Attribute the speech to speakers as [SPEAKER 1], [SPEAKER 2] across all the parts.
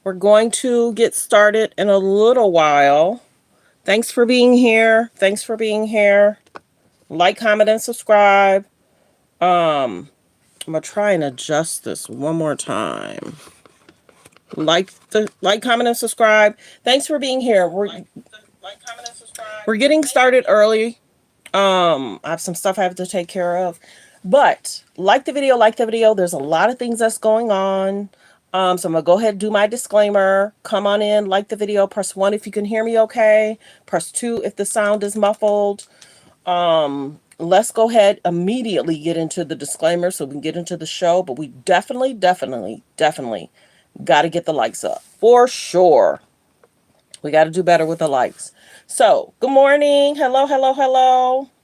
[SPEAKER 1] We're going to get started in a little while. Thanks for being here. Thanks for being here. Like, comment, and subscribe. I'm gonna try and adjust this one more time. Comment, and subscribe. Thanks for being here. We're getting started early. I have some stuff I have to take care of. But like the video, like the video. There's a lot of things that's going on. So I'm gonna go ahead and do my disclaimer. Come on in, like the video, press 1 if you can hear me okay. Press 2 if the sound is muffled. Let's go ahead immediately get into the disclaimer so we can get into the show. But we definitely got to get the likes up for sure. We got to do better with the likes. So, good morning. Hello,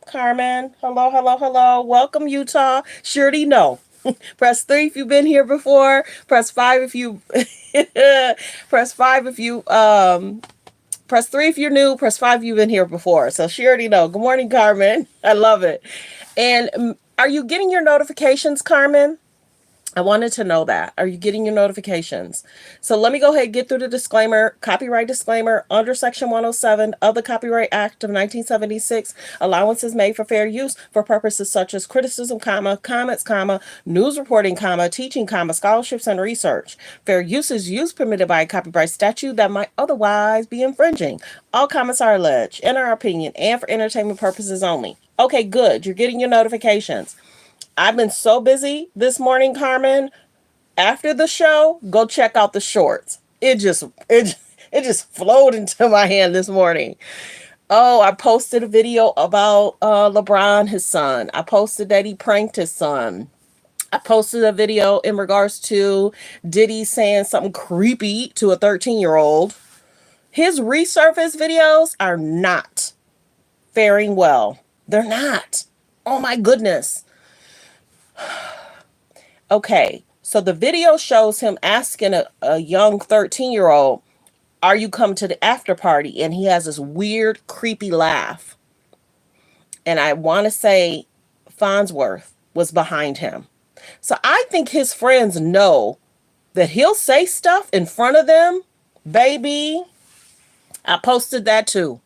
[SPEAKER 1] Carmen. Hello. Welcome, Utah. Sure already know. Press 3 if you've been here before. Press 5 if you press 5 if you press 3 if you're new. Press 5 if you've been here before. So she already know. Good morning, Carmen. I love it. And are you getting your notifications, Carmen? I wanted to know that. Are you getting your notifications? So let me go ahead and get through the disclaimer. Copyright disclaimer. Under Section 107 of the Copyright Act of 1976, allowance is made for fair use for purposes such as criticism, comments, news reporting, teaching, scholarships, and research. Fair use is use permitted by a copyright statute that might otherwise be infringing. All comments are alleged, in our opinion, and for entertainment purposes only. Okay, good. You're getting your notifications. I've been so busy this morning, Carmen. After the show, go check out the shorts. It just flowed into my hand this morning. Oh, I posted a video about LeBron, his son. I posted that he pranked his son. I posted a video in regards to Diddy saying something creepy to a 13-year-old. His resurface videos are not faring well. They're not. Oh my goodness. Okay, so the video shows him asking a young 13-year-old, are you coming to the after party? And he has this weird, creepy laugh. And I want to say Farnsworth was behind him. So I think his friends know that he'll say stuff in front of them. Baby, I posted that too.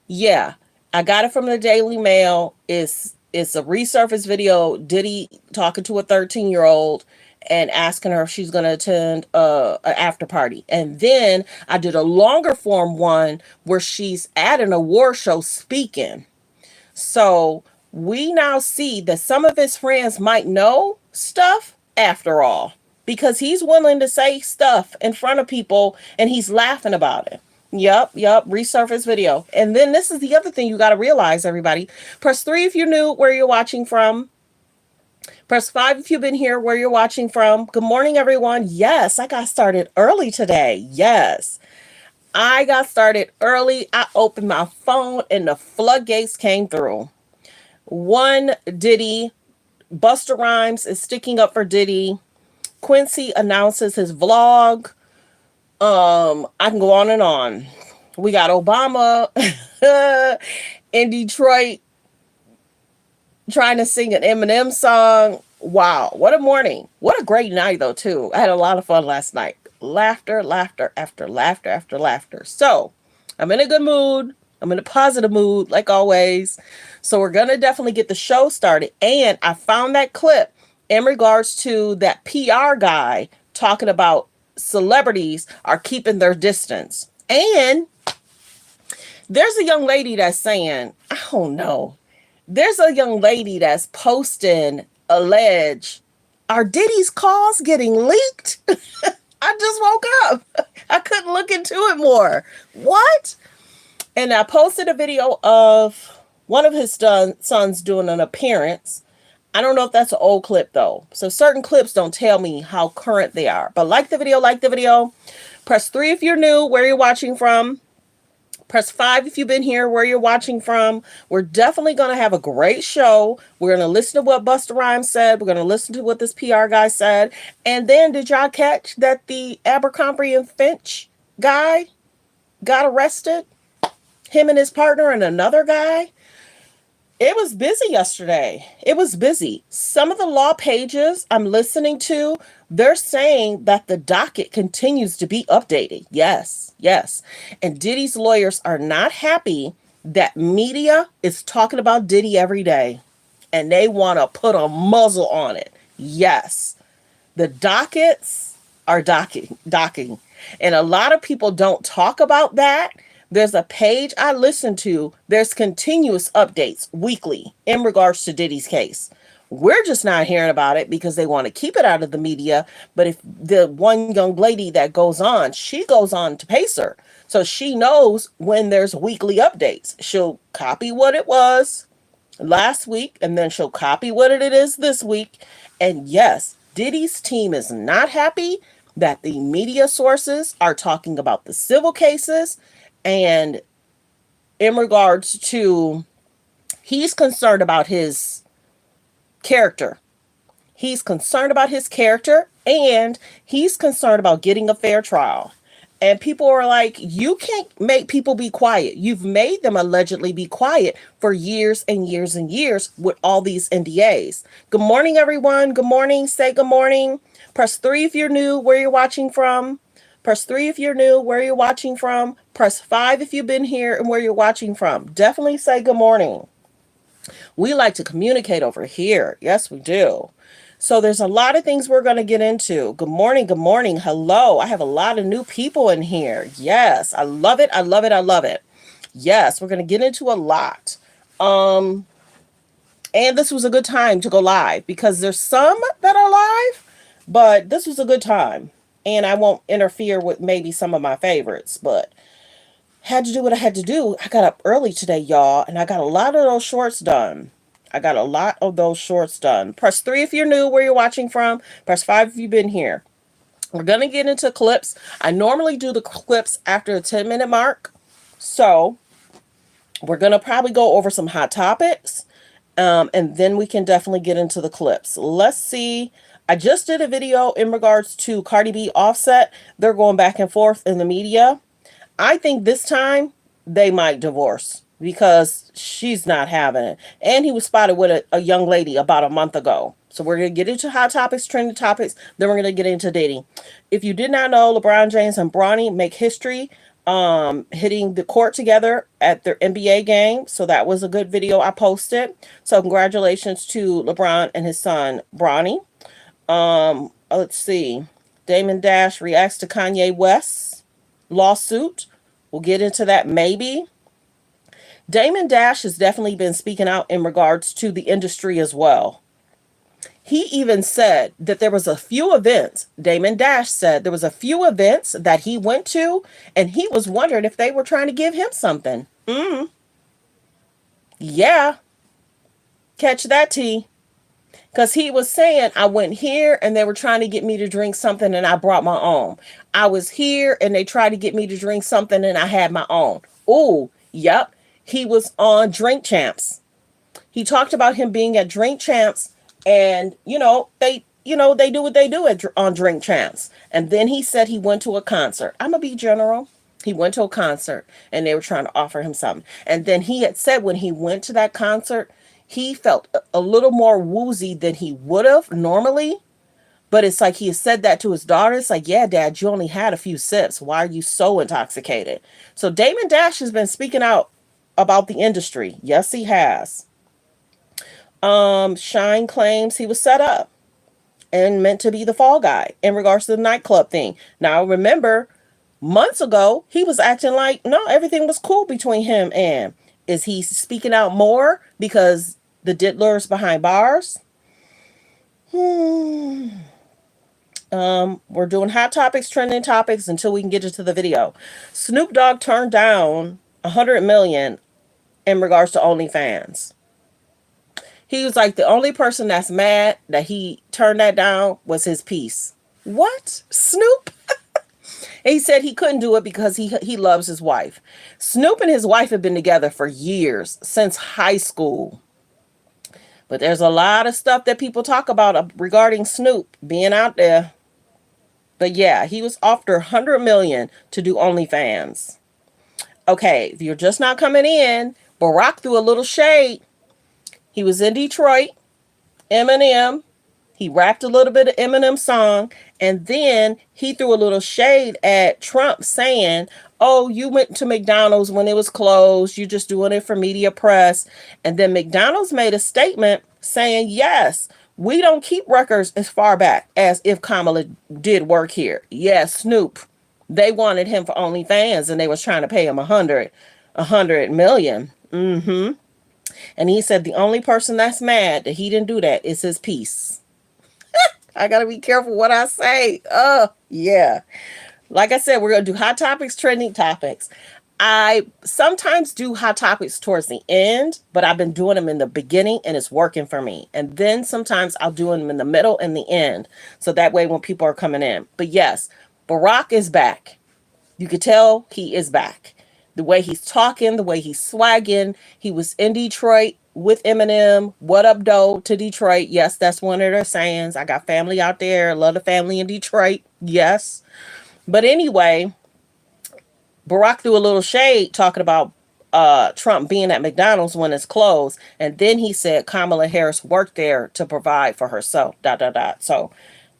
[SPEAKER 1] Yeah, I got it from the Daily Mail. It's a resurfaced video, Diddy talking to a 13-year-old and asking her if she's going to attend an after party. And then I did a longer form one where she's at an award show speaking. So we now see that some of his friends might know stuff after all, because he's willing to say stuff in front of people and he's laughing about it. Yep. Resurface video. And then this is the other thing you got to realize, everybody. Press 3 if you're new, where you're watching from. Press 5 if you've been here, where you're watching from. Good morning, everyone. Yes, I got started early today. Yes, I got started early. I opened my phone and the floodgates came through. One, Diddy. Busta Rhymes is sticking up for Diddy. Quincy announces his vlog. I can go on and on. We got Obama in Detroit trying to sing an Eminem song. Wow, what a morning. What a great night, though, too. I had a lot of fun last night. Laughter after laughter. So, I'm in a good mood. I'm in a positive mood, like always. So, we're going to definitely get the show started. And I found that clip in regards to that PR guy talking about celebrities are keeping their distance. And there's a young lady that's saying, I don't know. There's a young lady that's posting, are Diddy's calls getting leaked? I just woke up. I couldn't look into it more. What? And I posted a video of one of his sons doing an appearance. I don't know if that's an old clip, though. So certain clips don't tell me how current they are. But like the video. Press 3 if you're new, where you're watching from. Press 5 if you've been here, where you're watching from. We're definitely going to have a great show. We're going to listen to what Busta Rhymes said. We're going to listen to what this PR guy said. And then did y'all catch that the Abercrombie and Finch guy got arrested? Him and his partner and another guy? It was busy yesterday. It was busy. Some of the law pages I'm listening to They're saying that the docket continues to be updated. Yes, yes. And Diddy's lawyers are not happy that media is talking about Diddy every day and they want to put a muzzle on it. Yes. The dockets are docking. And a lot of people don't talk about that. There's a page I listen to. There's continuous updates weekly in regards to Diddy's case. We're just not hearing about it because they want to keep it out of the media. But if the one young lady that goes on, she goes on to Pacer. So she knows when there's weekly updates. She'll copy what it was last week and then she'll copy what it is this week. And yes, Diddy's team is not happy that the media sources are talking about the civil cases and in regards to he's concerned about his character. He's concerned about his character and he's concerned about getting a fair trial. And people are like, you can't make people be quiet. You've made them allegedly be quiet for years and years and years with all these NDAs. Good morning, everyone. Good morning. Say good morning. Press 3 if you're new, where you're watching from. Press 3 if you're new, where you're watching from. Press 5 if you've been here and where you're watching from. Definitely say good morning. We like to communicate over here. Yes, we do. So there's a lot of things we're going to get into. Good morning. Good morning. Hello. I have a lot of new people in here. Yes. I love it. I love it. I love it. Yes. We're going to get into a lot. And this was a good time to go live because there's some that are live, but this was a good time. And I won't interfere with maybe some of my favorites, but had to do what I had to do. I got up early today, y'all, and I got a lot of those shorts done. I got a lot of those shorts done. Press 3 if you're new, where you're watching from. Press 5 if you've been here. We're going to get into clips. I normally do the clips after the 10-minute mark. So we're going to probably go over some hot topics. And then we can definitely get into the clips. Let's see. I just did a video in regards to Cardi B Offset. They're going back and forth in the media. I think this time they might divorce because she's not having it. And he was spotted with a young lady about a month ago. So we're going to get into hot topics, trending topics. Then we're going to get into dating. If you did not know, LeBron James and Bronny make history hitting the court together at their NBA game. So that was a good video I posted. So congratulations to LeBron and his son, Bronny. Let's see. Damon Dash reacts to Kanye West's lawsuit. We'll get into that maybe. Damon Dash has definitely been speaking out in regards to the industry as well. He even said that there was a few events. Damon Dash said there was a few events that he went to and he was wondering if they were trying to give him something. Yeah. Catch that, T. Because he was saying, I went here and they were trying to get me to drink something and I brought my own. I was here and they tried to get me to drink something and I had my own. Ooh, yep. He was on Drink Champs. He talked about him being at Drink Champs and, they do what they do on Drink Champs. And then he said he went to a concert. I'm going to be general. He went to a concert and they were trying to offer him something. And then he had said when he went to that concert, he felt a little more woozy than he would have normally. But it's like he has said that to his daughter. It's like, yeah, Dad, you only had a few sips. Why are you so intoxicated? So Damon Dash has been speaking out about the industry. Yes, he has. Shine claims he was set up and meant to be the fall guy in regards to the nightclub thing. Now, remember, months ago, he was acting like, no, everything was cool between him and... Is he speaking out more because the diddler's behind bars? We're doing hot topics, trending topics until we can get into the video. Snoop Dogg turned down $100 million in regards to OnlyFans. He was like, the only person that's mad that he turned that down was his piece. What? Snoop? And he said he couldn't do it because he loves his wife. Snoop and his wife have been together for years, since high school. But there's a lot of stuff that people talk about regarding Snoop being out there. But yeah, he was offered $100 million to do OnlyFans. Okay, if you're just not coming in, Barack threw a little shade. He was in Detroit. Eminem He rapped a little bit of Eminem's song, and then he threw a little shade at Trump saying, "Oh, you went to McDonald's when it was closed. You're just doing it for media press." And then McDonald's made a statement saying, "Yes, we don't keep records as far back as if Kamala did work here." Yes, Snoop. They wanted him for OnlyFans, and they was trying to pay him a hundred million. And he said the only person that's mad that he didn't do that is his piece. I gotta be careful what I say. Yeah. Like I said, we're gonna do hot topics, trending topics. I sometimes do hot topics towards the end, but I've been doing them in the beginning and it's working for me. And then sometimes I'll do them in the middle and the end. So that way when people are coming in. But yes, Barack is back. You could tell he is back. The way he's talking, the way he's swagging. He was in Detroit with Eminem. What up, doe, to Detroit? Yes, that's one of their sayings. I got family out there. Love the family in Detroit. Yes. But anyway, Barack threw a little shade talking about Trump being at McDonald's when it's closed. And then he said Kamala Harris worked there to provide for herself. Dot, dot, dot. So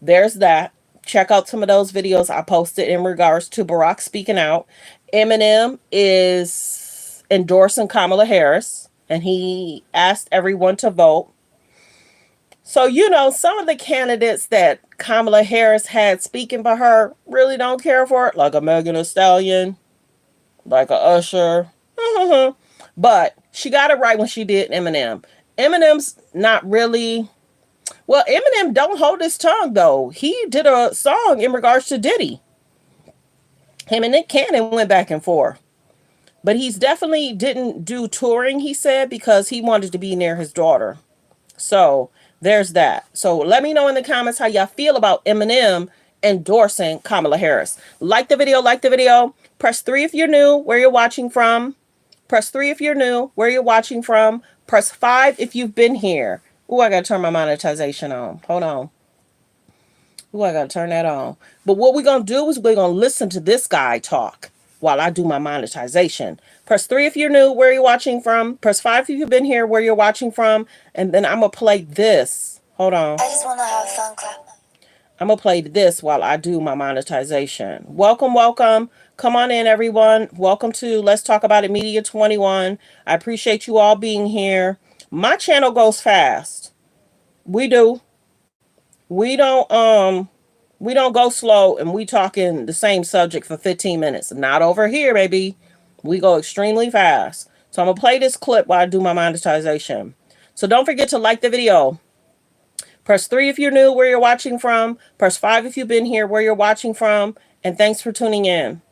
[SPEAKER 1] there's that. Check out some of those videos I posted in regards to Barack speaking out. Eminem is endorsing Kamala Harris, and he asked everyone to vote. So, some of the candidates that Kamala Harris had speaking for her really don't care for it, like a Megan Thee Stallion, like a Usher. But she got it right when she did Eminem. Eminem's not really... Well, Eminem don't hold his tongue, though. He did a song in regards to Diddy. Him and Nick Cannon went back and forth. But he's definitely didn't do touring, he said, because he wanted to be near his daughter. So there's that. So let me know in the comments how y'all feel about Eminem endorsing Kamala Harris. Like the video, like the video. Press 3 if you're new, where you're watching from. Press 3 if you're new, where you're watching from. Press 5 if you've been here. Ooh, I got to turn my monetization on. Hold on. Ooh, I got to turn that on. But what we're going to do is we're going to listen to this guy talk while I do my monetization. Press 3 if you're new, where you're watching from. Press 5 if you've been here, where you're watching from. And then I'm going to play this. Hold on. I just want to have fun, clap. I'm going to play this while I do my monetization. Welcome, welcome. Come on in, everyone. Welcome to Let's Talk About It Media 21. I appreciate you all being here. My channel goes fast. We do. We don't go slow and we talking the same subject for 15 minutes. Not over here, baby. We go extremely fast. So I'm going to play this clip while I do my monetization. So don't forget to like the video. Press 3 if you're new, where you're watching from. Press 5 if you've been here, where you're watching from. And thanks for tuning in.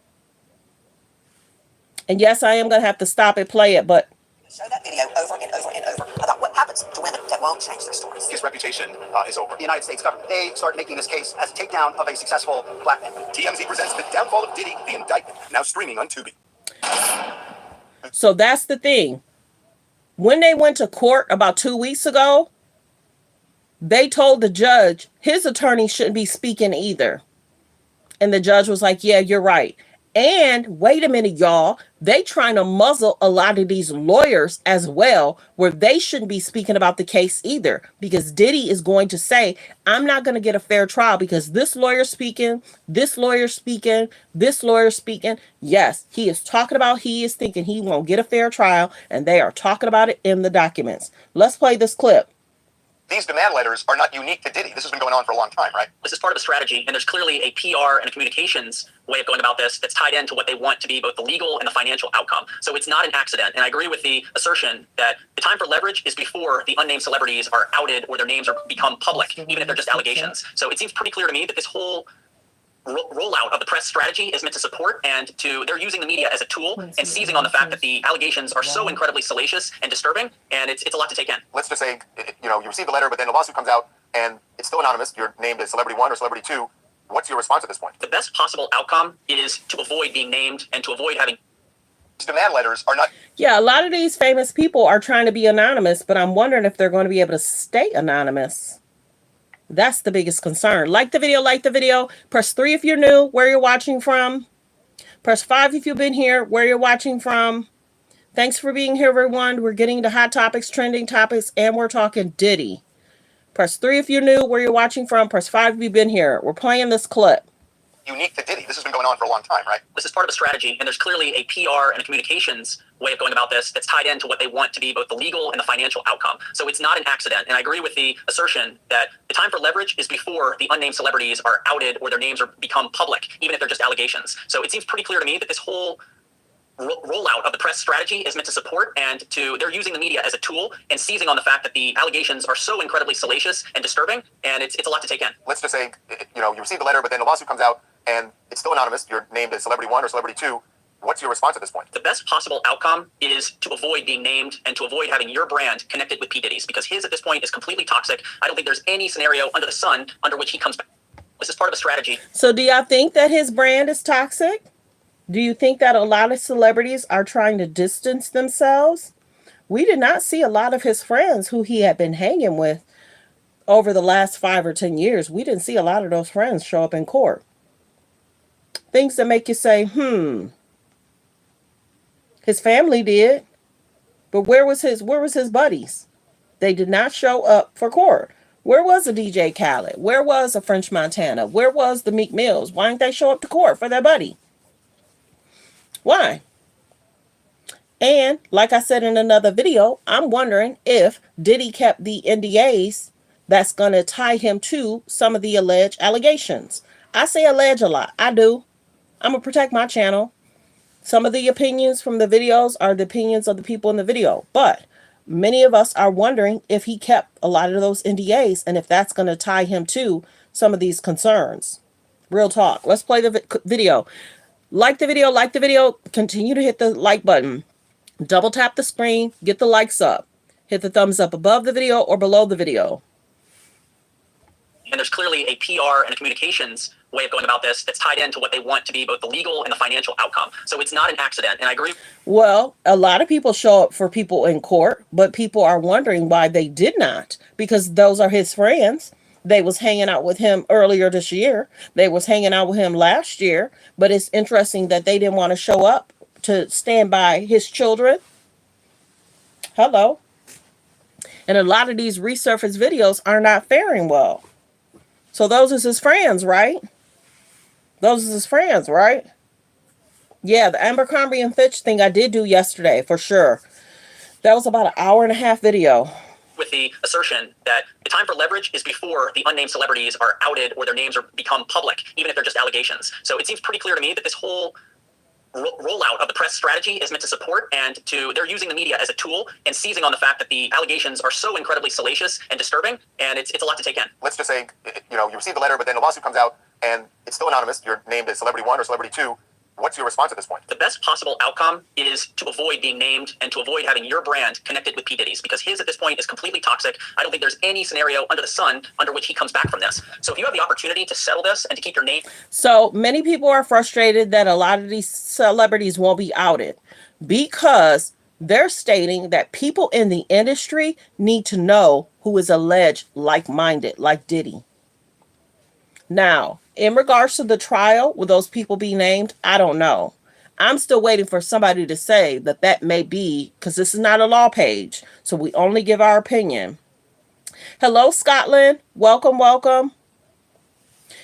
[SPEAKER 1] And yes, I am going to have to stop it, play it, but
[SPEAKER 2] show that video over and over and over about what happens to women that won't change their stories.
[SPEAKER 3] His reputation is over.
[SPEAKER 2] The United States government, they start making this case as a takedown of a successful black man.
[SPEAKER 3] TMZ presents The Downfall of Diddy, the indictment, now streaming on Tubi.
[SPEAKER 1] So that's the thing. When they went to court about 2 weeks ago, they told the judge his attorney shouldn't be speaking either. And the judge was like, yeah, you're right. And wait a minute, y'all. They trying to muzzle a lot of these lawyers as well, where they shouldn't be speaking about the case either. Because Diddy is going to say, I'm not going to get a fair trial because this lawyer speaking, this lawyer speaking, this lawyer speaking. Yes, he is talking about, he is thinking he won't get a fair trial. And they are talking about it in the documents. Let's play this clip.
[SPEAKER 3] These demand letters are not unique to Diddy. This has been going on for a long time, right?
[SPEAKER 4] This is part of a strategy, and there's clearly a PR and a communications way of going about this that's tied into what they want to be both the legal and the financial outcome. So it's not an accident. And I agree with the assertion that the time for leverage is before the unnamed celebrities are outed or their names are become public, even if they're just allegations. So it seems pretty clear to me that this whole rollout of the press strategy is meant to support and they're using the media as a tool and seizing on the fact that the allegations are so incredibly salacious and disturbing, and it's a lot to take in.
[SPEAKER 3] Let's just say, you received the letter, but then the lawsuit comes out and it's still anonymous. You're named as Celebrity 1 or Celebrity 2. What's your response at this point?
[SPEAKER 4] The best possible outcome is to avoid being named and to avoid having...
[SPEAKER 3] These demand letters are not...
[SPEAKER 1] Yeah, a lot of these famous people are trying to be anonymous, but I'm wondering if they're going to be able to stay anonymous. That's the biggest concern. Like the video, like the video. Press 3 if you're new, where you're watching from. Press 5 if you've been here, where you're watching from. Thanks for being here, everyone. We're getting to hot topics, trending topics, and we're talking Diddy. Press 3 if you're new, where you're watching from. Press 5 if you've been here. We're playing this clip.
[SPEAKER 3] Unique to Diddy. This has been going on for a long time, right?
[SPEAKER 4] This is part of a strategy, and there's clearly a PR and a communications way of going about this that's tied into what they want to be both the legal and the financial outcome. So it's not an accident. And I agree with the assertion that the time for leverage is before the unnamed celebrities are outed or their names are become public, even if they're just allegations. So it seems pretty clear to me that this whole rollout of the press strategy is meant to support and they're using the media as a tool and seizing on the fact that the allegations are so incredibly salacious and disturbing, and it's a lot to take in.
[SPEAKER 3] Let's just say, you received the letter, but then the lawsuit comes out and it's still anonymous. You're named as celebrity 1 or celebrity 2. What's your response at this point?
[SPEAKER 4] The best possible outcome is to avoid being named and to avoid having your brand connected with P. Diddy's, because his at this point is completely toxic. I don't think there's any scenario under the sun under which he comes back. This is part of a strategy.
[SPEAKER 1] So do y'all think that his brand is toxic? Do you think that a lot of celebrities are trying to distance themselves? We did not see a lot of his friends who he had been hanging with over the last 5 or 10 years. We didn't see a lot of those friends show up in court. Things that make you say, His family did. But where was his buddies? They did not show up for court. Where was a DJ Khaled? Where was a French Montana? Where was the Meek Mills? Why didn't they show up to court for their buddy? Why? And like I said in another video, I'm wondering if Diddy kept the NDAs that's going to tie him to some of the alleged allegations. I say allege a lot. I do. I'm going to protect my channel. Some of the opinions from the videos are the opinions of the people in the video. But many of us are wondering if he kept a lot of those NDAs and if that's going to tie him to some of these concerns. Real talk. Let's play the video. Like the video, continue to hit the like button. Double tap the screen, get the likes up. Hit the thumbs up above the video or below the video.
[SPEAKER 4] And there's clearly a PR and a communications way of going about this that's tied into what they want to be both the legal and the financial outcome. So it's not an accident. And I agree.
[SPEAKER 1] Well, a lot of people show up for people in court, but people are wondering why they did not, because those are his friends. They was hanging out with him earlier this year. They was hanging out with him last year. But it's interesting that they didn't want to show up to stand by his children. Hello. And a lot of these resurfaced videos are not faring well. So those is his friends, right? Those is his friends, right? Yeah, the Abercrombie and Fitch thing I did do yesterday, for sure. That was about an hour and a half video.
[SPEAKER 4] With the assertion that the time for leverage is before the unnamed celebrities are outed or their names are become public, even if they're just allegations. So it seems pretty clear to me that this whole rollout of the press strategy is meant to support and they're using the media as a tool and seizing on the fact that the allegations are so incredibly salacious and disturbing, and it's a lot to take in.
[SPEAKER 3] Let's just say, you received the letter, but then the lawsuit comes out and it's still anonymous. You're named as celebrity 1 or celebrity 2. What's your response at this point?
[SPEAKER 4] The best possible outcome is to avoid being named and to avoid having your brand connected with P. Diddy's, because his at this point is completely toxic. I don't think there's any scenario under the sun under which he comes back from this. So if you have the opportunity to settle this and to keep your name.
[SPEAKER 1] So many people are frustrated that a lot of these celebrities won't be outed because they're stating that people in the industry need to know who is alleged like-minded, like Diddy. Now, in regards to the trial, will those people be named? I don't know. I'm still waiting for somebody to say that may be, because this is not a law page, so we only give our opinion. Hello, Scotland. Welcome, welcome.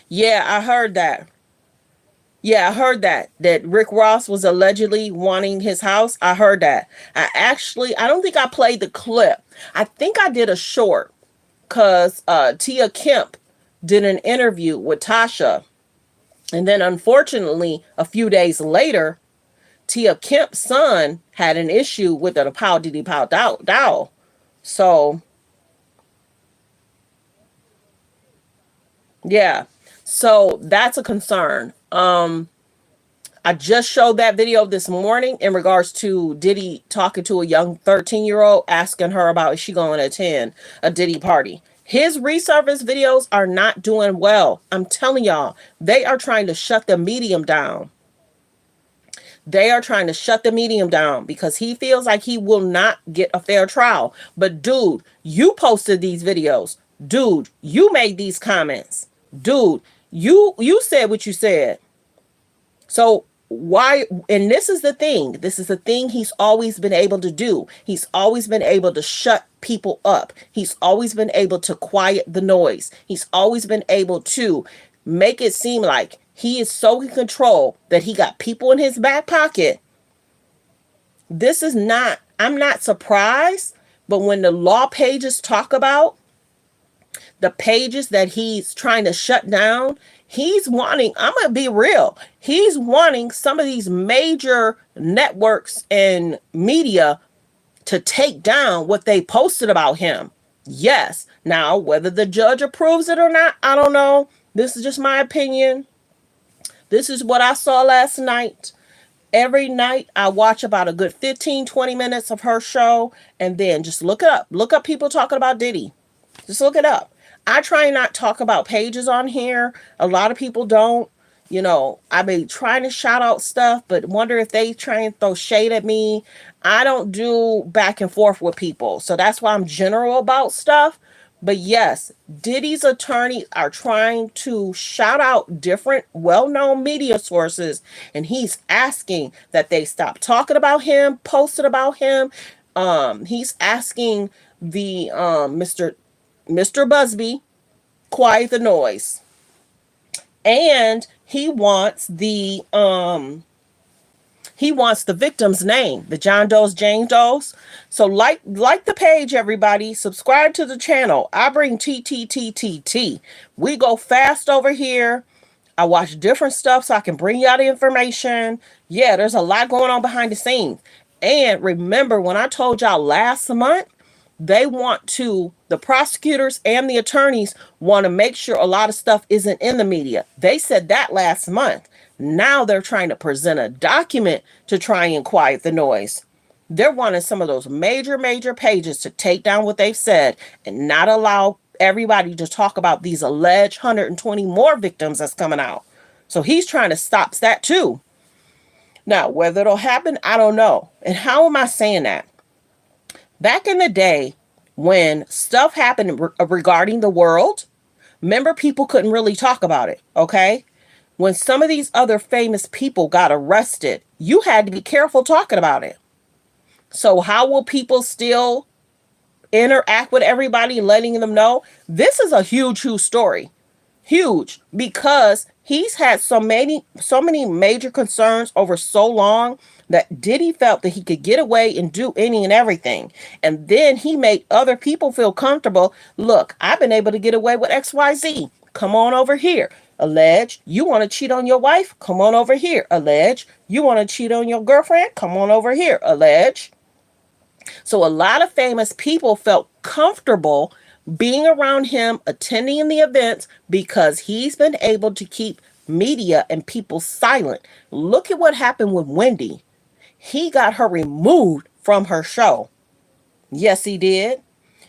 [SPEAKER 1] Yeah, I heard that. That Rick Ross was allegedly wanting his house. I heard that. I don't think I played the clip. I think I did a short because Tia Kemp did an interview with Tasha. And then unfortunately, a few days later, Tia Kemp's son had an issue with the Pow Diddy Pow Dow. So, yeah. So that's a concern. I just showed that video this morning in regards to Diddy talking to a young 13-year-old, asking her about is she going to attend a Diddy party. His resurface videos are not doing well. I'm telling y'all, they are trying to shut the medium down. They are trying to shut the medium down because he feels like he will not get a fair trial. But dude, you posted these videos. Dude, you made these comments. Dude, you said what you said. So why? And this is the thing. This is the thing he's always been able to do. He's always been able to shut people up. He's always been able to quiet the noise. He's always been able to make it seem like he is so in control that he got people in his back pocket. This is not, I'm not surprised, but when the law pages talk about the pages that he's trying to shut down, he's wanting, I'm going to be real, he's wanting some of these major networks and media to take down what they posted about him. Yes. Now, whether the judge approves it or not, I don't know. This is just my opinion. This is what I saw last night. Every night I watch about a good 15, 20 minutes of her show, and then just look it up. Look up people talking about Diddy. Just look it up. I try not to talk about pages on here. A lot of people don't. You know, I be trying to shout out stuff, but wonder if they try and throw shade at me. I don't do back and forth with people. So that's why I'm general about stuff. But yes, Diddy's attorneys are trying to shout out different well-known media sources, and he's asking that they stop talking about him, posting about him. He's asking the Mr. Busby quiet the noise, and he wants the victim's name, the John Doe's, Jane Doe's. So like the page, everybody. Subscribe to the channel. I bring TTTTT. We go fast over here. I watch different stuff so I can bring y'all the information. Yeah, there's a lot going on behind the scenes. And remember when I told y'all last month, the prosecutors and the attorneys want to make sure a lot of stuff isn't in the media. They said that last month. Now they're trying to present a document to try and quiet the noise. They're wanting some of those major pages to take down what they've said and not allow everybody to talk about these alleged 120 more victims that's coming out. So he's trying to stop that too. Now, whether it'll happen, I don't know. And how am I saying that? Back in the day, when stuff happened regarding the world, remember, people couldn't really talk about it, okay? When some of these other famous people got arrested, you had to be careful talking about it. So how will people still interact with everybody, letting them know? This is a huge story. Huge, because he's had so many major concerns over so long that Diddy felt that he could get away and do any and everything. And then he made other people feel comfortable. Look, I've been able to get away with XYZ. Come on over here. Allege, you want to cheat on your wife? Come on over here. Allege, you want to cheat on your girlfriend? Come on over here. Allege. So a lot of famous people felt comfortable being around him, attending the events, because he's been able to keep media and people silent. Look at what happened with Wendy. He got her removed from her show. Yes, he did.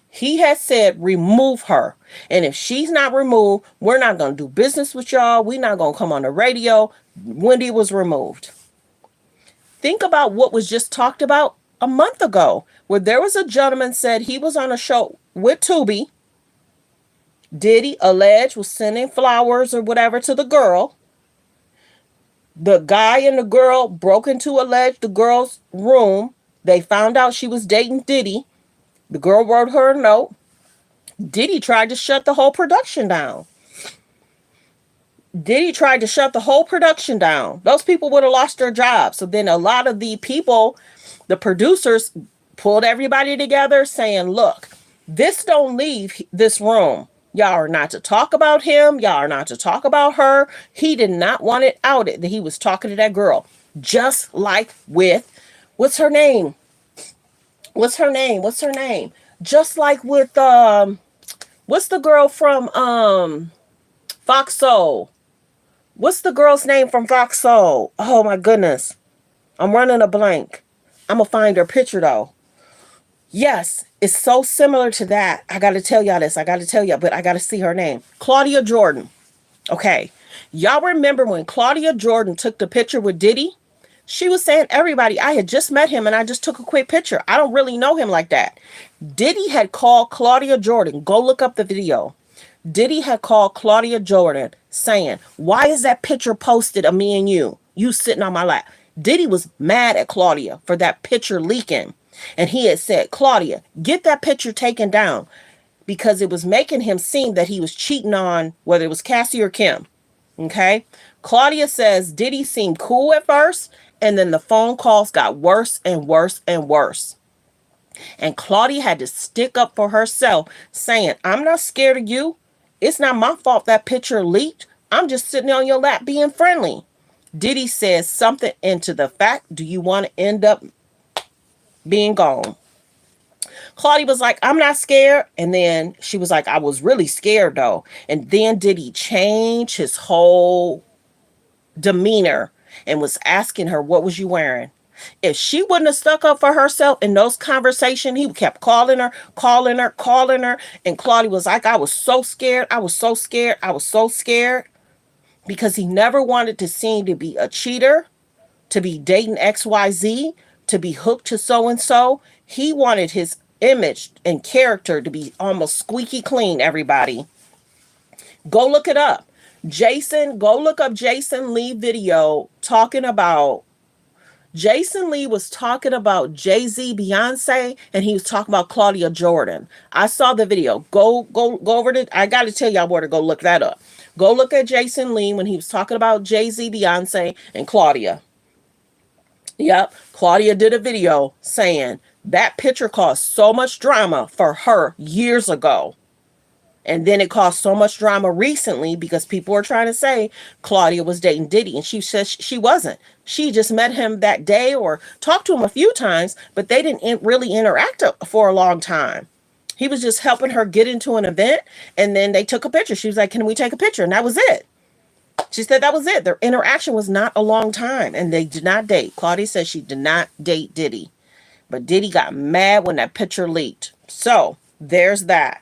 [SPEAKER 1] He has said remove her. And if she's not removed, we're not going to do business with y'all. We're not going to come on the radio. Wendy was removed. Think about what was just talked about a month ago, where there was a gentleman said he was on a show with Tubi. Diddy alleged was sending flowers or whatever to the girl. The guy and the girl broke into the girl's room. They found out she was dating Diddy. The girl wrote her a note. Diddy tried to shut the whole production down. Diddy tried to shut the whole production down. Those people would have lost their jobs. So then a lot of the people, the producers, pulled everybody together saying, look, this don't leave this room. Y'all are not to talk about him. Y'all are not to talk about her. He did not want it outed that he was talking to that girl. Just like with, what's her name? Just like with, what's the girl from Fox Soul? What's the girl's name from Fox Soul? Oh my goodness. I'm running a blank. I'm going to find her picture though. Yes, it's so similar to that. I got to tell y'all this. But I got to see her name. Claudia Jordan. Okay. Y'all remember when Claudia Jordan took the picture with Diddy? She was saying, everybody, I had just met him and I just took a quick picture. I don't really know him like that. Diddy had called Claudia Jordan. Go look up the video. Diddy had called Claudia Jordan saying, why is that picture posted of me and you sitting on my lap? Diddy was mad at Claudia for that picture leaking. And he had said, Claudia, get that picture taken down, because it was making him seem that he was cheating on whether it was Cassie or Kim. Okay. Claudia says Diddy seemed cool at first, and then the phone calls got worse and worse and worse. And Claudia had to stick up for herself, saying, I'm not scared of you. It's not my fault that picture leaked. I'm just sitting on your lap being friendly. Diddy says something into the fact, do you want to end up being gone? Claudia was like, I'm not scared. And then she was like, I was really scared though. And then Diddy change his whole demeanor and was asking her, what was you wearing? If she wouldn't have stuck up for herself in those conversations, he kept calling her, calling her, calling her. And Claudia was like, I was so scared. I was so scared. I was so scared, because he never wanted to seem to be a cheater, to be dating XYZ, to be hooked to so and so. He wanted his image and character to be almost squeaky clean, everybody. Go look it up. Go look up Jason Lee video talking about, Jason Lee was talking about Jay-Z, Beyonce, and he was talking about Claudia Jordan. I saw the video. Go over it. I got to tell y'all where to go look that up. Go look at Jason Lee when he was talking about Jay-Z, Beyonce, and Claudia. Yep, Claudia did a video saying that picture caused so much drama for her years ago. And then it caused so much drama recently because people were trying to say Claudia was dating Diddy. And she says she wasn't. She just met him that day or talked to him a few times, but they didn't really interact for a long time. He was just helping her get into an event, and then they took a picture. She was like, can we take a picture? And that was it. She said that was it. Their interaction was not a long time, and they did not date. Claudia said she did not date Diddy. But Diddy got mad when that picture leaked. So there's that.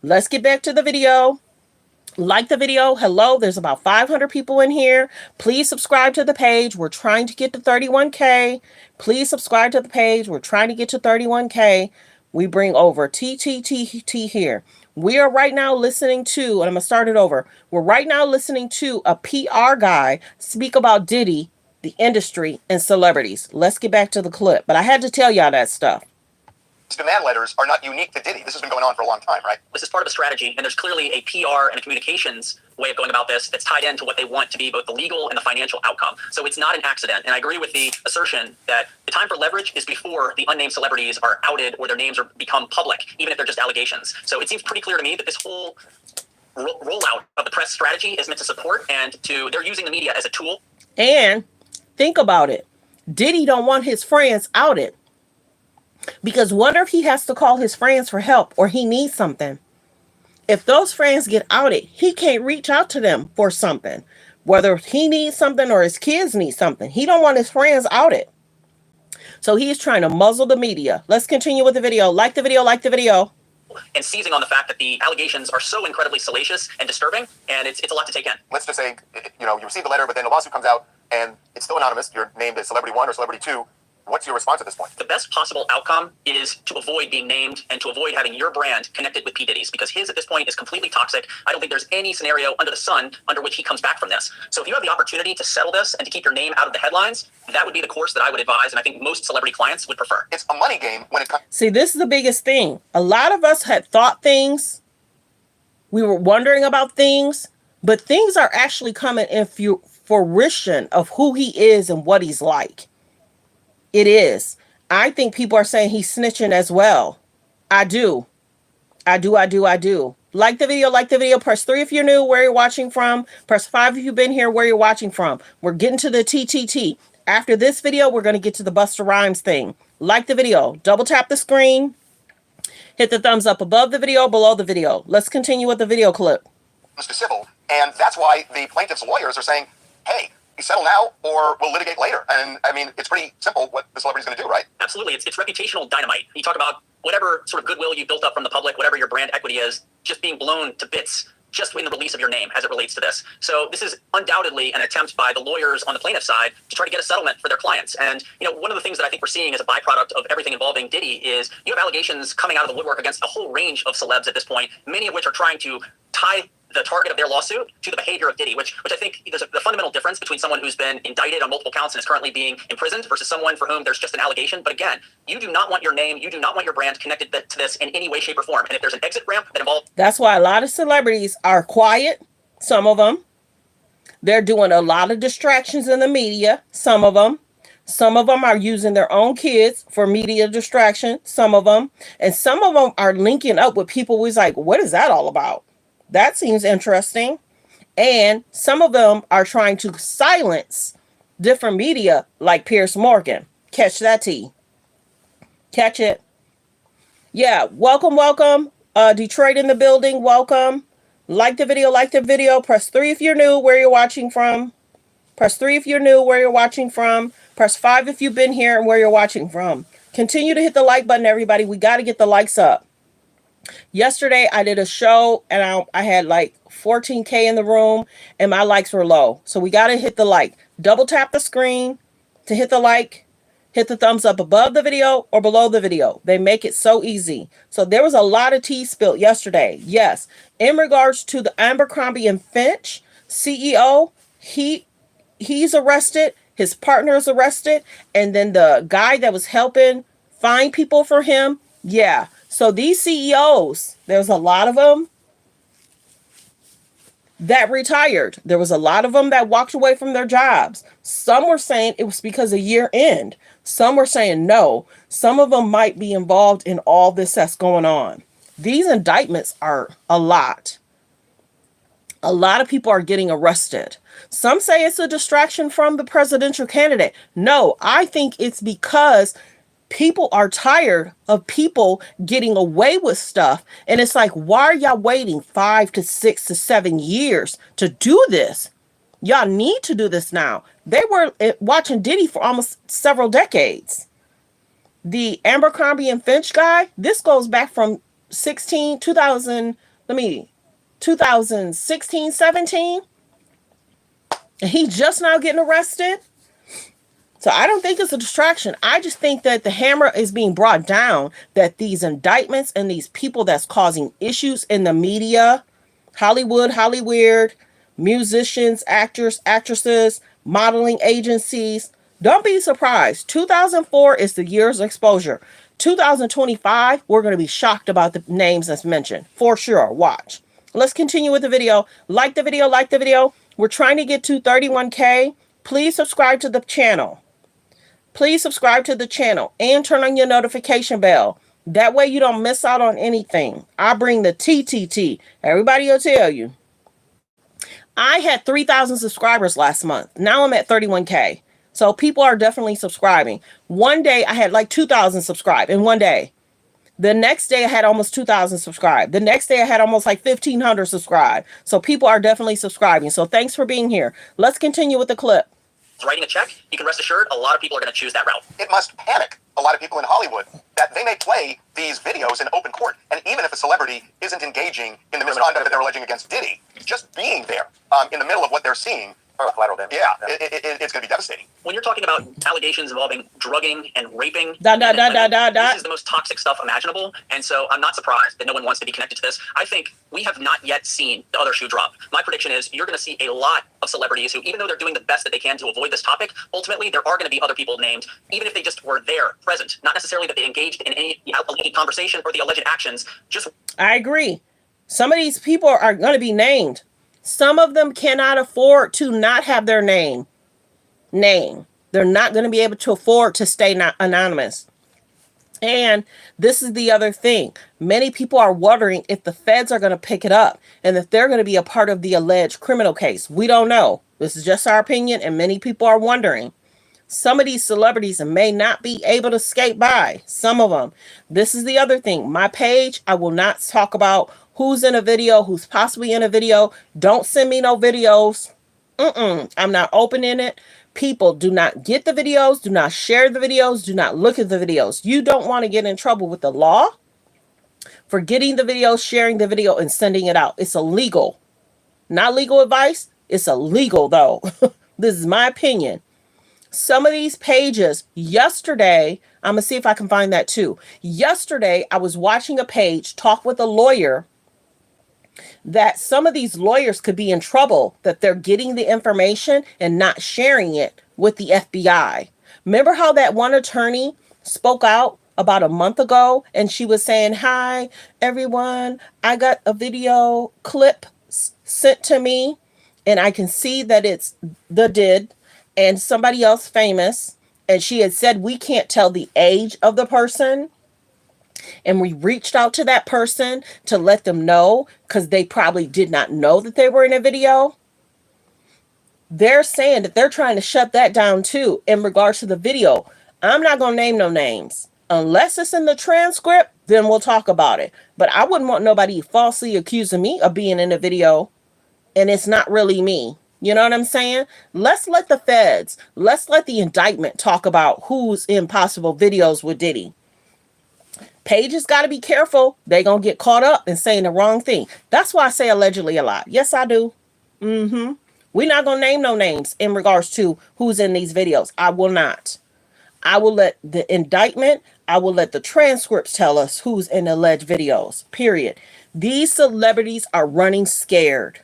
[SPEAKER 1] Let's get back to the video. Like the video. Hello, there's about 500 people in here. Please subscribe to the page. We're trying to get to 31K. Please subscribe to the page. We're trying to get to 31K. We bring over TTTT here. We are right now listening to, and I'm going to start it over. We're right now listening to a PR guy speak about Diddy, the industry, and celebrities. Let's get back to the clip. But I had to tell y'all that stuff.
[SPEAKER 3] Demand letters are not unique to Diddy. This has been going on for a long time, right?
[SPEAKER 4] This is part of a strategy, and there's clearly a PR and a communications way of going about this that's tied into what they want to be both the legal and the financial outcome. So it's not an accident. And I agree with the assertion that the time for leverage is before the unnamed celebrities are outed or their names are become public, even if they're just allegations. So it seems pretty clear to me that this whole rollout of the press strategy is meant to support, and they're using the media as a tool.
[SPEAKER 1] And think about it. Diddy don't want his friends outed. Because wonder if he has to call his friends for help or he needs something. If those friends get outed, he can't reach out to them for something. Whether he needs something or his kids need something. He don't want his friends outed. So he's trying to muzzle the media. Let's continue with the video. Like the video, like the video.
[SPEAKER 4] And seizing on the fact that the allegations are so incredibly salacious and disturbing, and it's a lot to take in.
[SPEAKER 3] Let's just say, you received the letter, but then a lawsuit comes out, and it's still anonymous. You're named as Celebrity 1 or Celebrity 2. What's your response at this point?
[SPEAKER 4] The best possible outcome is to avoid being named and to avoid having your brand connected with P. Diddy's, because his at this point is completely toxic. I don't think there's any scenario under the sun under which he comes back from this. So if you have the opportunity to settle this and to keep your name out of the headlines, that would be the course that I would advise, and I think most celebrity clients would prefer.
[SPEAKER 3] It's a money game when it comes.
[SPEAKER 1] See, this is the biggest thing. A lot of us had thought things. We were wondering about things, but things are actually coming in fruition of who he is and what he's like. It is. I think people are saying he's snitching as well. I do. Like the video. Press 3 if you're new, where you're watching from. Press 5 if you've been here, where you're watching from. We're getting to the TTT. After this video, we're going to get to the Busta Rhymes thing. Like the video. Double tap the screen. Hit the thumbs up above the video, below the video. Let's continue with the video clip.
[SPEAKER 3] To civil, and that's why the plaintiff's lawyers are saying, hey, you settle now or we'll litigate later. And I mean, it's pretty simple what the celebrity's going to do, right?
[SPEAKER 4] Absolutely. It's reputational dynamite. You talk about whatever sort of goodwill you built up from the public, whatever your brand equity is, just being blown to bits just in the release of your name as it relates to this. So this is undoubtedly an attempt by the lawyers on the plaintiff side to try to get a settlement for their clients. And, one of the things that I think we're seeing as a byproduct of everything involving Diddy is you have allegations coming out of the woodwork against a whole range of celebs at this point, many of which are trying to tie the target of their lawsuit to the behavior of Diddy, which I think there's the fundamental difference between someone who's been indicted on multiple counts and is currently being imprisoned versus someone for whom there's just an allegation. But again, you do not want your name, you do not want your brand connected to this in any way, shape, or form. And if there's an exit ramp that involves...
[SPEAKER 1] That's why a lot of celebrities are quiet, some of them. They're doing a lot of distractions in the media, some of them. Some of them are using their own kids for media distraction, some of them. And some of them are linking up with people who's like, what is that all about? That seems interesting. And some of them are trying to silence different media like Piers Morgan. Catch that tea. Catch it. Yeah, welcome. Detroit in the building, welcome. Like the video. Press 3 if you're new, where you're watching from. Press 3 if you're new, where you're watching from. Press 5 if you've been here and where you're watching from. Continue to hit the like button, everybody. We got to get the likes up. Yesterday, I did a show and I had like 14K in the room and my likes were low. So we got to hit the like. Double tap the screen to hit the like. Hit the thumbs up above the video or below the video. They make it so easy. So there was a lot of tea spilled yesterday. Yes. In regards to the Abercrombie and Fitch CEO, he's arrested. His partner is arrested. And then the guy that was helping find people for him. Yeah. So these CEOs, there's a lot of them that retired. There was a lot of them that walked away from their jobs. Some were saying it was because of year end. Some were saying no. Some of them might be involved in all this that's going on. These indictments are a lot. A lot of people are getting arrested. Some say it's a distraction from the presidential candidate. No, I think it's because people are tired of people getting away with stuff. And it's like, why are y'all waiting 5 to 6 to 7 years to do this? Y'all need to do this now. They were watching Diddy for almost several decades. The Abercrombie and Fitch guy, this goes back from 2016, 17. And he just now getting arrested. So I don't think it's a distraction. I just think that the hammer is being brought down, that these indictments and these people that's causing issues in the media, Hollywood, musicians, actors, actresses, modeling agencies, don't be surprised. 2004 is the year's exposure. 2025, we're going to be shocked about the names that's mentioned. For sure. Watch. Let's continue with the video. Like the video. We're trying to get to 31K. Please subscribe to the channel. And turn on your notification bell. That way you don't miss out on anything. I bring the TTT. Everybody will tell you. I had 3,000 subscribers last month. Now I'm at 31K. So people are definitely subscribing. One day I had like 2,000 subscribed in one day. The next day I had almost 2,000 subscribed. The next day I had almost like 1,500 subscribed. So people are definitely subscribing. So thanks for being here. Let's continue with the clip.
[SPEAKER 4] Writing a check, you can rest assured a lot of people are going to choose that route.
[SPEAKER 3] It must panic a lot of people in Hollywood that they may play these videos in open court. And even if a celebrity isn't engaging in the misconduct that they're alleging against Diddy, just being there in the middle of what they're seeing, collateral damage. Yeah, it's going to be devastating.
[SPEAKER 4] When you're talking about allegations involving drugging and raping,
[SPEAKER 1] this
[SPEAKER 4] is the most toxic stuff imaginable. And so I'm not surprised that no one wants to be connected to this. I think we have not yet seen the other shoe drop. My prediction is you're going to see a lot of celebrities who, even though they're doing the best that they can to avoid this topic, ultimately there are going to be other people named, even if they just were there, present. Not necessarily that they engaged in any alleged conversation or the alleged actions.
[SPEAKER 1] I agree. Some of these people are going to be named. Some of them cannot afford to not have their name. They're not going to be able to afford to stay anonymous. And this is the other thing. Many people are wondering if the feds are going to pick it up and if they're going to be a part of the alleged criminal case. We don't know. This is just our opinion, and many people are wondering. Some of these celebrities may not be able to skate by. Some of them. This is the other thing. My page, I will not talk about who's in a video, who's possibly in a video. Don't send me no videos. I'm not opening it. People, do not get the videos. Do not share the videos. Do not look at the videos. You don't want to get in trouble with the law for getting the video, sharing the video, and sending it out. It's illegal. Not legal advice. It's illegal, though. This is my opinion. Some of these pages, yesterday, I'm going to see if I can find that too. Yesterday, I was watching a page talk with a lawyer that some of these lawyers could be in trouble, that they're getting the information and not sharing it with the FBI. Remember how that one attorney spoke out about a month ago and she was saying, "Hi, everyone. I got a video clip sent to me and I can see that it's the did and somebody else famous." And she had said, "We can't tell the age of the person." And we reached out to that person to let them know because they probably did not know that they were in a video. They're saying that they're trying to shut that down too in regards to the video. I'm not going to name no names. Unless it's in the transcript, then we'll talk about it. But I wouldn't want nobody falsely accusing me of being in a video and it's not really me. You know what I'm saying? Let's let the feds, let's let the indictment talk about who's in possible videos with Diddy. Pages got to be careful. They going to get caught up in saying the wrong thing. That's why I say allegedly a lot. Yes, I do. We're not going to name no names in regards to who's in these videos. I will not. I will let the indictment, I will let the transcripts tell us who's in alleged videos. Period. These celebrities are running scared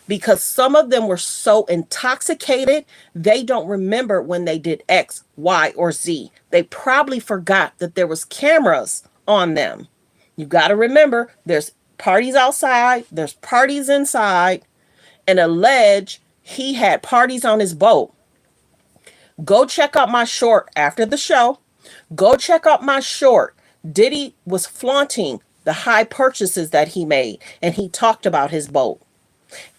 [SPEAKER 1] because some of them were so intoxicated, they don't remember when they did X, Y, or Z. They probably forgot that there was cameras on them. You got to remember there's parties outside, there's parties inside, and allege he had parties on his boat. Go check out my short after the show. Go check out my short. Diddy was flaunting the high purchases that he made, and he talked about his boat.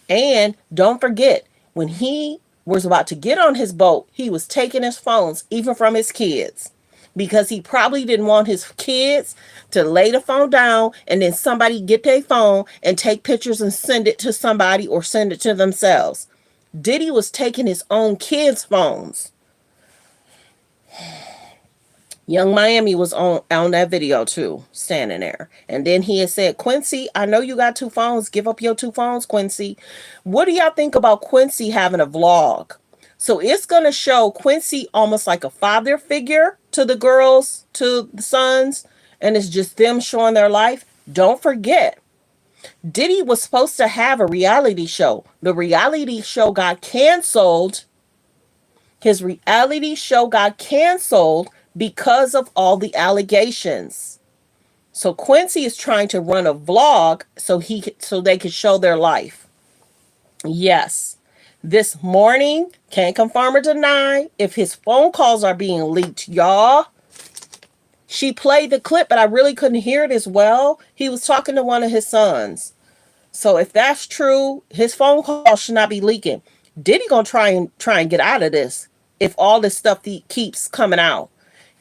[SPEAKER 1] And don't forget, when he was about to get on his boat, he was taking his phones, even from his kids, because he probably didn't want his kids to lay the phone down and then somebody get their phone and take pictures and send it to somebody or send it to themselves. Diddy was taking his own kids' phones. Young Miami was on that video too, standing there. And then he had said, "Quincy, I know you got two phones. Give up your two phones, Quincy." What do y'all think about Quincy having a vlog? So it's going to show Quincy almost like a father figure to the girls, to the sons, and it's just them showing their life. Don't forget, Diddy was supposed to have a reality show. The reality show got canceled. His reality show got canceled because of all the allegations. So Quincy is trying to run a vlog so they can show their life. Yes. This morning, can't confirm or deny if his phone calls are being leaked, y'all. She played the clip, but I really couldn't hear it as well. He was talking to one of his sons. So if that's true, his phone call should not be leaking. Diddy gonna try and get out of this if all this stuff keeps coming out.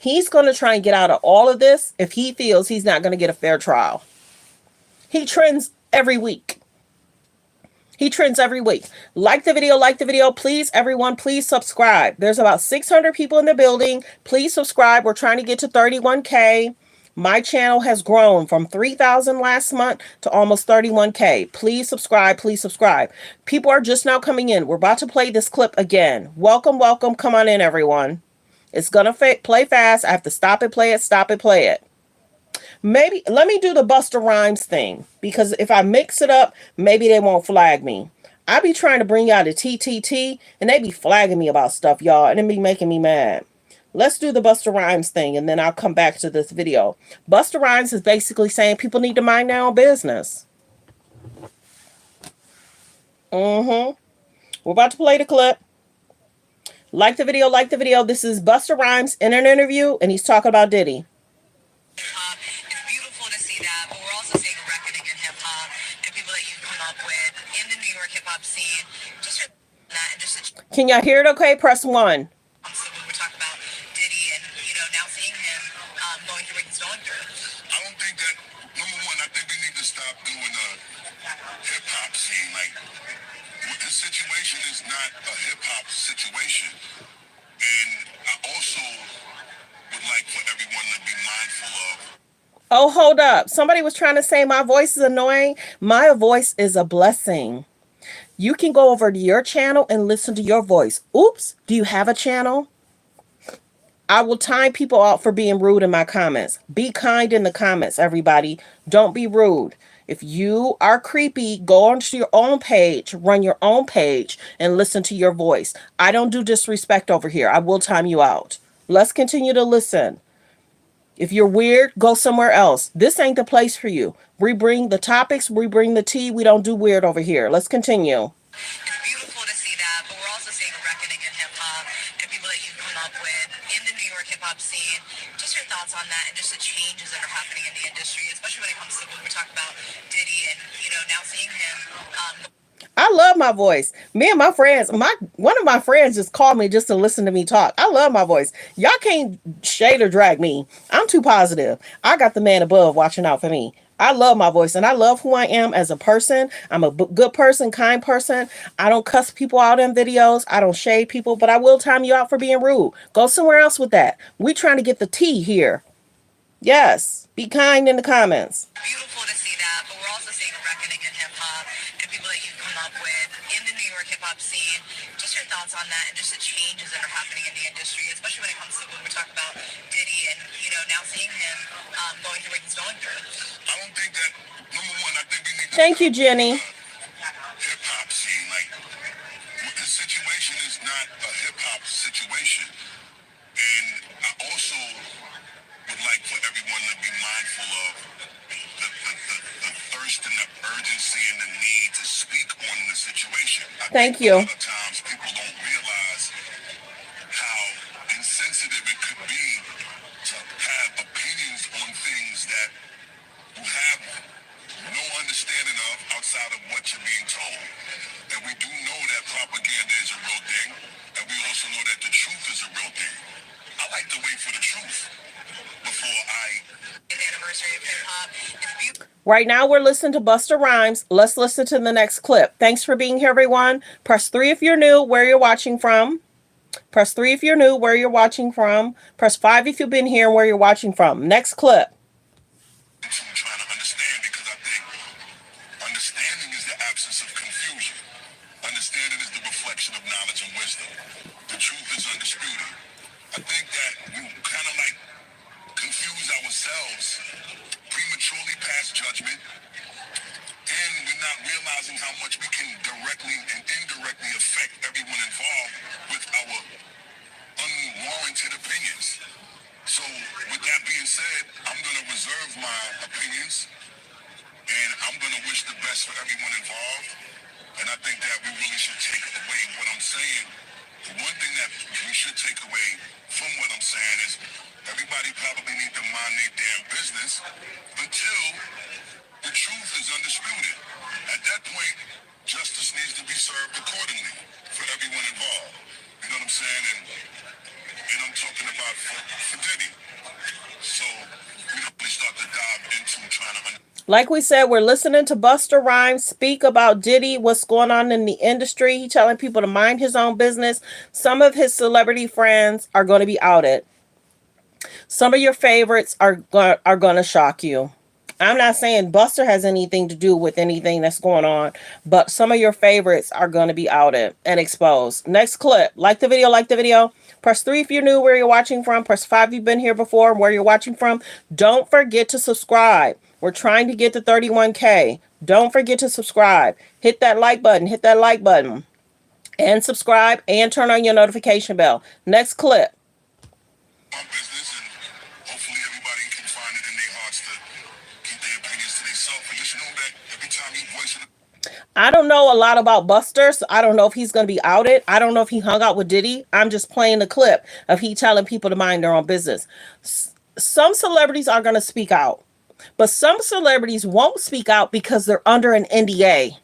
[SPEAKER 1] He's gonna try and get out of all of this if he feels he's not gonna get a fair trial. He trends every week. He trends every week. Like the video, like the video. Please, everyone, please subscribe. There's about 600 people in the building. Please subscribe. We're trying to get to 31K. My channel has grown from 3,000 last month to almost 31K. Please subscribe. Please subscribe. People are just now coming in. We're about to play this clip again. Welcome, welcome. Come on in, everyone. It's going to play fast. I have to stop it, play it, stop it, play it. Maybe let me do the Busta Rhymes thing, because if I mix it up, maybe they won't flag me. I be trying to bring out a TTT and they be flagging me about stuff, y'all, and it be making me mad. Let's do the Busta Rhymes thing and then I'll come back to this video. Busta Rhymes is basically saying people need to mind their own business. We're about to play the clip. Like the video, like the video. This is Busta Rhymes in an interview and he's talking about Diddy.
[SPEAKER 2] It's beautiful to see that, but we're also seeing a reckoning in hip hop and people that you've come up with in the New York hip hop scene. Just for that, and just
[SPEAKER 1] Can y'all hear it okay? Press 1.
[SPEAKER 2] so when we're talking about Diddy and now seeing him going through what he's going through. I don't think that, number one, I think we need to stop doing the hip hop scene. Like, this situation is not a hip hop situation, and I also would like for everyone to be mindful of.
[SPEAKER 1] Oh, hold up. Somebody was trying to say my voice is annoying. My voice is a blessing. You can go over to your channel and listen to your voice. Oops. Do you have a channel? I will time people out for being rude in my comments. Be kind in the comments, everybody. Don't be rude. If you are creepy, go onto your own page, run your own page, and listen to your voice. I don't do disrespect over here. I will time you out. Let's continue to listen. If you're weird, go somewhere else. This ain't the place for you. We bring the topics, we bring the tea. We don't do weird over here. Let's continue.
[SPEAKER 2] It's beautiful to see that, but we're also seeing a reckoning in hip hop and people that you've come up with in the New York hip hop scene. Just your thoughts on that and just the changes that are happening in the industry, especially when it comes to when we talk about Diddy and now seeing him.
[SPEAKER 1] I love my voice. Me and my friends, my one of my friends just called me just to listen to me talk. I love my voice. Y'all can't shade or drag me. I'm too positive. I got the man above watching out for me. I love my voice and I love who I am as a person. I'm a good person, kind person. I don't cuss people out in videos. I don't shade people, but I will time you out for being rude. Go somewhere else with that. We trying to get the tea here. Yes. Be kind in the comments.
[SPEAKER 2] Beautiful to see that, but we're also seeing a reckoning in hip hop and people that you've come up with in the New York hip hop scene. Just your thoughts on that and just the changes that are happening in the industry, especially when it comes to when we talk about Diddy and now seeing him going through what he's going through. I don't think that number one. I think we need to
[SPEAKER 1] Thank you, Jenny.
[SPEAKER 2] hip hop scene. Like the situation is not a hip hop situation, and I also would like for everyone to be mindful of the thirst and the urgency and the need to speak on the situation. I
[SPEAKER 1] Thank
[SPEAKER 2] think a
[SPEAKER 1] you.
[SPEAKER 2] lot of times people don't realize how insensitive it could be to have opinions on things that you have no understanding of outside of what you're being told. And we do know that propaganda is a real thing, and we also know that the truth is a real thing. I like to wait for the truth before I. An anniversary of hip hop.
[SPEAKER 1] Right now, we're listening to Busta Rhymes. Let's listen to the next clip. Thanks for being here, everyone. Press 3 if you're new, where you're watching from. Press 3 if you're new, where you're watching from. Press 5 if you've been here and where you're watching from. Next clip.
[SPEAKER 2] I'm trying to understand because I think understanding is the absence of confusion. Understanding is the reflection of knowledge and wisdom. The truth is undisputed. I think that we kind of like confuse ourselves, prematurely pass judgment, and we're not realizing how much we can directly and indirectly affect everyone involved with our unwarranted opinions. So, with that being said, I'm going to reserve my opinions, and I'm going to wish the best for everyone involved. And I think that we really should take away what I'm saying. The one thing that we should take away from what I'm saying is everybody probably need to mind their damn business until the truth is undisputed. At that point, justice needs to be served accordingly for everyone involved. You know what I'm saying? And I'm talking about for Diddy. So we don't really start to dive into trying to
[SPEAKER 1] Like we said, we're listening to Busta Rhymes speak about Diddy, what's going on in the industry. He's telling people to mind his own business. Some of his celebrity friends are going to be outed. Some of your favorites are going to shock you. I'm not saying Buster has anything to do with anything that's going on, but some of your favorites are going to be outed and exposed. Next clip. Like the video, like the video. Press 3 if you're new, where you're watching from. Press 5 if you've been here before, where you're watching from. Don't forget to subscribe. We're trying to get to 31K. Don't forget to subscribe. Hit that like button. Hit that like button. And subscribe and turn on your notification bell. Next clip.
[SPEAKER 2] my business, and hopefully everybody can find it in their hearts to keep their opinions to themselves. And just know that every time you voice it.
[SPEAKER 1] I don't know a lot about Buster, so I don't know if he's going to be outed. I don't know if he hung out with Diddy. I'm just playing the clip of he telling people to mind their own business. Some celebrities are going to speak out, but some celebrities won't speak out because they're under an NDA.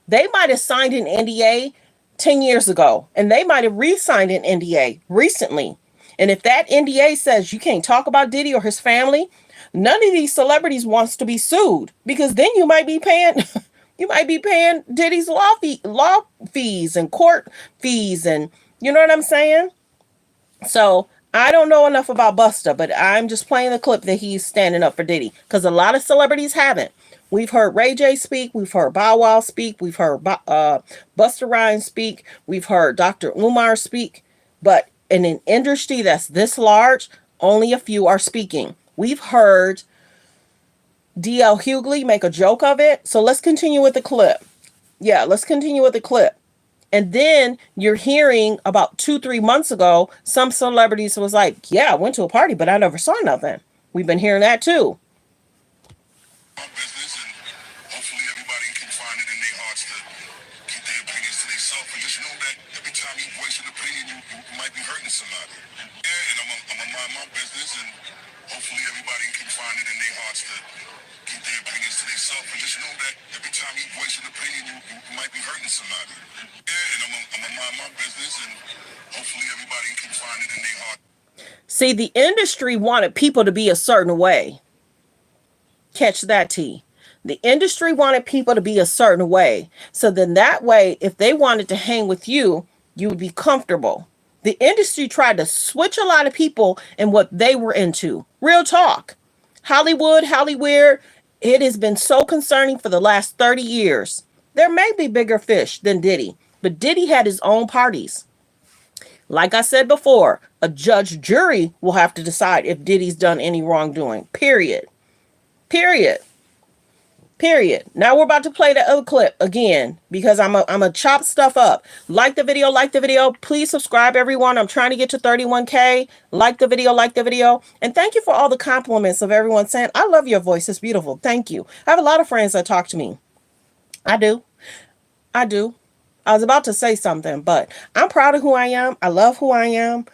[SPEAKER 1] They might have signed an NDA 10 years ago, and they might have re-signed an NDA recently. And if that NDA says you can't talk about Diddy or his family, none of these celebrities wants to be sued, because then you might be paying you might be paying Diddy's law fees and court fees, and you know what I'm saying? So I don't know enough about Busta, but I'm just playing the clip that he's standing up for Diddy, because a lot of celebrities haven't. We've heard Ray J speak. We've heard Bow Wow speak. We've heard Busta Rhymes speak. We've heard Dr. Umar speak. But in an industry that's this large, only a few are speaking. We've heard DL Hughley make a joke of it. So let's continue with the clip. Yeah, let's continue with the clip. And then you're hearing about 2, 3 months ago, some celebrities was like, yeah, I went to a party, but I never saw nothing. We've been hearing that too.
[SPEAKER 2] My business, and hopefully everybody can find it in their hearts to keep their opinions to themselves. And just know that every time you voice an opinion, you might be hurting somebody. Yeah, and I'm mind my business, and hopefully everybody can find it in their hearts to keep their opinions to themselves. And just know that every time you voice an opinion, you might be hurting somebody. Yeah, and I'm mind my business, and hopefully everybody can find it in their heart.
[SPEAKER 1] See, the industry wanted people to be a certain way. Catch that, T. The industry wanted people to be a certain way. So then that way, if they wanted to hang with you, you would be comfortable. The industry tried to switch a lot of people in what they were into. Real talk. Hollywood, it has been so concerning for the last 30 years. There may be bigger fish than Diddy, but Diddy had his own parties. Like I said before, a judge jury will have to decide if Diddy's done any wrongdoing. Period. Period. Period. Now we're about to play the other clip again because I'm a chop stuff up. Like the video, like the video. Please subscribe, everyone. I'm trying to get to 31K. Like the video, like the video. And thank you for all the compliments of everyone saying, I love your voice. It's beautiful. Thank you. I have a lot of friends that talk to me. I do. I do. I was about to say something, but I'm proud of who I am. I love who I am.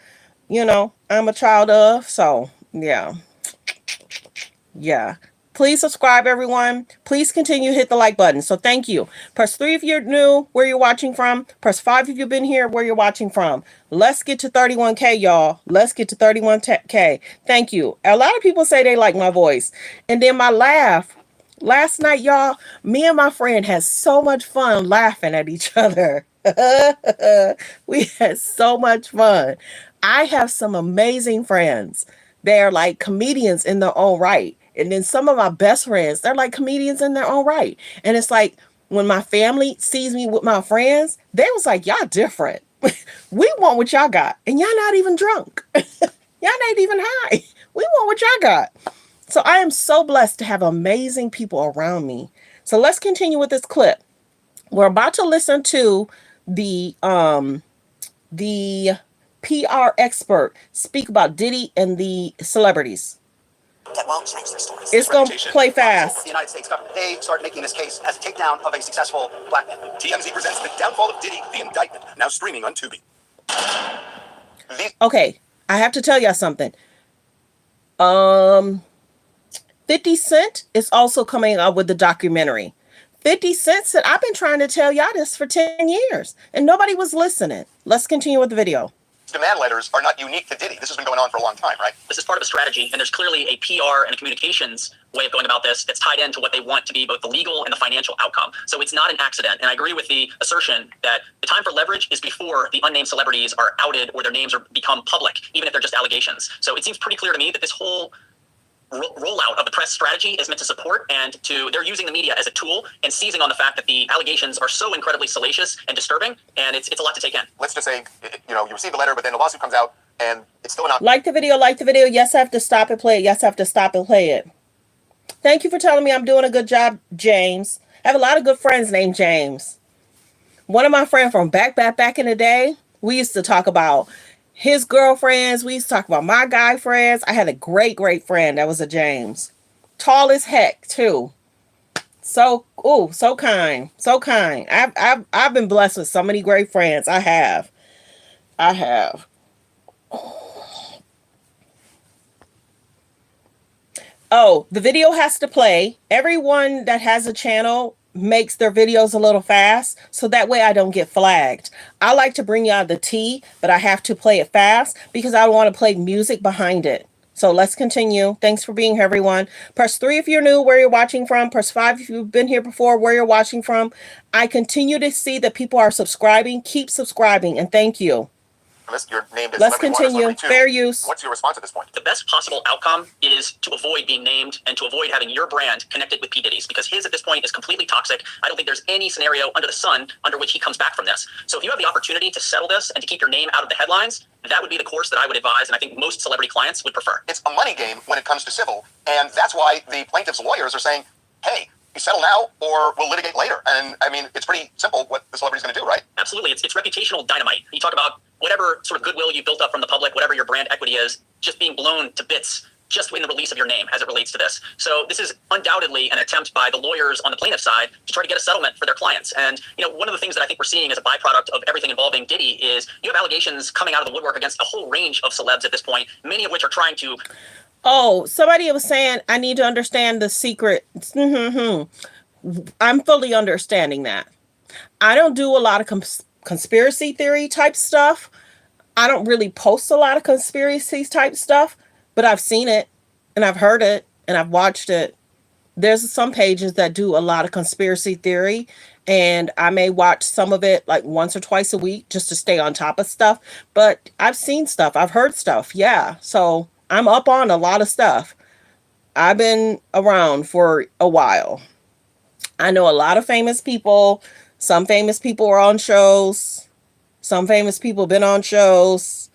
[SPEAKER 1] You know, I'm a child of. So, yeah. Yeah. Please subscribe, everyone. Please continue to hit the like button. So thank you. Press 3 if you're new, where you're watching from. Press 5 if you've been here, where you're watching from. Let's get to 31K, y'all. Let's get to 31K. Thank you. A lot of people say they like my voice. And then my laugh. Last night, y'all, me and my friend had so much fun laughing at each other. We had so much fun. I have some amazing friends. They're like comedians in their own right. And then some of my best friends, they're like comedians in their own right. And it's like when my family sees me with my friends, they was like, y'all different. We want what y'all got. And y'all not even drunk. Y'all not even high. We want what y'all got. So I am so blessed to have amazing people around me. So let's continue with this clip. We're about to listen to the PR expert speak about Diddy and the celebrities.
[SPEAKER 3] That won't change their stories.
[SPEAKER 1] It's going to play fast.
[SPEAKER 3] The United States government, they started making this case as a takedown of a successful black man. TMZ presents the downfall of Diddy, the indictment, now streaming on Tubi.
[SPEAKER 1] Okay, I have to tell y'all something. 50 Cent is also coming out with the documentary. 50 Cent said, I've been trying to tell y'all this for 10 years, and nobody was listening. Let's continue with the video.
[SPEAKER 3] Demand letters are not unique to Diddy. This has been going on for a long time, right?
[SPEAKER 4] This is part of a strategy, and there's clearly a PR and a communications way of going about this that's tied into what they want to be both the legal and the financial outcome. So it's not an accident. And I agree with the assertion that the time for leverage is before the unnamed celebrities are outed or their names are become public, even if they're just allegations. So it seems pretty clear to me that this whole rollout of the press strategy is meant to support and they're using the media as a tool and seizing on the fact that the allegations are so incredibly salacious and disturbing, and it's a lot to take in.
[SPEAKER 3] Let's just say, you receive the letter, but then the lawsuit comes out and it's still not.
[SPEAKER 1] Like the video, like the video. Yes, I have to stop and play it. Yes, I have to stop and play it. Thank you for telling me I'm doing a good job, James. I have a lot of good friends named James. One of my friends from back in the day, we used to talk about his girlfriends. We used to talk about my guy friends. I had a great friend that was a James. Tall as heck, too. So kind. So kind. I've been blessed with so many great friends. I have. Oh, the video has to play. Everyone that has a channel makes their videos a little fast, so that way I don't get flagged. I like to bring y'all the tea, but I have to play it fast because I want to play music behind it. So let's continue. Thanks for being here, everyone. Press 3 if you're new, where you're watching from. Press 5 if you've been here before, where you're watching from. I continue to see that people are subscribing. Keep subscribing, and thank you.
[SPEAKER 3] You're named as
[SPEAKER 1] Let's
[SPEAKER 3] celebrity one or
[SPEAKER 1] continue.
[SPEAKER 3] celebrity two.
[SPEAKER 1] Fair use.
[SPEAKER 3] What's your response at this point?
[SPEAKER 4] The best possible outcome is to avoid being named and to avoid having your brand connected with P. Diddy's, because his at this point is completely toxic. I don't think there's any scenario under the sun under which he comes back from this. So if you have the opportunity to settle this and to keep your name out of the headlines, that would be the course that I would advise, and I think most celebrity clients would prefer.
[SPEAKER 3] It's a money game when it comes to civil, and that's why the plaintiff's lawyers are saying, hey, you settle now or we'll litigate later. And I mean, it's pretty simple what the celebrity's going to do, right?
[SPEAKER 4] Absolutely. It's reputational dynamite. You talk about whatever sort of goodwill you built up from the public, whatever your brand equity is, just being blown to bits just in the release of your name as it relates to this. So this is undoubtedly an attempt by the lawyers on the plaintiff side to try to get a settlement for their clients. And, you know, one of the things that I think we're seeing as a byproduct of everything involving Diddy is you have allegations coming out of the woodwork against a whole range of celebs at this point, many of which are trying to...
[SPEAKER 1] Oh, somebody was saying, I need to understand the secret. I'm fully understanding that. I don't do a lot of conspiracy theory type stuff. I don't really post a lot of conspiracy type stuff, but I've seen it and I've heard it and I've watched it. There's some pages that do a lot of conspiracy theory, and I may watch some of it like once or twice a week just to stay on top of stuff. But I've seen stuff. I've heard stuff. Yeah. So I'm up on a lot of stuff. I've been around for a while. I know a lot of famous people. Some famous people are on shows. Some famous people been on shows.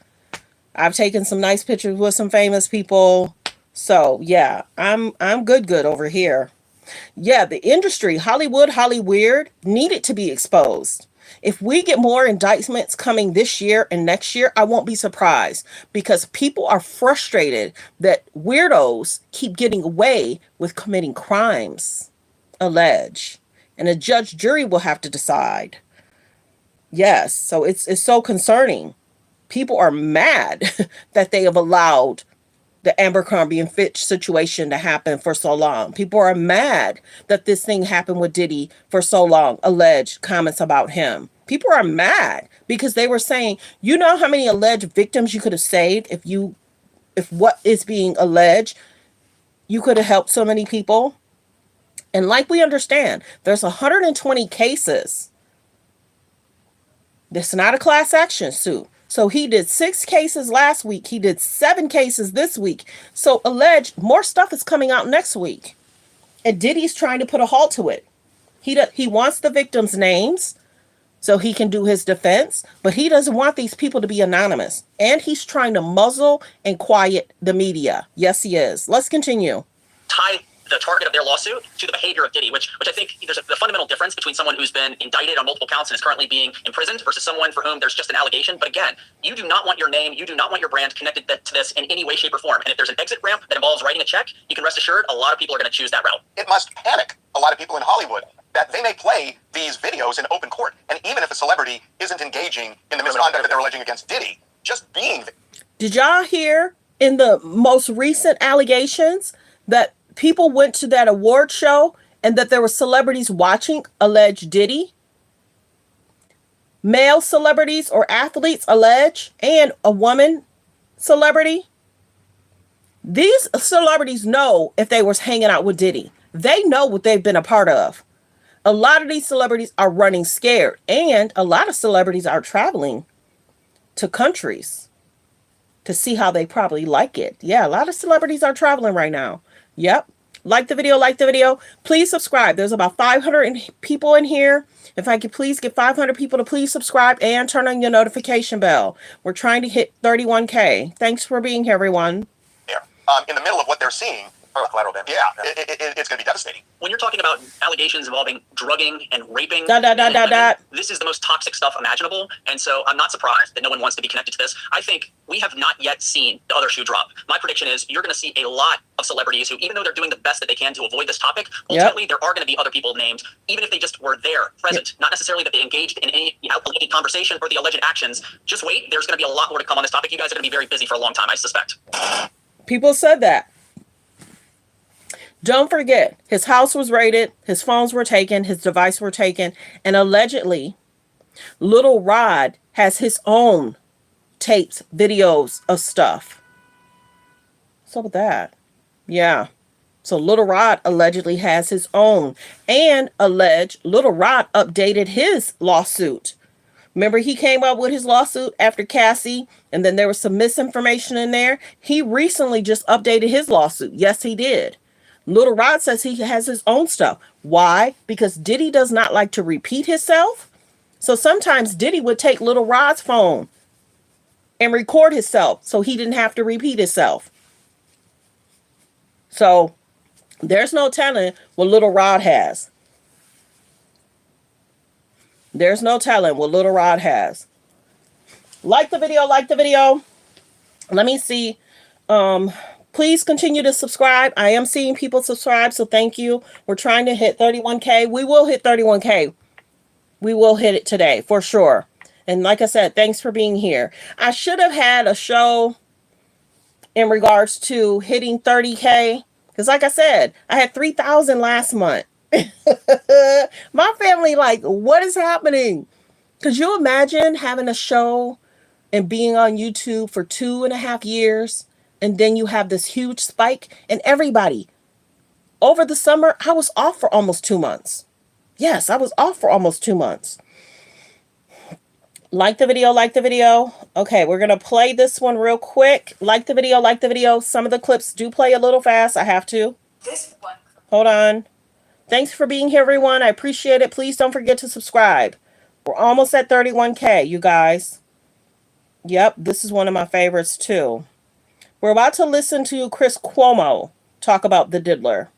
[SPEAKER 1] I've taken some nice pictures with some famous people. So yeah, I'm good over here. Yeah, the industry, Hollywood needed to be exposed. If we get more indictments coming this year and next year, I won't be surprised, because people are frustrated that weirdos keep getting away with committing crimes, allege, and a judge jury will have to decide. Yes, so it's so concerning. People are mad that they have allowed the Abercrombie and Fitch situation to happen for so long. People are mad that this thing happened with Diddy for so long, alleged comments about him. People are mad because they were saying, you know how many alleged victims you could have saved if what is being alleged, you could have helped so many people. And like we understand, there's 120 cases. This is not a class action suit. So he did 6 cases last week. He did 7 cases this week. So alleged more stuff is coming out next week. And Diddy's trying to put a halt to it. He wants the victims' names so he can do his defense, but he doesn't want these people to be anonymous. And he's trying to muzzle and quiet the media. Yes, he is. Let's continue.
[SPEAKER 4] Tie the target of their lawsuit to the behavior of Diddy, which I think there's a fundamental difference between someone who's been indicted on multiple counts and is currently being imprisoned versus someone for whom there's just an allegation. But again, you do not want your name, you do not want your brand connected to this in any way, shape, or form. And if there's an exit ramp that involves writing a check, you can rest assured a lot of people are going to choose that route.
[SPEAKER 3] It must panic a lot of people in Hollywood that they may play these videos in open court. And even if a celebrity isn't engaging in the misconduct that they're alleging against Diddy, just being there.
[SPEAKER 1] Did y'all hear in the most recent allegations that people went to that award show and that there were celebrities watching alleged Diddy? Male celebrities or athletes allege, and a woman celebrity. These celebrities know if they was hanging out with Diddy. They know what they've been a part of. A lot of these celebrities are running scared, and a lot of celebrities are traveling to countries to see how they probably like it. Yeah, a lot of celebrities are traveling right now. Yep. Like the video. Please subscribe. There's about 500 people in here. If I could please get 500 people to please subscribe and turn on your notification bell. We're trying to hit 31K. Thanks for being here, everyone.
[SPEAKER 3] In the middle of what they're seeing, collateral damage. Yeah, it's going to be devastating.
[SPEAKER 4] When you're talking about allegations involving drugging and raping, this is the most toxic stuff imaginable. And so I'm not surprised that no one wants to be connected to this. I think we have not yet seen the other shoe drop. My prediction is you're going to see a lot of celebrities who, even though they're doing the best that they can to avoid this topic, ultimately there are going to be other people named, even if they just were there, present. Not necessarily that they engaged in any alleged conversation or the alleged actions. Just wait. There's going to be a lot more to come on this topic. You guys are going to be very busy for a long time, I suspect.
[SPEAKER 1] People said that. Don't forget, his house was raided, his phones were taken, his device were taken, and allegedly, Little Rod has his own tapes, videos of stuff. What's up with that? Yeah. So Little Rod allegedly has his own, and alleged Little Rod updated his lawsuit Remember, he came up with his lawsuit after Cassie, and then there was some misinformation in there. He recently just updated his lawsuit. Yes, he did. Little Rod says he has his own stuff. Why? Because Diddy does not like to repeat himself. So sometimes Diddy would take Little Rod's phone and record himself so he didn't have to repeat himself. So there's no telling what Little Rod has. There's no telling what Little Rod has. Like the video, like the video. Let me see. Please continue to subscribe. I am seeing people subscribe, so thank you. We're trying to hit 31K. We will hit 31K. We will hit it today for sure. And like I said, thanks for being here. I should have had a show in regards to hitting 30K. Because like I said, I had 3,000 last month. My family, like, what is happening? Could you imagine having a show and being on YouTube for 2.5 years, and then you have this huge spike? And everybody, over the summer, I was off for almost 2 months. Yes, I was off for almost 2 months. Like the video, like the video. Okay, we're going to play this one real quick. Like the video, like the video. Some of the clips do play a little fast. I have to.
[SPEAKER 2] This one.
[SPEAKER 1] Hold on. Thanks for being here, everyone. I appreciate it. Please don't forget to subscribe. We're almost at 31K, you guys. Yep, this is one of my favorites, too. We're about to listen to Chris Cuomo talk about the diddler.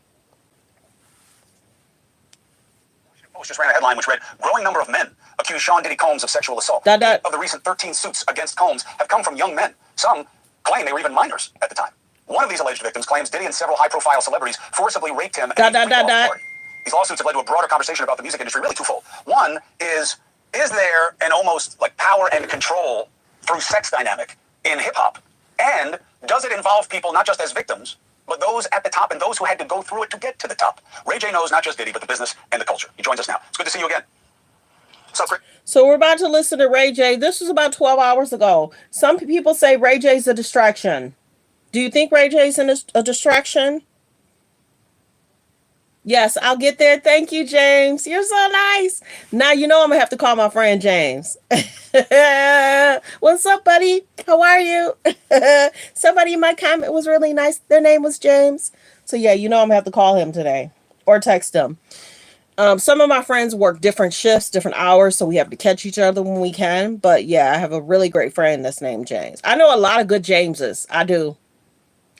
[SPEAKER 3] Post just ran a headline which read, "Growing number of men accuse Sean Diddy Combs of sexual assault.
[SPEAKER 1] Dot, dot.
[SPEAKER 3] Of the recent 13 suits against Combs have come from young men. Some claim they were even minors at the time. One of these alleged victims claims Diddy and several high-profile celebrities forcibly raped him at a party. These lawsuits have led to a broader conversation about the music industry, really twofold. One is there an almost like power and control through sex dynamic in hip-hop? And does it involve people not just as victims, but those at the top and those who had to go through it to get to the top? Ray J knows not just Diddy, but the business and the culture. He joins us now. It's good to see you again.
[SPEAKER 1] So we're about to listen to Ray J. This was about 12 hours ago. Some people say Ray J's a distraction. Do you think Ray J's a distraction? Yes, I'll get there. Thank you, James. You're so nice. Now you know I'm going to have to call my friend James. What's up, buddy? How are you? Somebody in my comment was really nice. Their name was James. So yeah, you know I'm going to have to call him today or text him. Some of my friends work different shifts, different hours, so we have to catch each other when we can. But yeah, I have a really great friend that's named James. I know a lot of good Jameses. I do.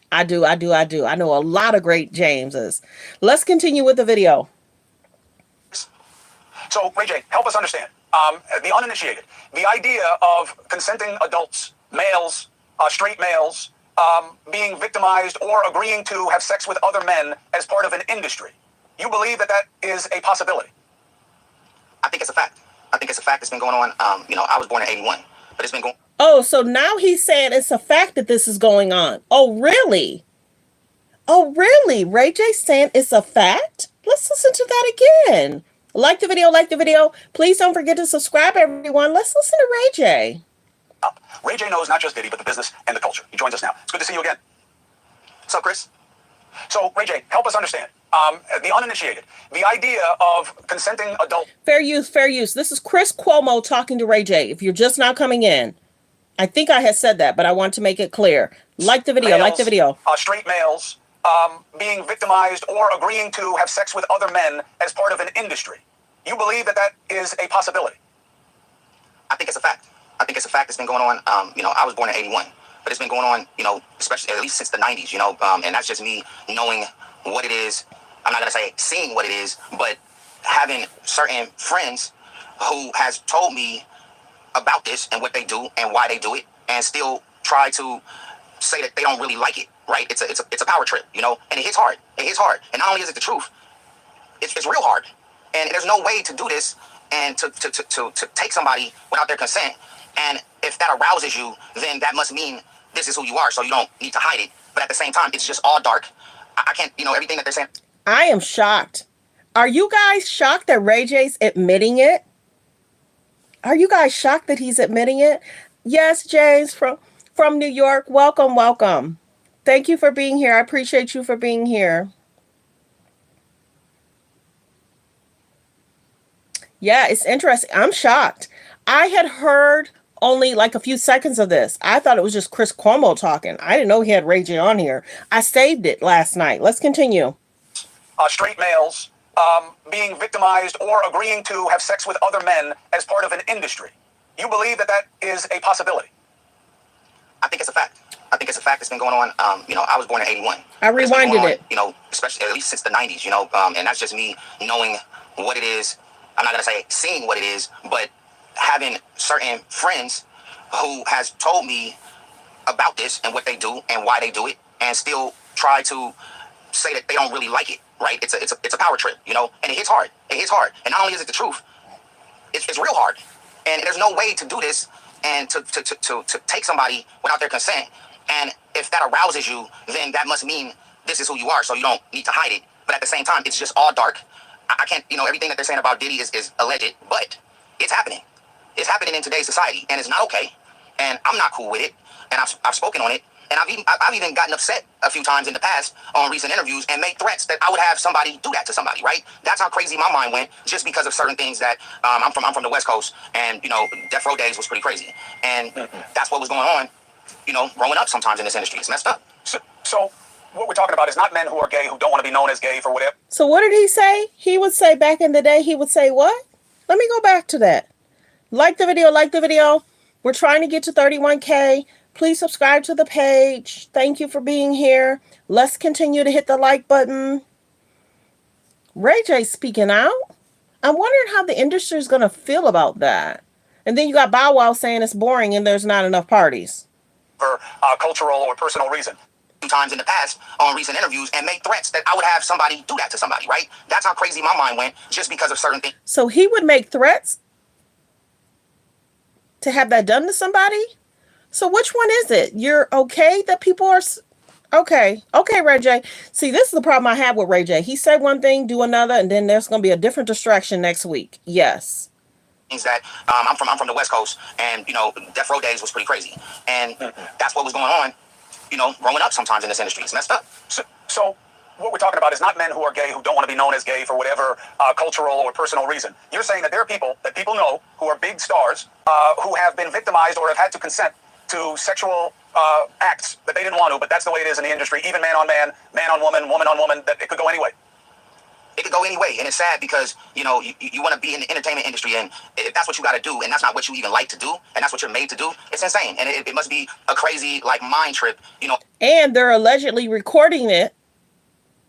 [SPEAKER 1] I know a lot of great Jameses. Let's continue with the video.
[SPEAKER 3] So, Ray J, help us understand. The uninitiated, the idea of consenting adults, males, straight males, being victimized or agreeing to have sex with other men as part of an industry. You believe that is a possibility?
[SPEAKER 4] I think it's a fact. I think it's a fact. It's been going on. I was born in 81, but it's been going.
[SPEAKER 1] Oh, so now he's saying it's a fact that this is going on. Oh, really? Oh, really? Ray J's saying it's a fact? Let's listen to that again. Like the video, like the video. Please don't forget to subscribe, everyone. Let's listen to Ray J.
[SPEAKER 3] Ray J knows not just Diddy, but the business and the culture. He joins us now. It's good to see you again. What's up, Chris? So, Ray J, help us understand. The uninitiated, the idea of consenting adults.
[SPEAKER 1] Fair use, fair use. This is Chris Cuomo talking to Ray J. If you're just now coming in, I think I had said that, but I want to make it clear. Like the video, like the video.
[SPEAKER 3] Straight males being victimized or agreeing to have sex with other men as part of an industry. You believe that is a possibility?
[SPEAKER 4] I think it's a fact. I think it's a fact. It's been going on. I was born in 81, but it's been going on, especially at least since the 90s, and that's just me knowing what it is. I'm not going to say seeing what it is, but having certain friends who has told me about this and what they do and why they do it, and still try to say that they don't really like it, right? It's a power trip, and it hits hard. It hits hard. And not only is it the truth, it's real hard. And there's no way to do this and to take somebody without their consent. And if that arouses you, then that must mean this is who you are, so you don't need to hide it. But at the same time, it's just all dark. I can't, everything that they're saying.
[SPEAKER 1] I am shocked. Are you guys shocked that Ray J's admitting it? Are you guys shocked that he's admitting it? Yes, James from New York. Welcome, welcome. Thank you for being here. I appreciate you for being here. Yeah, it's interesting. I'm shocked. I had heard only like a few seconds of this. I thought it was just Chris Cuomo talking. I didn't know he had Ray J on here. I saved it last night. Let's continue.
[SPEAKER 3] Straight males being victimized or agreeing to have sex with other men as part of an industry. You believe that that is a possibility? I think it's a fact. I think it's a fact that's been going on. I was born in 81.
[SPEAKER 1] I rewinded it.
[SPEAKER 3] Especially at least since the 90s, and that's just me knowing what it is. I'm not going to say seeing what it is, but having certain friends who has told me about this and what they do and why they do it, and still try to say that they don't really like it, right? It's a power trip, and it hits hard. It hits hard. And not only is it the truth, it's real hard. And there's no way to do this and to take somebody without their consent. And if that arouses you, then that must mean this is who you are, so you don't need to hide it. But at the same time, it's just all dark. I can't, everything that they're saying about Diddy is alleged, but it's happening. It's happening in today's society, and it's not okay. And I'm not cool with it, and I've spoken on it. And I've even gotten upset a few times in the past on recent interviews and made threats that I would have somebody do that to somebody, right? That's how crazy my mind went, just because of certain things that I'm from the West Coast, and Death Row days was pretty crazy, and that's what was going on, growing up sometimes in this industry. It's messed up. So what we're talking about is not men who are gay who don't want to be known as gay for whatever.
[SPEAKER 1] So what did he say? He would say back in the day, he would say what? Let me go back to that. Like the video, like the video. We're trying to get to 31K. Please subscribe to the page. Thank you for being here. Let's continue to hit the like button. Ray J speaking out. I'm wondering how the industry is going to feel about that. And then you got Bow Wow saying it's boring and there's not enough parties.
[SPEAKER 3] For cultural or personal reason. Times in the past on recent interviews and make threats that I would have somebody do that to somebody, right? That's how crazy my mind went, just because of certain things.
[SPEAKER 1] So he would make threats to have that done to somebody? So which one is it? You're okay that people are... Okay, Ray J. See, this is the problem I have with Ray J. He said one thing, do another, and then there's going to be a different distraction next week. Yes.
[SPEAKER 3] Things that I'm from the West Coast, and Death Row days was pretty crazy, and that's what was going on. Growing up sometimes in this industry, it's messed up. So what we're talking about is not men who are gay who don't want to be known as gay for whatever cultural or personal reason. You're saying that there are people that people know who are big stars who have been victimized or have had to consent to sexual acts that they didn't want to, but that's the way it is in the industry. Even man on man, man on woman, woman on woman, that it could go anyway. It could go anyway, and it's sad because you want to be in the entertainment industry, and if that's what you got to do, and that's not what you even like to do, and that's what you're made to do, it's insane, and it must be a crazy mind trip,
[SPEAKER 1] And they're allegedly recording it,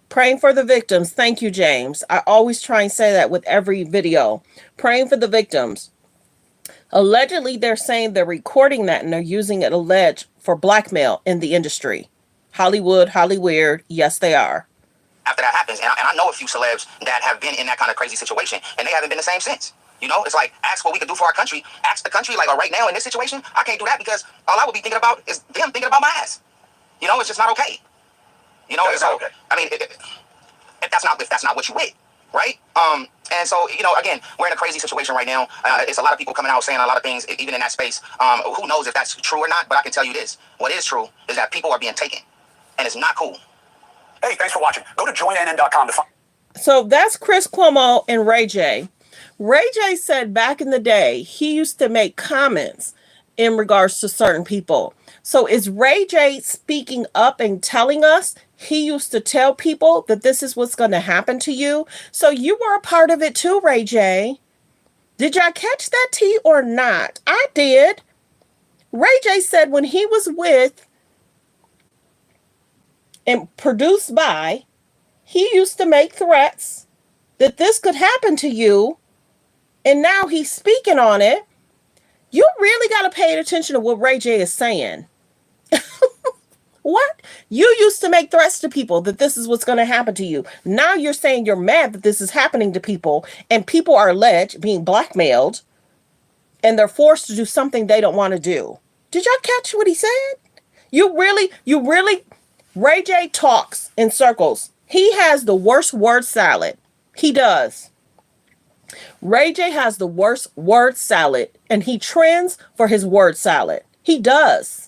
[SPEAKER 1] praying for the victims. Thank you, James. I always try and say that with every video, praying for the victims. Allegedly, they're saying they're recording that and they're using it alleged for blackmail in the industry. Hollywood, Hollyweird, yes, they are.
[SPEAKER 3] After that happens, and I know a few celebs that have been in that kind of crazy situation, and they haven't been the same since. It's like, ask what we could do for our country. Ask the country, like, right now in this situation, I can't do that because all I would be thinking about is them thinking about my ass. It's just not okay. So, okay. I mean, if that's not what you with, right? And so, again, we're in a crazy situation right now. It's a lot of people coming out saying a lot of things, even in that space. Who knows if that's true or not, but I can tell you this. What is true is that people are being taken, and it's not cool. Hey, thanks for watching. Go to joinnn.com to find...
[SPEAKER 1] So that's Chris Cuomo and Ray J. Ray J said back in the day, he used to make comments in regards to certain people. So is Ray J speaking up and telling us he used to tell people that this is what's going to happen to you? So you were a part of it too, Ray J. Did y'all catch that tea or not? I did. Ray J said when he was with and produced by, he used to make threats that this could happen to you. And now he's speaking on it. You really got to pay attention to what Ray J is saying. What? You used to make threats to people that this is what's going to happen to you. Now you're saying you're mad that this is happening to people, and people are alleged being blackmailed and they're forced to do something they don't want to do. Did y'all catch what he said? You really, Ray J talks in circles. He has the worst word salad. He does. Ray J has the worst word salad, and he trends for his word salad. He does.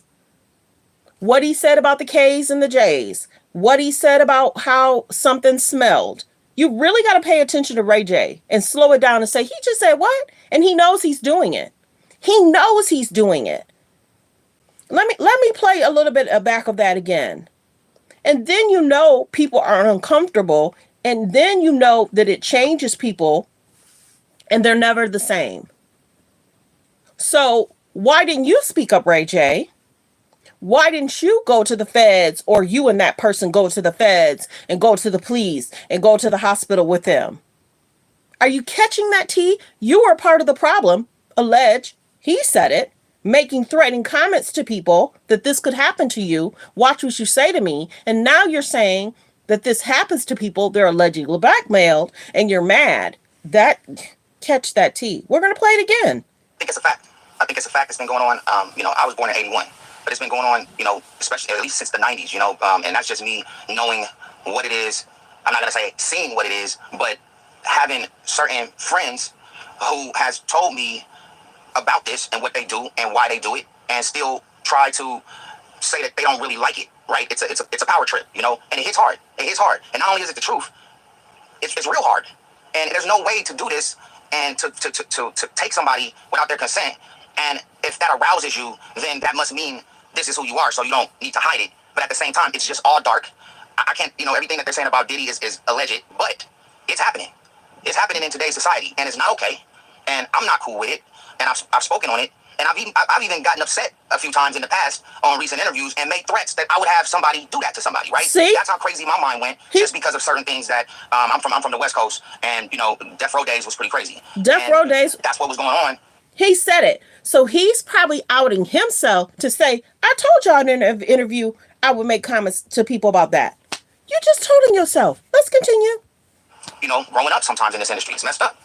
[SPEAKER 1] What he said about the K's and the J's. What he said about how something smelled. You really got to pay attention to Ray J and slow it down and say, he just said what? And he knows he's doing it. He knows he's doing it. Let me play a little bit back of that again. And then you know people are uncomfortable, and then you know that it changes people and they're never the same. So why didn't you speak up, Ray J? Why didn't you go to the feds, or you and that person go to the feds and go to the police and go to the hospital with them? Are you catching that, T? You are part of the problem, allege. He said it, making threatening comments to people that this could happen to you. Watch what you say to me. And now you're saying that this happens to people they're allegedly blackmailed, and you're mad. That, catch that, T. We're going to play it again.
[SPEAKER 3] I think it's a fact. I think it's a fact. It's been going on. I was born in '81, but it's been going on. Especially at least since the '90s. And that's just me knowing what it is. I'm not gonna say seeing what it is, but having certain friends who has told me about this and what they do and why they do it, and still try to say that they don't really like it. Right? It's a power trip. And it hits hard. It hits hard. And not only is it the truth, it's real hard. And there's no way to do this and to take somebody without their consent. And if that arouses you, then that must mean this is who you are. So you don't need to hide it. But at the same time, it's just all dark. I can't, everything that they're saying about Diddy is alleged, but it's happening. It's happening in today's society, and it's not okay. And I'm not cool with it. And I've spoken on it. And I've even gotten upset a few times in the past on recent interviews and made threats that I would have somebody do that to somebody, right?
[SPEAKER 1] See?
[SPEAKER 3] That's how crazy my mind went, just because of certain things that I'm from the West Coast, and Death Row days was pretty crazy.
[SPEAKER 1] Death Row days.
[SPEAKER 3] That's what was going on.
[SPEAKER 1] He said it. So he's probably outing himself to say, I told y'all in an interview I would make comments to people about that. You just told on yourself. Let's continue.
[SPEAKER 3] Growing up sometimes in this industry, it's messed up.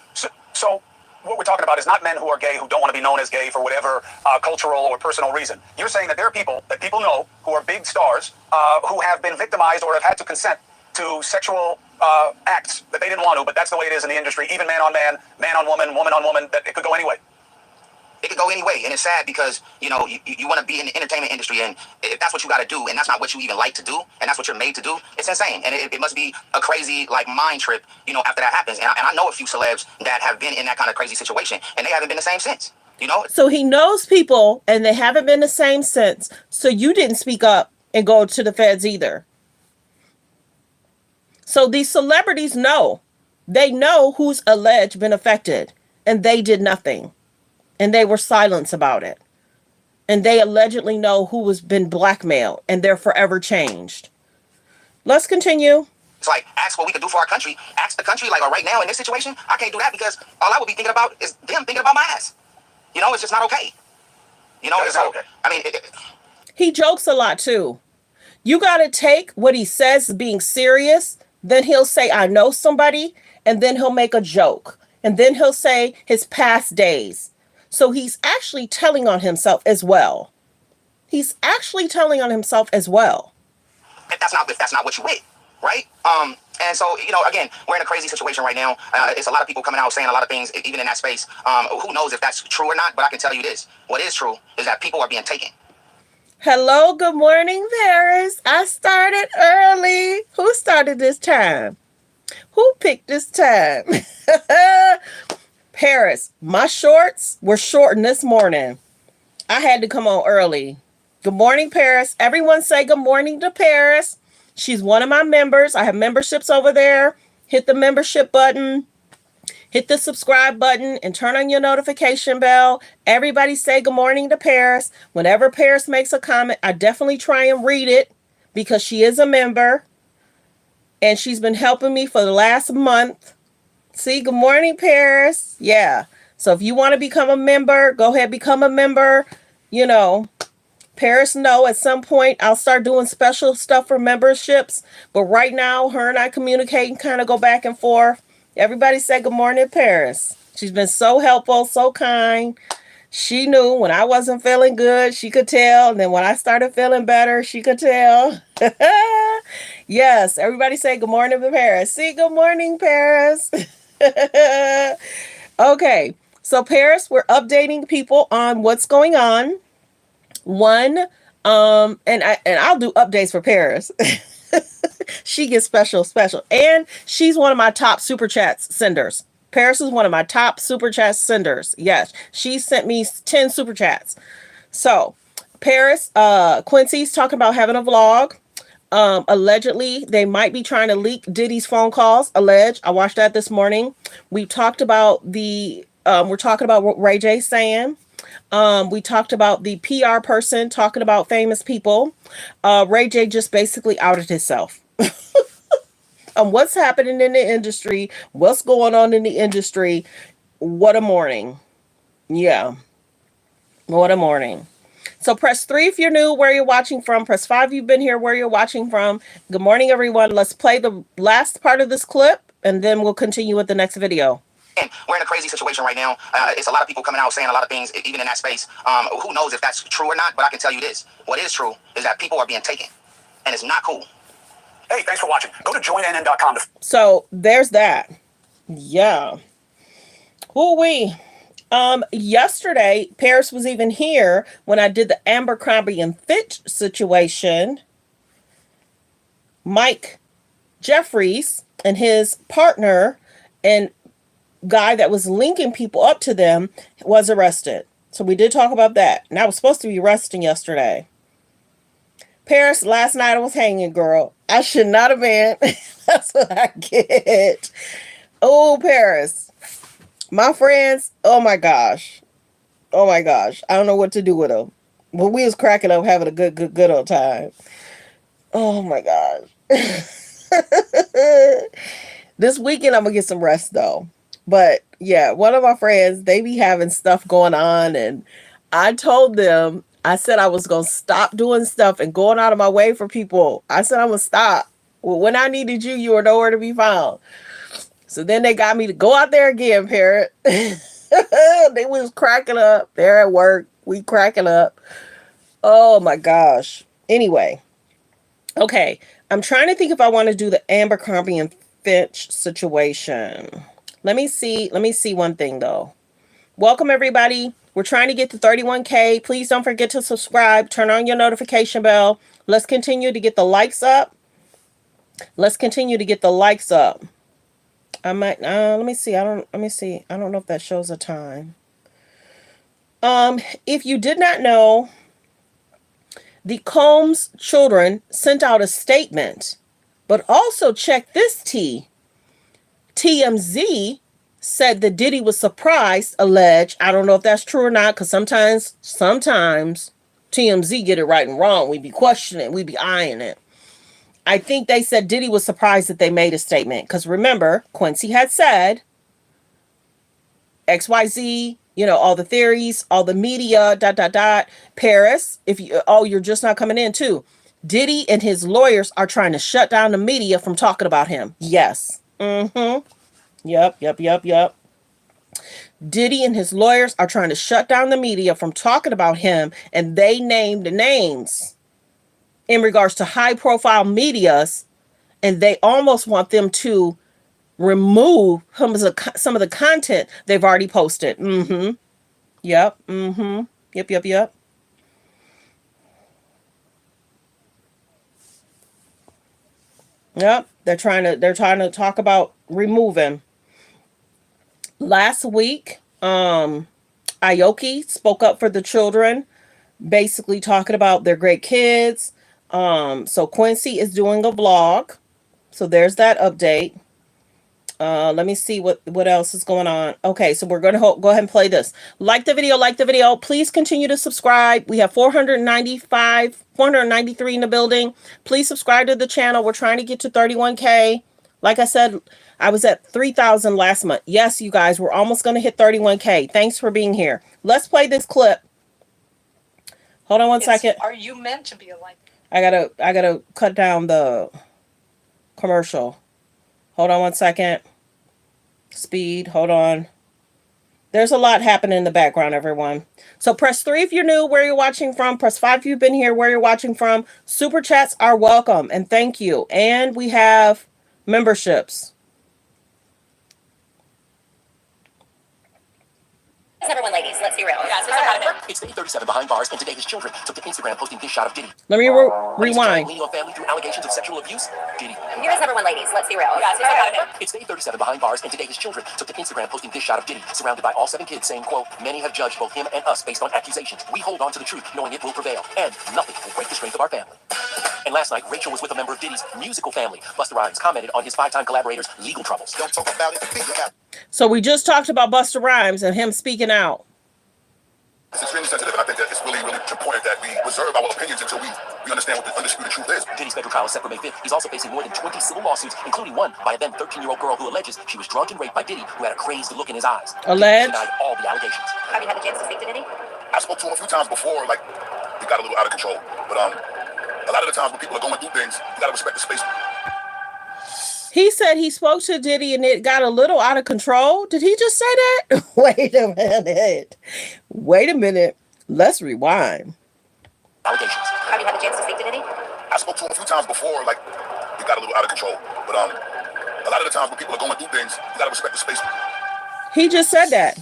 [SPEAKER 2] So what we're talking about is not men who are gay, who don't want to be known as gay for whatever cultural or personal reason. You're saying that there are people that people know who are big stars who have been victimized or have had to consent to sexual acts that they didn't want to, but that's the way it is in the industry. Even man on woman, woman on woman, that it could go anyway.
[SPEAKER 3] It could go any way, and it's sad because you want to be in the entertainment industry, and if that's what you got to do, and that's not what you even like to do, and that's what you're made to do, it's insane, and it must be a crazy mind trip, after that happens. And I know a few celebs that have been in that kind of crazy situation, and they haven't been the same since.
[SPEAKER 1] So he knows people, and they haven't been the same since. So you didn't speak up and go to the feds either. So these celebrities know. They know who's alleged been affected, and they did nothing. And they were silent about it. And they allegedly know who has been blackmailed, and they're forever changed. Let's continue.
[SPEAKER 3] It's like, ask what we could do for our country. Ask the country, right now in this situation, I can't do that because all I would be thinking about is them thinking about my ass. It's just not okay. It's not okay. I mean,
[SPEAKER 1] he jokes a lot too. You got to take what he says being serious. Then he'll say, I know somebody. And then he'll make a joke. And then he'll say his past days. So he's actually telling on himself as well. If that's
[SPEAKER 3] not what you with, right? And so, again, we're in a crazy situation right now. It's a lot of people coming out saying a lot of things, even in that space. Who knows if that's true or not, but I can tell you this. What is true is that people are being taken.
[SPEAKER 1] Hello, good morning, Paris. I started early. Who started this time? Who picked this time? Paris, my shorts were shortened this morning. I had to come on early. Good morning, Paris. Everyone say good morning to Paris. She's one of my members. I have memberships over there. Hit the membership button. Hit the subscribe button and turn on your notification bell. Everybody say good morning to Paris. Whenever Paris makes a comment, I definitely try and read it because she is a member. And she's been helping me for the last month. See, good morning, Paris. Yeah. So if you want to become a member, go ahead, become a member. Paris, no, at some point I'll start doing special stuff for memberships. But right now, her and I communicate and kind of go back and forth. Everybody say good morning, Paris. She's been so helpful, so kind. She knew when I wasn't feeling good, she could tell. And then when I started feeling better, she could tell. Yes, everybody say good morning to Paris. See, good morning, Paris. Okay, so Paris, we're updating people on what's going on. One, and I'll do updates for Paris. She gets special, and she's one of my top super chats senders. Paris is one of my top super chat senders. Yes, she sent me 10 super chats. So, Paris, Quincy's talking about having a vlog. Allegedly, they might be trying to leak Diddy's phone calls. Alleged. I watched that this morning. We talked about we're talking about what Ray J's saying. We talked about the PR person talking about famous people. Ray J just basically outed himself. What's happening in the industry? What's going on in the industry? What a morning. Yeah. What a morning. So press 3 if you're new, where you're watching from. Press 5 if you've been here, where you're watching from. Good morning, everyone. Let's play the last part of this clip, and then we'll continue with the next video.
[SPEAKER 3] And we're in a crazy situation right now. It's a lot of people coming out saying a lot of things, even in that space. Who knows if that's true or not, but I can tell you this. What is true is that people are being taken, and it's not cool. Hey, thanks for watching. Go to joinnn.com.
[SPEAKER 1] So there's that. Yeah. Ooh-wee. Yesterday, Paris was even here when I did the Abercrombie and Fitch situation. Mike Jeffries and his partner and guy that was linking people up to them was arrested. So we did talk about that. And I was supposed to be arresting yesterday. Paris, last night I was hanging, girl. I should not have been. That's what I get. Oh, Paris. My friends, oh my gosh. Oh my gosh. I don't know what to do with them. But we was cracking up having a good old time. Oh my gosh. This weekend I'm gonna get some rest though. But yeah, one of my friends, they be having stuff going on, and I told them, I said I was gonna stop doing stuff and going out of my way for people. I said I'm gonna stop. Well, when I needed you, you were nowhere to be found. So then they got me to go out there again, Parrot. They was cracking up. They're at work. We cracking up. Oh my gosh. Anyway. Okay. I'm trying to think if I want to do the Abercrombie and Fitch situation. Let me see one thing though. Welcome everybody. We're trying to get to 31K. Please don't forget to subscribe. Turn on your notification bell. Let's continue to get the likes up. Let's continue to get the likes up. I might let me see. I don't know if that shows a time. If you did not know, the Combs children sent out a statement, but also check this T. TMZ said that Diddy was surprised, alleged. I don't know if that's true or not, because sometimes TMZ get it right and wrong. We be questioning, we be eyeing it. I think they said Diddy was surprised that they made a statement. Because remember, Quincy had said, XYZ, all the theories, all the media, ... Paris, you're just not coming in too. Diddy and his lawyers are trying to shut down the media from talking about him. Yes. Mm-hmm. Yep. Diddy and his lawyers are trying to shut down the media from talking about him, and they named names in regards to high profile medias, and they almost want them to remove some of the content they've already posted. Mm-hmm. Yep. Mm-hmm. Yep. Yep. They're trying to talk about removing. Last week, Aoki spoke up for the children, basically talking about their great kids. So Quincy is doing a vlog. So there's that update. Let me see what else is going on. Okay, so we're going to go ahead and play this. Like the video. Please continue to subscribe. We have 493 in the building. Please subscribe to the channel. We're trying to get to 31K. Like I said, I was at 3,000 last month. Yes, you guys, we're almost going to hit 31K. Thanks for being here. Let's play this clip. Hold on one second.
[SPEAKER 5] Are you meant to be a light?
[SPEAKER 1] I gotta cut down the commercial. Hold on one second. Speed. Hold on. There's a lot happening in the background, everyone. So press 3 if you're new, where you're watching from. Press 5 if you've been here, where you're watching from. Super chats are welcome, and thank you. And we have memberships.
[SPEAKER 2] Number one, ladies, let's be real. Guys, who's proud of him?
[SPEAKER 4] It's day 37 behind bars, and today his children took to Instagram posting this shot of Diddy.
[SPEAKER 1] Let me rewind.
[SPEAKER 4] Leaning on family through allegations of sexual abuse. Diddy.
[SPEAKER 2] You guys, number one, ladies, let's be real. Guys, who's proud of him?
[SPEAKER 4] It's day 37 behind bars, and today his children took to Instagram posting this shot of Diddy, surrounded by all 7 kids, saying, quote, "Many have judged both him and us based on accusations. We hold on to the truth, knowing it will prevail, and nothing will break the strength of our family." And last night, Rachel was with a member of Diddy's musical family. Busta Rhymes commented on his 5-time collaborator's legal troubles. Don't talk about it.
[SPEAKER 1] So we just talked about Busta Rhymes and him speaking out.
[SPEAKER 3] It's extremely sensitive, and I think that it's really, really important that we reserve our opinions until we understand what the undisputed truth is.
[SPEAKER 4] Diddy's federal trial is set for May 5th. He's also facing more than 20 civil lawsuits, including one by a then 13-year-old girl who alleges she was drugged and raped by Diddy, who had a crazed look in his eyes.
[SPEAKER 1] Alleged.
[SPEAKER 4] Denied all the allegations.
[SPEAKER 2] Have you had the chance to speak to Diddy?
[SPEAKER 3] I spoke to him a few times before, like, it got a little out of control. But a lot of the times when people are going through things, you gotta respect the space.
[SPEAKER 1] He said he spoke to Diddy and it got a little out of control. Did he just say that? Wait a minute. Wait a minute. Let's rewind.
[SPEAKER 4] Allegations.
[SPEAKER 2] Have you had the chance to speak to Diddy?
[SPEAKER 3] I spoke to him a few times before, like, it got a little out of control. But a lot of the times when people are going through things, you gotta respect the space.
[SPEAKER 1] He just said that.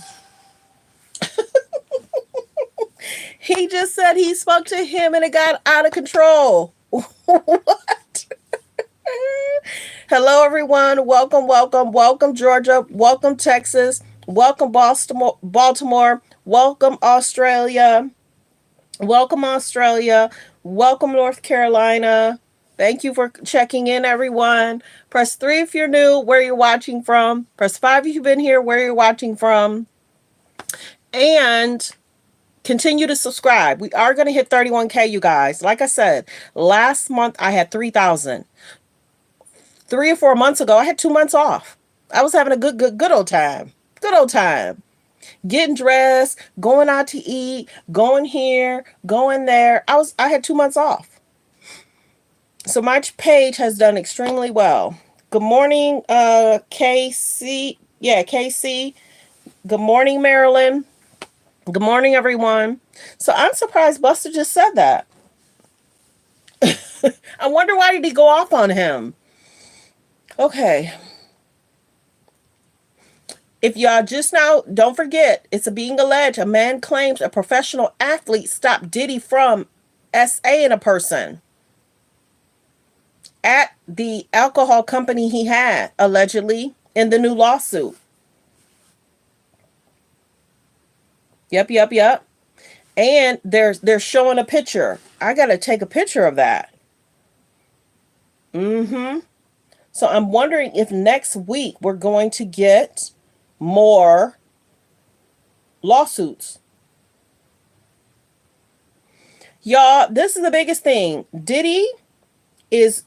[SPEAKER 1] He just said he spoke to him and it got out of control. What? Hello, everyone. Welcome, welcome, welcome, Georgia. Welcome, Texas. Welcome, Baltimore. Welcome, Australia. Welcome, Australia. Welcome, North Carolina. Thank you for checking in, everyone. Press 3 if you're new, where you're watching from. Press 5 if you've been here, where you're watching from. And continue to subscribe. We are going to hit 31K, you guys. Like I said, last month I had 3,000. 3 or 4 months ago, I had 2 months off. I was having a good old time. Good old time. Getting dressed, going out to eat, going here, going there. I had 2 months off. So my page has done extremely well. Good morning, KC. Yeah, KC. Good morning, Marilyn. Good morning, everyone. So I'm surprised Busta just said that. I wonder why did he go off on him? Okay. If y'all just now, don't forget, it's being alleged a man claims a professional athlete stopped Diddy from SA in a person at the alcohol company he had, allegedly, in the new lawsuit. Yep. And they're showing a picture. I got to take a picture of that. So I'm wondering if next week we're going to get more lawsuits. Y'all, this is the biggest thing. Diddy is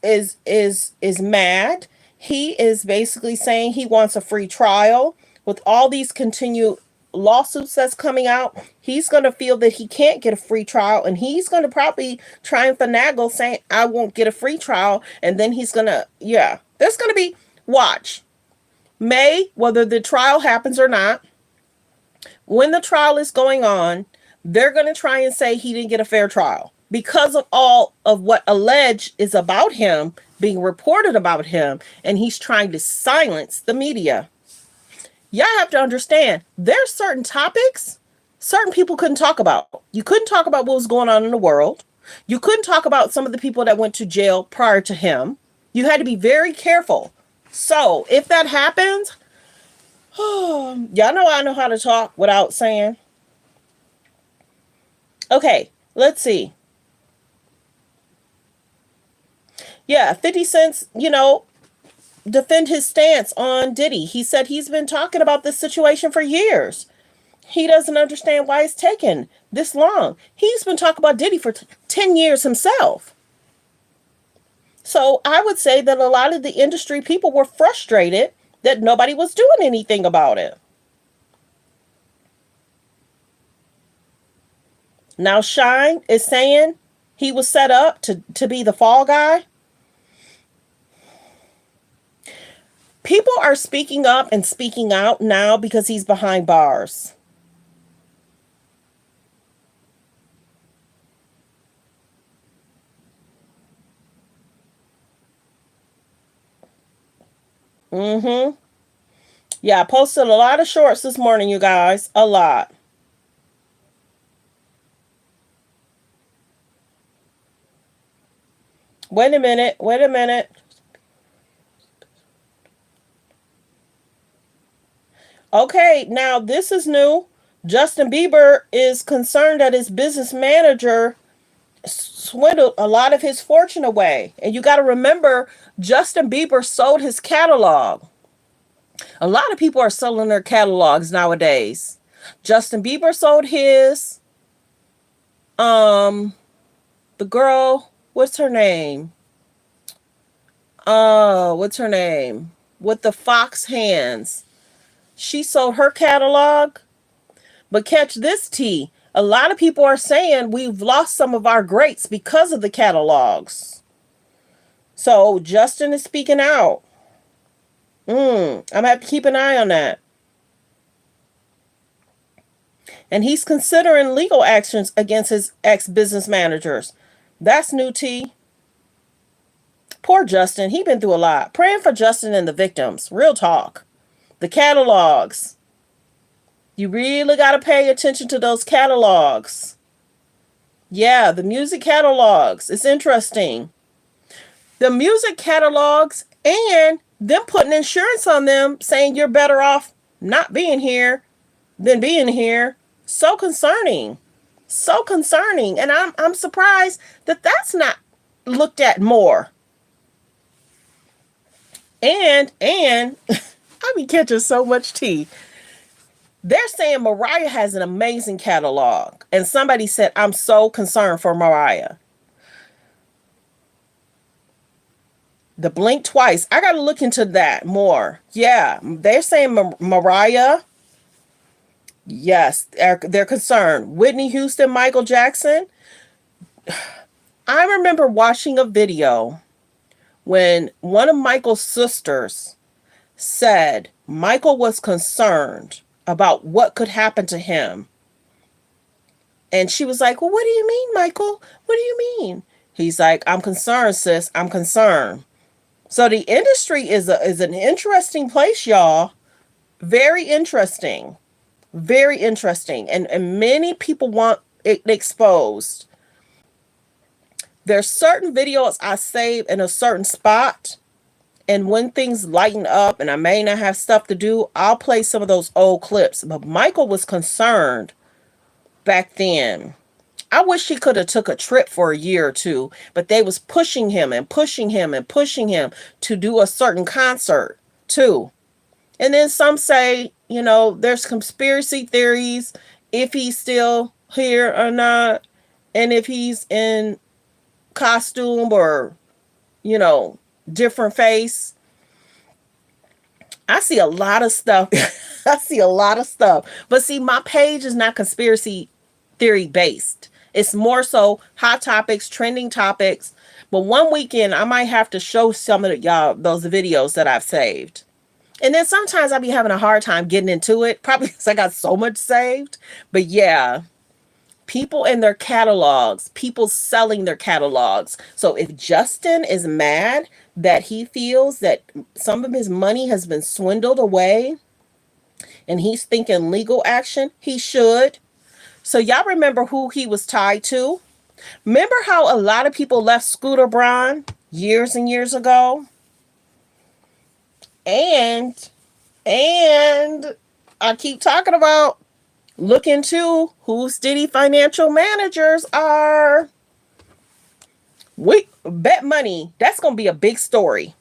[SPEAKER 1] mad. He is basically saying he wants a free trial. With all these continued lawsuits that's coming out, he's going to feel that he can't get a free trial, and he's going to probably try and finagle saying, I won't get a free trial. And then he's going to, there's going to be, watch, May, whether the trial happens or not, when the trial is going on, they're going to try and say he didn't get a fair trial because of all of what alleged is about him, being reported about him, and he's trying to silence the media. Y'all have to understand, there's certain topics certain people couldn't talk about. You couldn't talk about what was going on in the world. You couldn't talk about some of the people that went to jail prior to him. You had to be very careful. So if that happens, y'all know I know how to talk without saying. Okay, let's see. Yeah, 50 Cent's, defend his stance on Diddy. He said he's been talking about this situation for years. He doesn't understand why it's taken this long. He's been talking about Diddy for 10 years himself. So I would say that a lot of the industry people were frustrated that nobody was doing anything about it. Now Shine is saying he was set up to be the fall guy. People are speaking up and speaking out now because he's behind bars. Yeah, I posted a lot of shorts this morning, you guys. A lot. Wait a minute. Wait a minute. Okay, now this is new. Justin Bieber is concerned that his business manager swindled a lot of his fortune away. And you got to remember, Justin Bieber sold his catalog. A lot of people are selling their catalogs nowadays. Justin Bieber sold his. Um, the girl, what's her name? What's her name? With the fox hands. She sold her catalog. But catch this, T. A lot of people are saying we've lost some of our greats because of the catalogs. So Justin is speaking out. I'm gonna have to keep an eye on that. And he's considering legal actions against his ex business managers. That's new, T. Poor Justin. He been through a lot. Praying for Justin and the victims. Real talk. The catalogs. You really got to pay attention to those catalogs. Yeah, the music catalogs. It's interesting. The music catalogs and them putting insurance on them saying you're better off not being here than being here. So concerning. So concerning. And I'm surprised that that's not looked at more. And I be catching so much tea. They're saying Mariah has an amazing catalog. And somebody said, I'm so concerned for Mariah. The Blink Twice. I got to look into that more. Yeah, they're saying Mariah. Yes, they're concerned. Whitney Houston, Michael Jackson. I remember watching a video when one of Michael's sisters said Michael was concerned about what could happen to him. And she was like, well, what do you mean, Michael? What do you mean? He's like, I'm concerned, sis. I'm concerned. So the industry is an interesting place, y'all. Very interesting. Very interesting. And many people want it exposed. There's certain videos I save in a certain spot. And when things lighten up and I may not have stuff to do, I'll play some of those old clips. But Michael was concerned back then. I wish he could have took a trip for a year or two, but they was pushing him and pushing him and pushing him to do a certain concert too. And then some say, there's conspiracy theories if he's still here or not, and if he's in costume or, different face. I see a lot of stuff. I see a lot of stuff. But see, my page is not conspiracy theory based. It's more so hot topics, trending topics. But one weekend, I might have to show some of y'all those videos that I've saved. And then sometimes I'll be having a hard time getting into it, probably because I got so much saved. But yeah, people in their catalogs, people selling their catalogs. So if Justin is mad that he feels that some of his money has been swindled away and he's thinking legal action, he should. So y'all remember who he was tied to? Remember how a lot of people left Scooter Braun years and years ago? And I keep talking about look into who's Diddy financial managers are. We bet money. That's going to be a big story.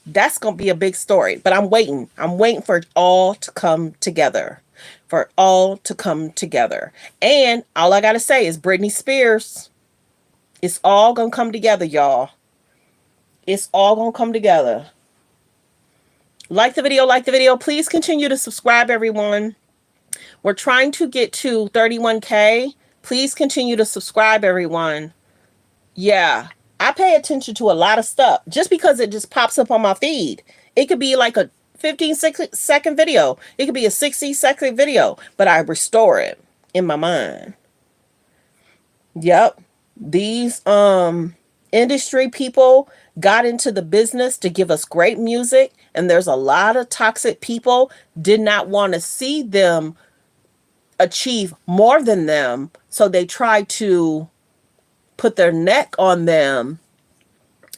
[SPEAKER 1] That's going to be a big story. But I'm waiting. I'm waiting for it all to come together. For it all to come together. And all I got to say is Britney Spears. It's all going to come together, y'all. It's all going to come together. Like the video, like the video. Please continue to subscribe, everyone. We're trying to get to 31K. Please continue to subscribe, everyone. Yeah, I pay attention to a lot of stuff just because it just pops up on my feed. It could be like a 15-second video. It could be a 60-second video, but I restore it in my mind. Yep. These industry people got into the business to give us great music, and there's a lot of toxic people did not want to see them achieve more than them, so they tried to put their neck on them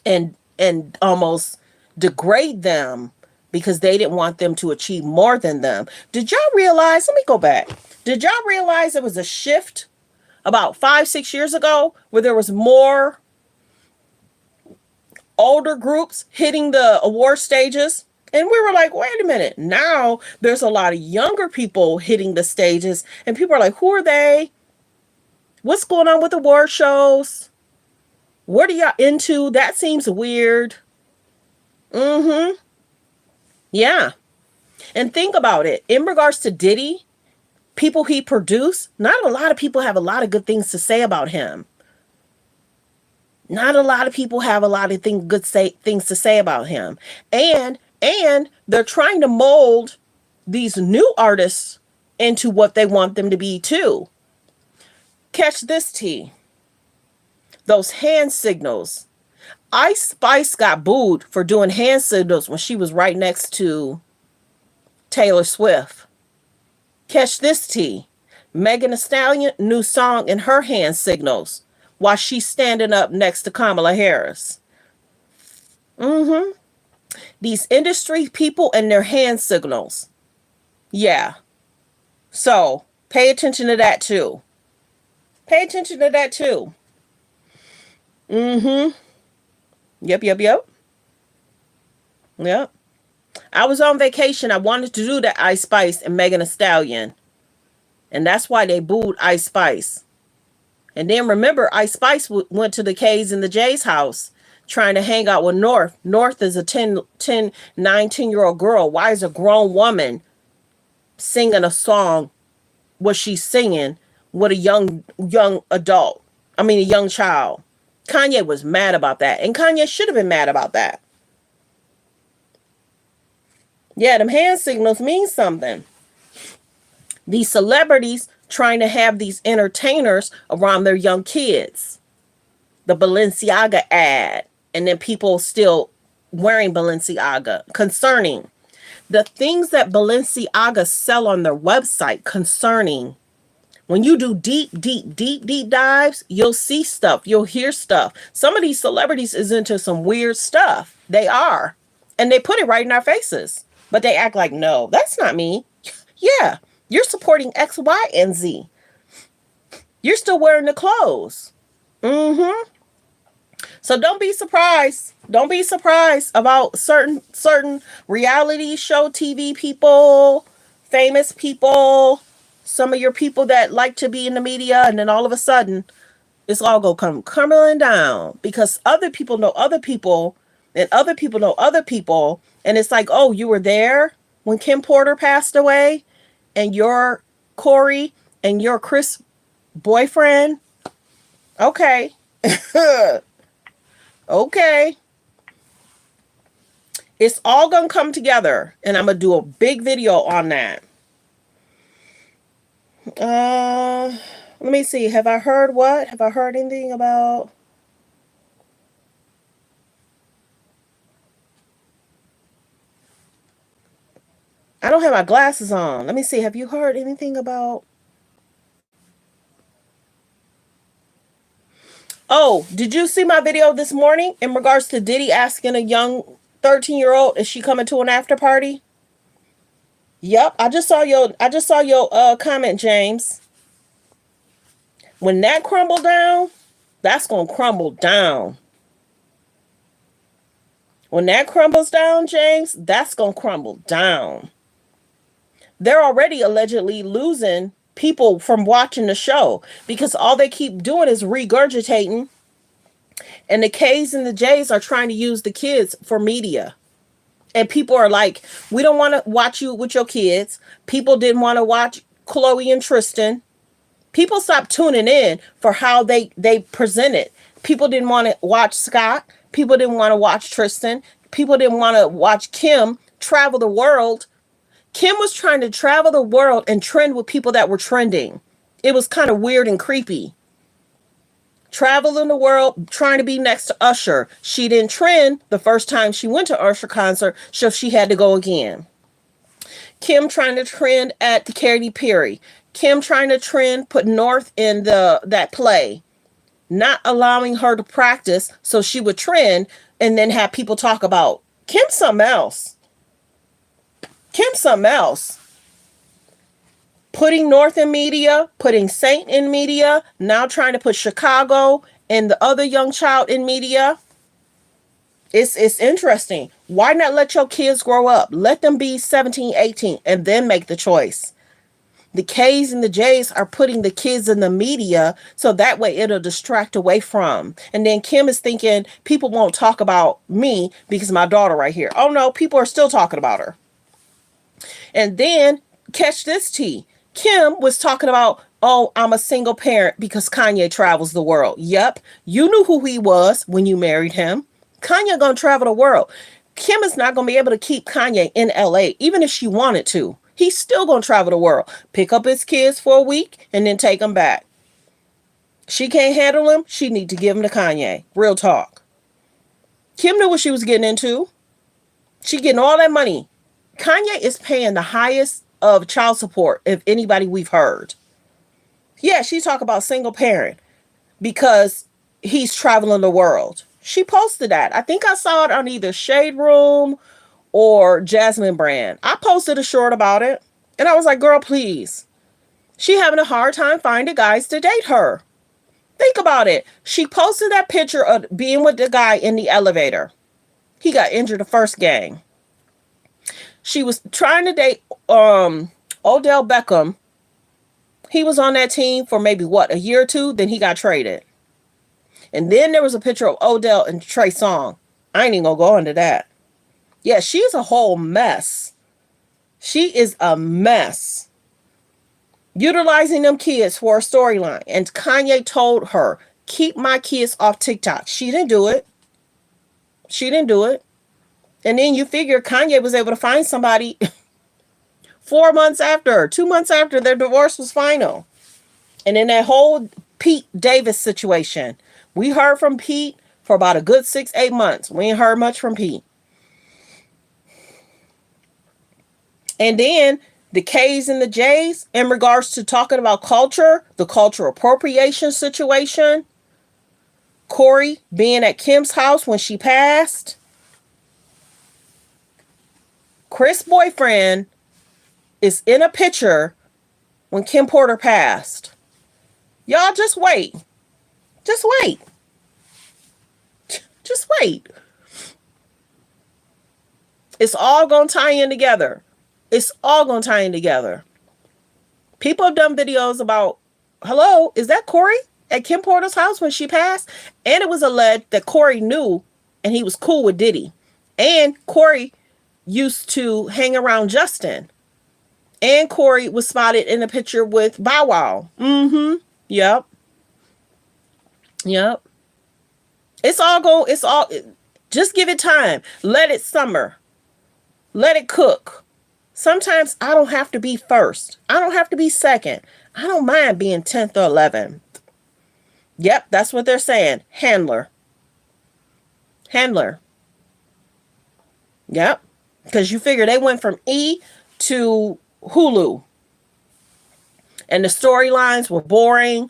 [SPEAKER 1] and almost degrade them because they didn't want them to achieve more than them. Did y'all realize, let me go back. Did y'all realize there was a shift about 5-6 years ago where there was more older groups hitting the award stages? And we were like, wait a minute. Now there's a lot of younger people hitting the stages, and people are like, who are they? What's going on with award shows? What are y'all into? That seems weird. Mm-hmm. Yeah. And think about it. In regards to Diddy, people he produced, not a lot of people have a lot of good things to say about him. Not a lot of people have a lot of things to say about him. And they're trying to mold these new artists into what they want them to be too. Catch this, T. Those hand signals. Ice Spice got booed for doing hand signals when she was right next to Taylor Swift. Catch this, T. Megan Thee Stallion, new song in her hand signals while she's standing up next to Kamala Harris. Mm-hmm. These industry people and their hand signals. Yeah. So pay attention to that too. Pay attention to that too. Mm-hmm. Yep. Yep. I was on vacation. I wanted to do that Ice Spice and Megan Thee Stallion. And that's why they booed Ice Spice. And then remember, Ice Spice went to the K's and the J's house trying to hang out with North. North is a 19-year-old girl. Why is a grown woman singing a song, what she's singing, with a young adult? I mean, a young child. Kanye was mad about that. And Kanye should have been mad about that. Yeah, them hand signals mean something. These celebrities trying to have these entertainers around their young kids. The Balenciaga ad. And then people still wearing Balenciaga. Concerning the things that Balenciaga sell on their website. Concerning when you do deep dives, you'll see stuff. You'll hear stuff. Some of these celebrities is into some weird stuff. They are. And they put it right in our faces. But they act like, no, that's not me. Yeah, you're supporting X, Y, and Z. You're still wearing the clothes. Mm-hmm. So don't be surprised. Don't be surprised about certain reality show TV people, famous people, some of your people that like to be in the media, and then all of a sudden, it's all gonna come crumbling down because other people know other people, and other people know other people, and it's like, oh, you were there when Kim Porter passed away, and your Corey and your Chris boyfriend. Okay. Okay. It's all gonna come together, and I'm gonna do a big video on that. Let me see. Have I heard what? Have I heard anything about? I don't have my glasses on. Let me see. Have you heard anything about? Oh, did you see my video this morning in regards to Diddy asking a young 13-year-old, is she coming to an after party? Yep, I just saw your comment, James. When that crumble down, that's going to crumble down. When that crumbles down, James, that's going to crumble down. They're already allegedly losing people from watching the show because all they keep doing is regurgitating, and the K's and the J's are trying to use the kids for media. And people are like, we don't want to watch you with your kids. People didn't want to watch Chloe and Tristan. People stopped tuning in for how they present it. People didn't want to watch Scott. People didn't want to watch Tristan. People didn't want to watch Kim travel the world. Kim was trying to travel the world and trend with people that were trending. It was kind of weird and creepy. Traveling the world, trying to be next to Usher. She didn't trend the first time she went to Usher concert, so she had to go again. Kim trying to trend at the Katy Perry. Kim trying to trend, put North in that play. not allowing her to practice so she would trend, and then have people talk about Kim something else. Kim something else. Putting North in media, putting Saint in media, now trying to put Chicago and the other young child in media. It's interesting. Why not let your kids grow up? Let them be 17, 18, and then make the choice. The K's and the J's are putting the kids in the media so that way it'll distract away from. And then Kim is thinking people won't talk about me because my daughter right here. Oh no, people are still talking about her. And then catch this tea. Kim was talking about, oh, I'm a single parent because Kanye travels the world. Yep, you knew who he was when you married him. Kanye gonna travel the world. Kim is not gonna be able to keep Kanye in LA, even if she wanted to. He's still gonna travel the world, pick up his kids for a week, and then take them back. She can't handle him. She need to give him to Kanye. Real talk. Kim knew what she was getting into. She getting all that money. Kanye is paying the highest of child support of anybody we've heard. Yeah, she talk about single parent because he's traveling the world. She posted that. I think I saw it on either Shade Room or Jasmine Brand. I posted a short about it. And I was like, girl, please. She having a hard time finding guys to date her. Think about it. She posted that picture of being with the guy in the elevator. He got injured the first gang. She was trying to date Odell Beckham. He was on that team for maybe what, a year or two, then he got traded. And then there was a picture of Odell and Trey Songz. I ain't even gonna go into that. Yeah, she's a whole mess. She is a mess. Utilizing them kids for a storyline. And Kanye told her, keep my kids off TikTok. She didn't do it. She didn't do it. And then you figure Kanye was able to find somebody 4 months after, 2 months after their divorce was final. And in that whole Pete Davis situation, we heard from Pete for about a good 6, 8 months. We ain't heard much from Pete. And then the K's and the J's in regards to talking about culture, the cultural appropriation situation, Corey being at Kim's house when she passed, Chris' boyfriend is in a picture when Kim Porter passed. Y'all just wait. Just wait. Just wait. It's all going to tie in together. It's all going to tie in together. People have done videos about, hello, is that Corey at Kim Porter's house when she passed? And it was alleged that Corey knew and he was cool with Diddy. And Corey used to hang around Justin. And Corey was spotted in a picture with Bow Wow. Mm-hmm. Yep. Yep. Just give it time. Let it simmer. Let it cook. Sometimes I don't have to be first. I don't have to be second. I don't mind being 10th or 11th. Yep, that's what they're saying. Handler. Yep. Because you figure they went from E to Hulu. And the storylines were boring.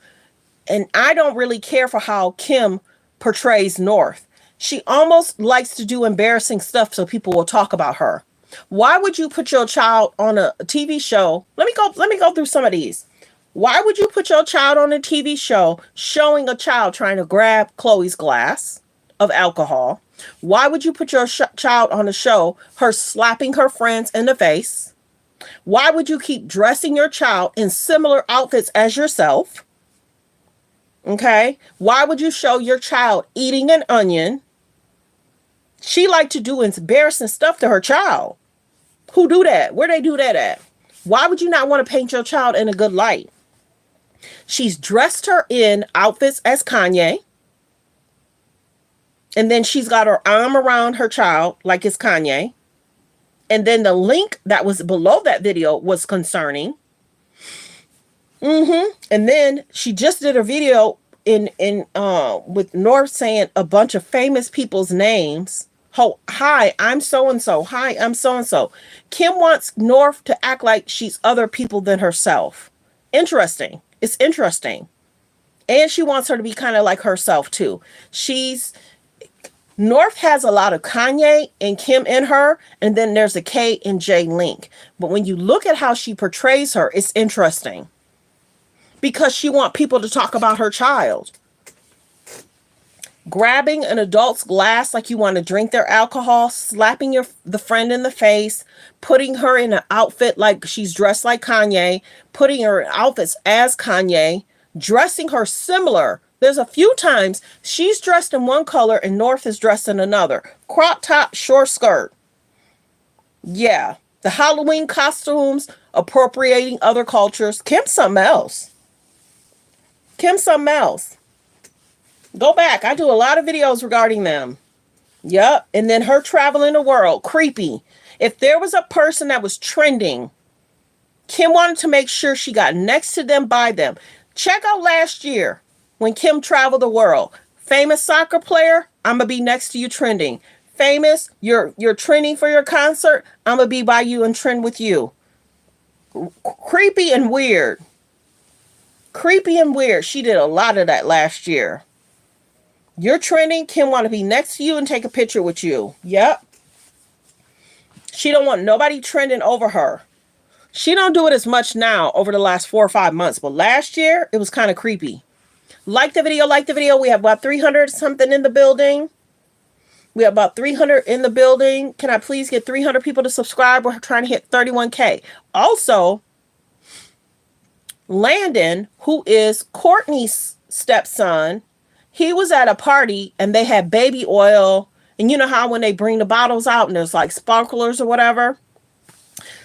[SPEAKER 1] And I don't really care for how Kim portrays North. She almost likes to do embarrassing stuff so people will talk about her. Why would you put your child on a TV show? Let me go through some of these. Why would you put your child on a TV show showing a child trying to grab Chloe's glass of alcohol? Why would you put your child on a show her slapping her friends in the face? Why would you keep dressing your child in similar outfits as yourself? Okay. Why would you show your child eating an onion? She liked to do embarrassing stuff to her child. Who do that? Where they do that at? Why would you not want to paint your child in a good light? She's dressed her in outfits as Kanye. And then she's got her arm around her child like it's Kanye. And then the link that was below that video was concerning. And then she just did a video in with North saying a bunch of famous people's names. Oh, hi, I'm so and so. Hi, I'm so and so. Kim wants North to act like she's other people than herself. Interesting. It's interesting. And she wants her to be kind of like herself too. She's North has a lot of Kanye and Kim in her, and then there's a K and J link. But when you look at how she portrays her, it's interesting because she wants people to talk about her child. Grabbing an adult's glass like you want to drink their alcohol, slapping the friend in the face, putting her in an outfit like she's dressed like Kanye, putting her in outfits as Kanye, dressing her similar. There's a few times she's dressed in one color and North is dressed in another. Crop top, short skirt. Yeah. The Halloween costumes, appropriating other cultures. Kim's something else. Kim's something else. Go back. I do a lot of videos regarding them. Yep. And then her traveling the world. Creepy. If there was a person that was trending, Kim wanted to make sure she got next to them by them. Check out last year when Kim traveled the world. Famous soccer player, I'm going to be next to you trending. Famous, you're trending for your concert, I'm going to be by you and trend with you. Creepy and weird. Creepy and weird. She did a lot of that last year. You're trending, Kim want to be next to you and take a picture with you. Yep. She don't want nobody trending over her. She don't do it as much now over the last 4 or 5 months, but last year it was kind of creepy. Like the video, like the video. We have about 300 something in the building. We have about 300 in the building. Can I please get 300 people to subscribe? We're trying to hit 31K. Also, Landon, who is Courtney's stepson, he was at a party and they had baby oil. And you know how when they bring the bottles out and there's like sparklers or whatever?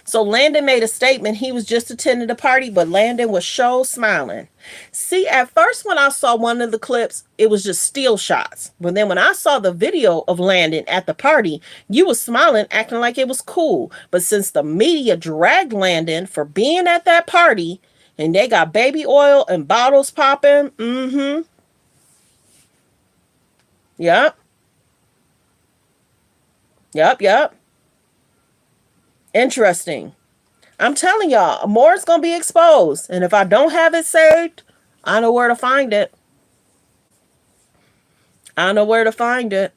[SPEAKER 1] So Landon made a statement. He was just attending the party, but Landon was so smiling. See, at first when I saw one of the clips, it was just still shots. But then when I saw the video of Landon at the party, you was smiling, acting like it was cool. But since the media dragged Landon for being at that party, and they got baby oil and bottles popping, Yep. Yep. Interesting. I'm telling y'all, more is going to be exposed. And if I don't have it saved, I know where to find it. I know where to find it.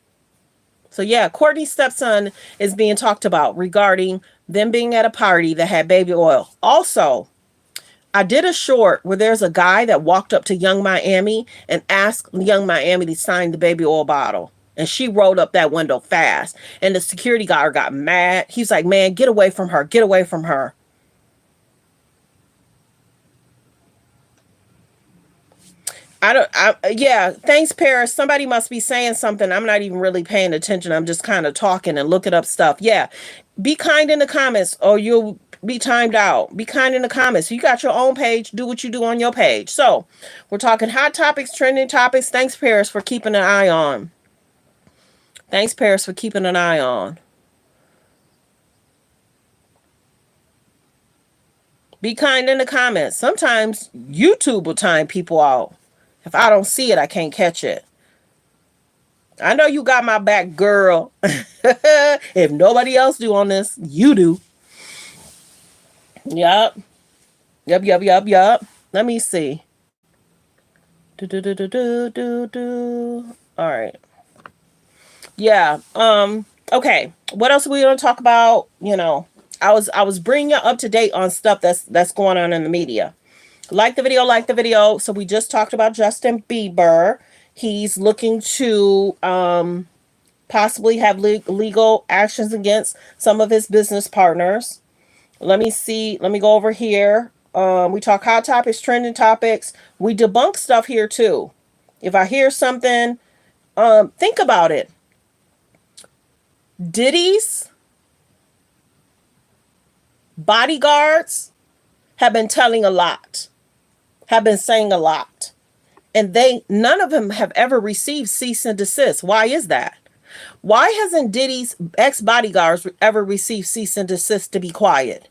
[SPEAKER 1] So yeah, Courtney's stepson is being talked about regarding them being at a party that had baby oil. Also, I did a short where there's a guy that walked up to Young Miami and asked Young Miami to sign the baby oil bottle. And she rolled up that window fast. And the security guard got mad. He's like, man, get away from her. Get away from her. Yeah, thanks, Paris. Somebody must be saying something. I'm not even really paying attention. I'm just kind of talking and looking up stuff. Yeah, be kind in the comments or you'll be timed out. Be kind in the comments. You got your own page. Do what you do on your page. So we're talking hot topics, trending topics. Thanks, Paris, for keeping an eye on. Thanks, Paris, for keeping an eye on. Be kind in the comments. Sometimes YouTube will time people out. If I don't see it, I can't catch it. I know you got my back, girl. If nobody else do on this, you do. Yup. Yup. Let me see. All right. Yeah. Okay. What else are we gonna talk about? I was bringing you up to date on stuff that's going on in the media. Like the video. So we just talked about Justin Bieber. He's looking to possibly have legal actions against some of his business partners. Let me see. Let me go over here. We talk hot topics, trending topics. We debunk stuff here too. If I hear something, think about it. Diddy's bodyguards have been telling a lot, have been saying a lot. And none of them have ever received cease and desist. Why is that? Why hasn't Diddy's ex-bodyguards ever received cease and desist to be quiet?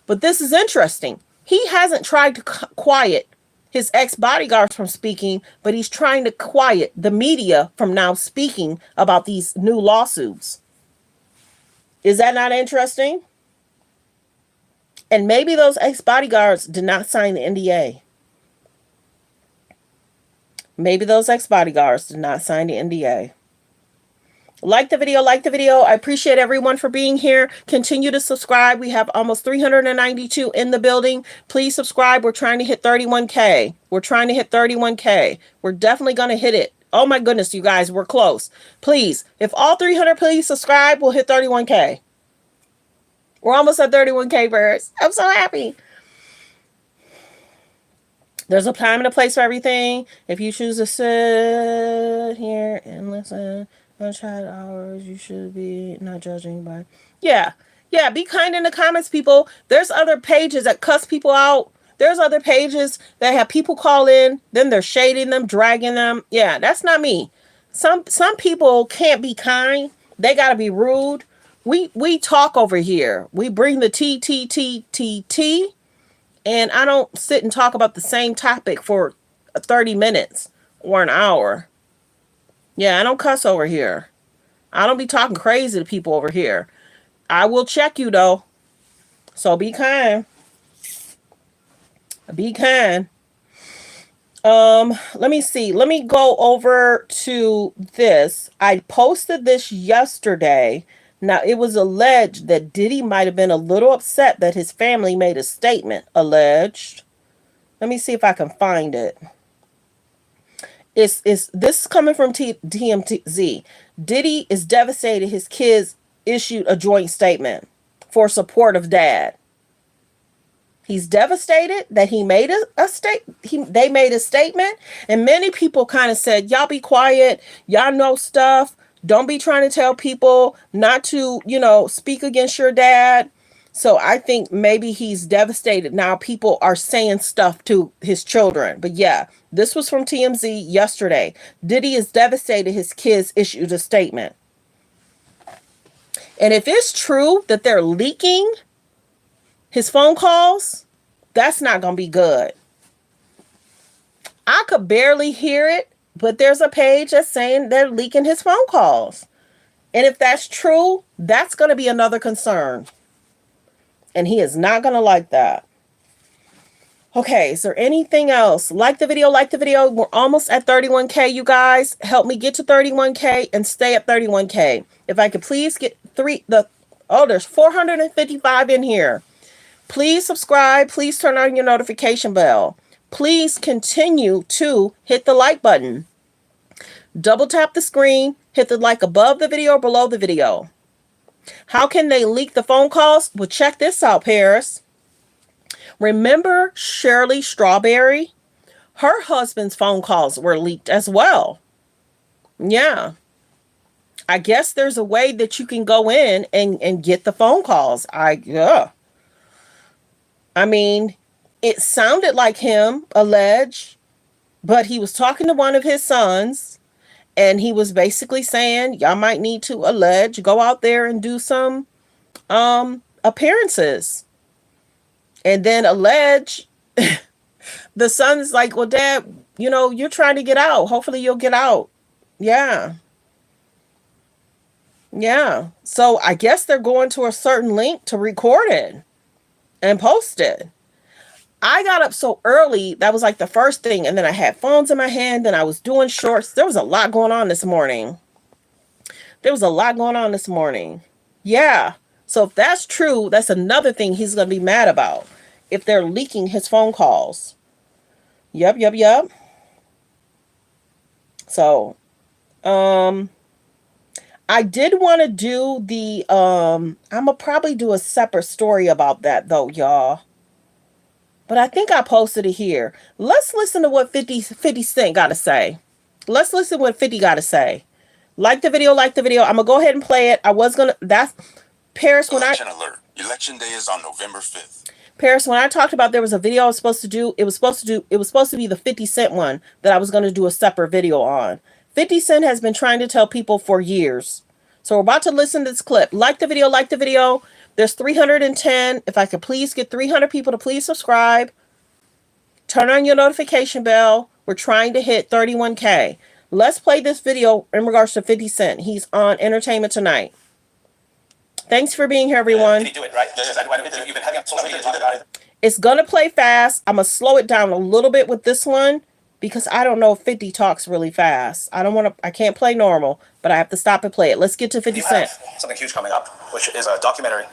[SPEAKER 1] But this is interesting. He hasn't tried to quiet his ex-bodyguards from speaking, but he's trying to quiet the media from now speaking about these new lawsuits. Is that not interesting? And maybe those ex-bodyguards did not sign the NDA. Maybe those ex-bodyguards did not sign the NDA. Like the video, like the video. I appreciate everyone for being here. Continue to subscribe. We have almost 392 in the building. Please subscribe. We're trying to hit 31K. We're trying to hit 31K. We're definitely going to hit it. Oh my goodness, you guys, we're close. Please, if all 300 please subscribe, we'll hit 31K. We're almost at 31K, birds. I'm so happy. There's a time and a place for everything. If you choose to sit here and listen, chat hours, you should be not judging by. Yeah. Yeah, be kind in the comments, people. There's other pages that cuss people out. There's other pages that have people call in, then they're shading them, dragging them. Yeah, that's not me. Some people can't be kind. They gotta be rude. We talk over here. We bring the T. And I don't sit and talk about the same topic for 30 minutes or an hour. Yeah, I don't cuss over here. I don't be talking crazy to people over here. I will check you though. So be kind. Be kind. Let me see. Let me go over to this. I posted this yesterday. Now, it was alleged that Diddy might have been a little upset that his family made a statement. Alleged. Let me see if I can find it. It's this is coming from TMZ. Diddy is devastated his kids issued a joint statement for support of dad. He's devastated that he made they made a statement, and many people kind of said, "Y'all be quiet. Y'all know stuff. Don't be trying to tell people not to, speak against your dad." So I think maybe he's devastated now. People are saying stuff to his children. But yeah, this was from TMZ yesterday. Diddy is devastated his kids issued a statement. And if it's true that they're leaking his phone calls, that's not going to be good. I could barely hear it, but there's a page that's saying they're leaking his phone calls. And if that's true, that's going to be another concern. And he is not going to like that. Okay, is there anything else? Like the video, like the video. We're almost at 31K, you guys. Help me get to 31K and stay at 31K. If I could please get there's 455 in here. Please subscribe. Please turn on your notification bell. Please continue to hit the like button. Double tap the screen. Hit the like above the video or below the video. How can they leak the phone calls? Well, check this out, Paris. Remember Shirley Strawberry? Her husband's phone calls were leaked as well. Yeah. I guess there's a way that you can go in and get the phone calls. I mean, it sounded like him, alleged, but he was talking to one of his sons, and he was basically saying, y'all might need to go out there and do some appearances. And then the son's like, well, Dad, you're trying to get out. Hopefully you'll get out. Yeah. Yeah. So I guess they're going to a certain link to record it and post it. I got up so early. That was like the first thing. And then I had phones in my hand and I was doing shorts. There was a lot going on this morning. Yeah. So if that's true, that's another thing he's going to be mad about. If they're leaking his phone calls. Yep. So, I did want to do I'm going to probably do a separate story about that though, y'all. But I think I posted it here. Let's listen to what 50 Cent got to say. Let's listen to what 50 got to say. Like the video, like the video. I'm going to go ahead and play it. That's Paris when
[SPEAKER 2] Election alert. Election day is on November 5th.
[SPEAKER 1] Paris, when I talked about there was a video I was supposed to do, it was supposed to be the 50 Cent one that I was going to do a separate video on. 50 Cent has been trying to tell people for years. So we're about to listen to this clip. Like the video, like the video. There's 310. If I could please get 300 people to please subscribe. Turn on your notification bell. We're trying to hit 31K. Let's play this video in regards to 50 Cent. He's on Entertainment Tonight. Thanks for being here, everyone.
[SPEAKER 3] Can you do it, right? You've been having social media talk about it.
[SPEAKER 1] It's going to play fast. I'm going to slow it down a little bit with this one. because I don't know if 50 talks really fast. I can't play normal, but I have to stop and play it. Let's get to 50 Cent.
[SPEAKER 3] Something huge coming up, which is a documentary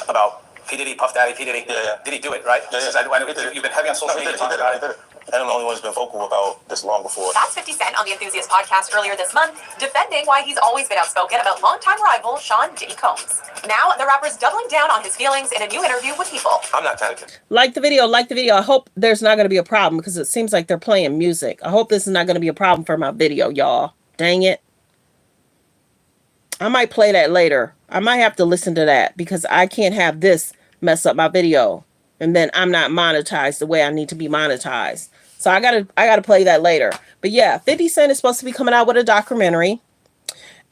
[SPEAKER 3] about P. Diddy, Puff Daddy, P. Diddy. Did he do it, right? Yeah, yeah. I know you've been heavy on social media talking about it. And I'm the only one who's been vocal about this long before.
[SPEAKER 2] That's 50 Cent on the Enthusiast podcast earlier this month, defending why he's always been outspoken about longtime rival Sean Diddy Combs. Now, the rapper's doubling down on his feelings in a new interview with People.
[SPEAKER 3] I'm not panicking.
[SPEAKER 1] Like the video, like the video. I hope there's not going to be a problem because it seems like they're playing music. I hope this is not going to be a problem for my video, y'all. Dang it. I might play that later. I might have to listen to that because I can't have this mess up my video. And then I'm not monetized the way I need to be monetized. So I gotta play that later. But yeah, 50 Cent is supposed to be coming out with a documentary.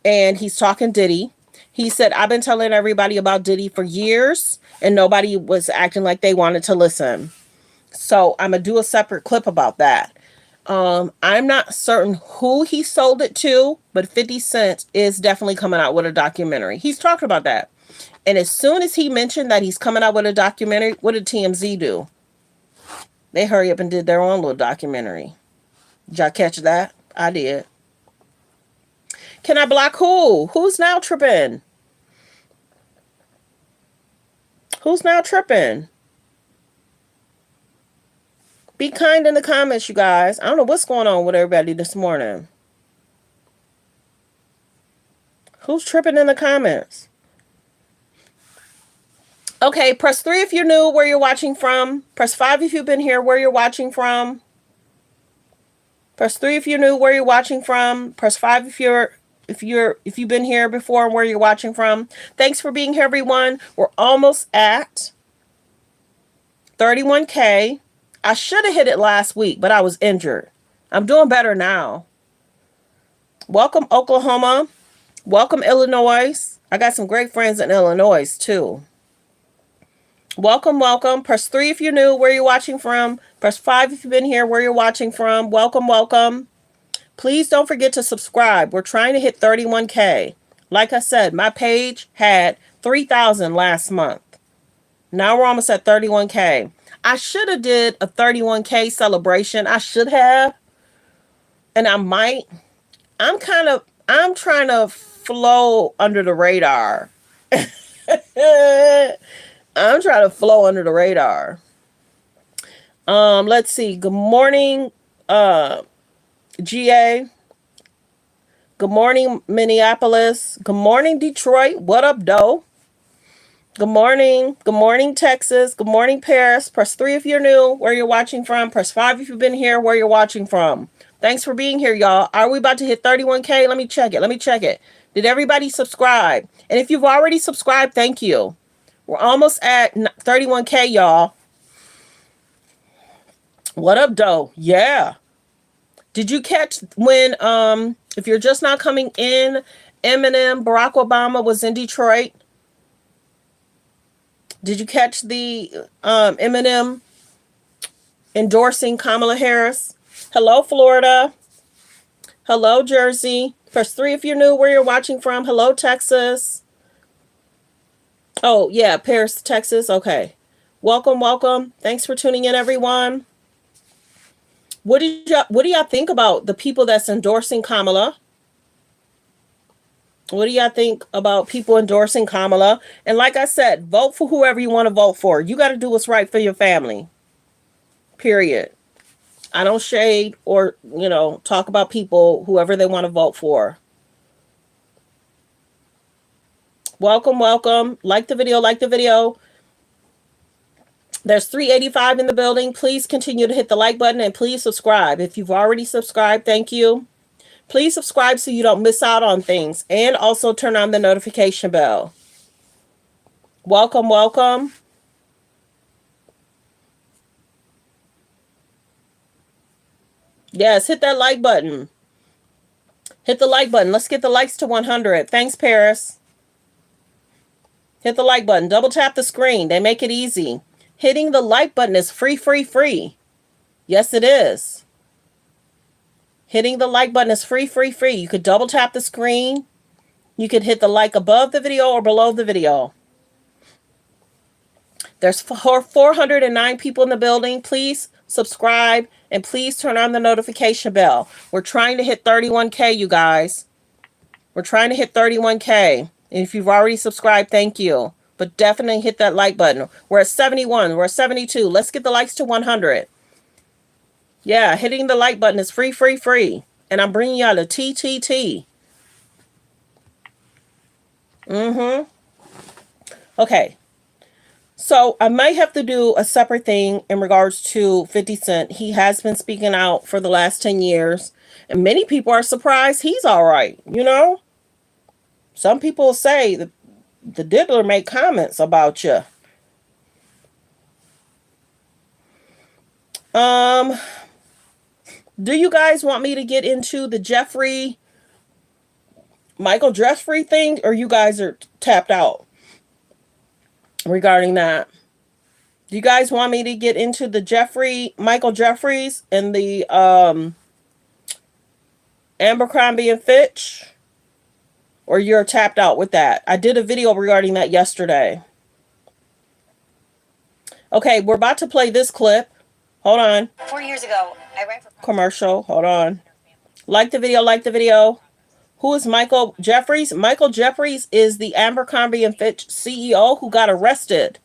[SPEAKER 1] And he's talking Diddy. He said, I've been telling everybody about Diddy for years. And nobody was acting like they wanted to listen. So I'm going to do a separate clip about that. I'm not certain who he sold it to. But 50 Cent is definitely coming out with a documentary. He's talking about that. And as soon as he mentioned that he's coming out with a documentary, what did TMZ do? They hurry up and did their own little documentary. Did y'all catch that? I did. Can I block who? Who's now tripping? Who's now tripping? Be kind in the comments, you guys. I don't know what's going on with everybody this morning. Who's tripping in the comments? Okay, press 3 if you're new, where you're watching from. Press 5 if you've been here, where you're watching from. Press 3 if you're new, where you're watching from. Press 5 if you've been here before and where you're watching from. Thanks for being here, everyone. We're almost at 31K. I should have hit it last week, but I was injured. I'm doing better now. Welcome, Oklahoma. Welcome, Illinois. I got some great friends in Illinois, too. Welcome, welcome. Press 3 if you're new, where you're watching from. Press 5 if you've been here, where you're watching from. Welcome, welcome. Please don't forget to subscribe. We're trying to hit 31K. Like I said, my page had 3,000 last month. Now we're almost at 31K. I should have did a 31K celebration. I should have. And I might. I'm trying to flow under the radar. I'm trying to flow under the radar. Let's see. Good morning, GA. Good morning, Minneapolis. Good morning, Detroit. What up, doe? Good morning. Good morning, Texas. Good morning, Paris. Press 3 if you're new, where you're watching from. Press 5 if you've been here, where you're watching from. Thanks for being here, y'all. Are we about to hit 31K? Let me check it. Did everybody subscribe? And if you've already subscribed, thank you. We're almost at 31K, y'all. What up, doe? Yeah. Did you catch when, if you're just not coming in, Eminem, Barack Obama was in Detroit? Did you catch the Eminem endorsing Kamala Harris? Hello, Florida. Hello, Jersey. Press 3 if you're new, where you're watching from. Hello, Texas. Oh, yeah, Paris, Texas. Okay. Welcome, welcome. Thanks for tuning in, everyone. What do y'all think about the people that's endorsing Kamala? What do y'all think about people endorsing Kamala? And like I said, vote for whoever you want to vote for. You got to do what's right for your family. Period. I don't shade or, talk about people, whoever they want to vote for. Welcome, welcome. Like the video. There's 385 in the building. Please continue to hit the like button and please subscribe. If you've already subscribed, thank you. Please subscribe so you don't miss out on things. And also turn on the notification bell. Welcome, welcome. Yes, hit that like button. Hit the like button. Let's get the likes to 100. Thanks, Paris. Hit the like button. Double tap the screen. They make it easy. Hitting the like button is free, free, free. Yes, it is. Hitting the like button is free, free, free. You could double tap the screen. You could hit the like above the video or below the video. There's 409 people in the building. Please subscribe, and please turn on the notification bell. We're trying to hit 31K, you guys. We're trying to hit 31K. And if you've already subscribed, thank you. But definitely hit that like button. We're at 71. We're at 72. Let's get the likes to 100. Yeah, hitting the like button is free, free, free. And I'm bringing y'all a TTT. Okay. So I might have to do a separate thing in regards to 50 Cent. He has been speaking out for the last 10 years. And many people are surprised he's all right, you know? Some people say that the Diddler made comments about you. Do you guys want me to get into the Michael Jeffrey thing, or you guys are tapped out regarding that? Do you guys want me to get into the Michael Jeffries and the Abercrombie and Fitch? Or you're tapped out with that? I did a video regarding that yesterday. Okay, we're about to play this clip. Hold on.
[SPEAKER 2] 4 years ago, I ran for
[SPEAKER 1] Commercial. Hold on. Like the video, like the video. Who is Michael Jeffries? Michael Jeffries is the Abercrombie and Fitch CEO who got arrested.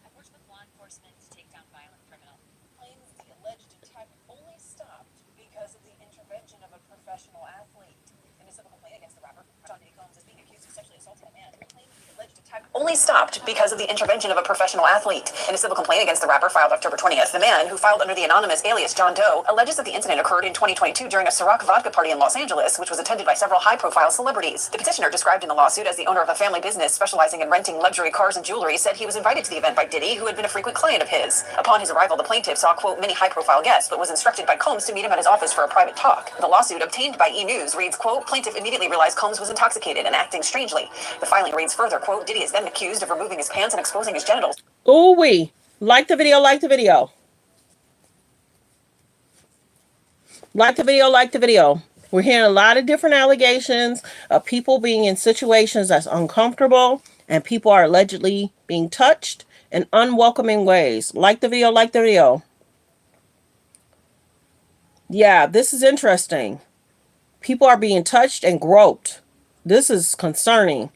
[SPEAKER 2] I worked with law enforcement to take down violent criminals. Claims the alleged attack only stopped because of the intervention of a professional athlete. In a civil complaint against the rapper, John Diddy Combs is being accused of sexually assaulting a man who claimed the alleged attack only stopped because of the intervention of a professional athlete. In a civil complaint against the rapper filed October 20th, the man, who filed under the anonymous alias John Doe, alleges that the incident occurred in 2022 during a Ciroc vodka party in Los Angeles, which was attended by several high-profile celebrities. The petitioner, described in the lawsuit as the owner of a family business specializing in renting luxury cars and jewelry, said he was invited to the event by Diddy, who had been a frequent client of his. Upon his arrival, the plaintiff saw, quote, many high-profile guests, but was instructed by Combs to meet him at his office for a private talk. The lawsuit, obtained by E! News, reads, quote, plaintiff immediately realized Combs was intoxicated and acting strangely. The filing reads further, quote, Diddy is then accused of removing his pants and exposing his genitals.
[SPEAKER 1] Ooh wee. Like the video, like the video. Like the video, like the video. We're hearing a lot of different allegations of people being in situations that's uncomfortable, and people are allegedly being touched in unwelcoming ways. Like the video, like the video. Yeah, this is interesting. People are being touched and groped. This is concerning.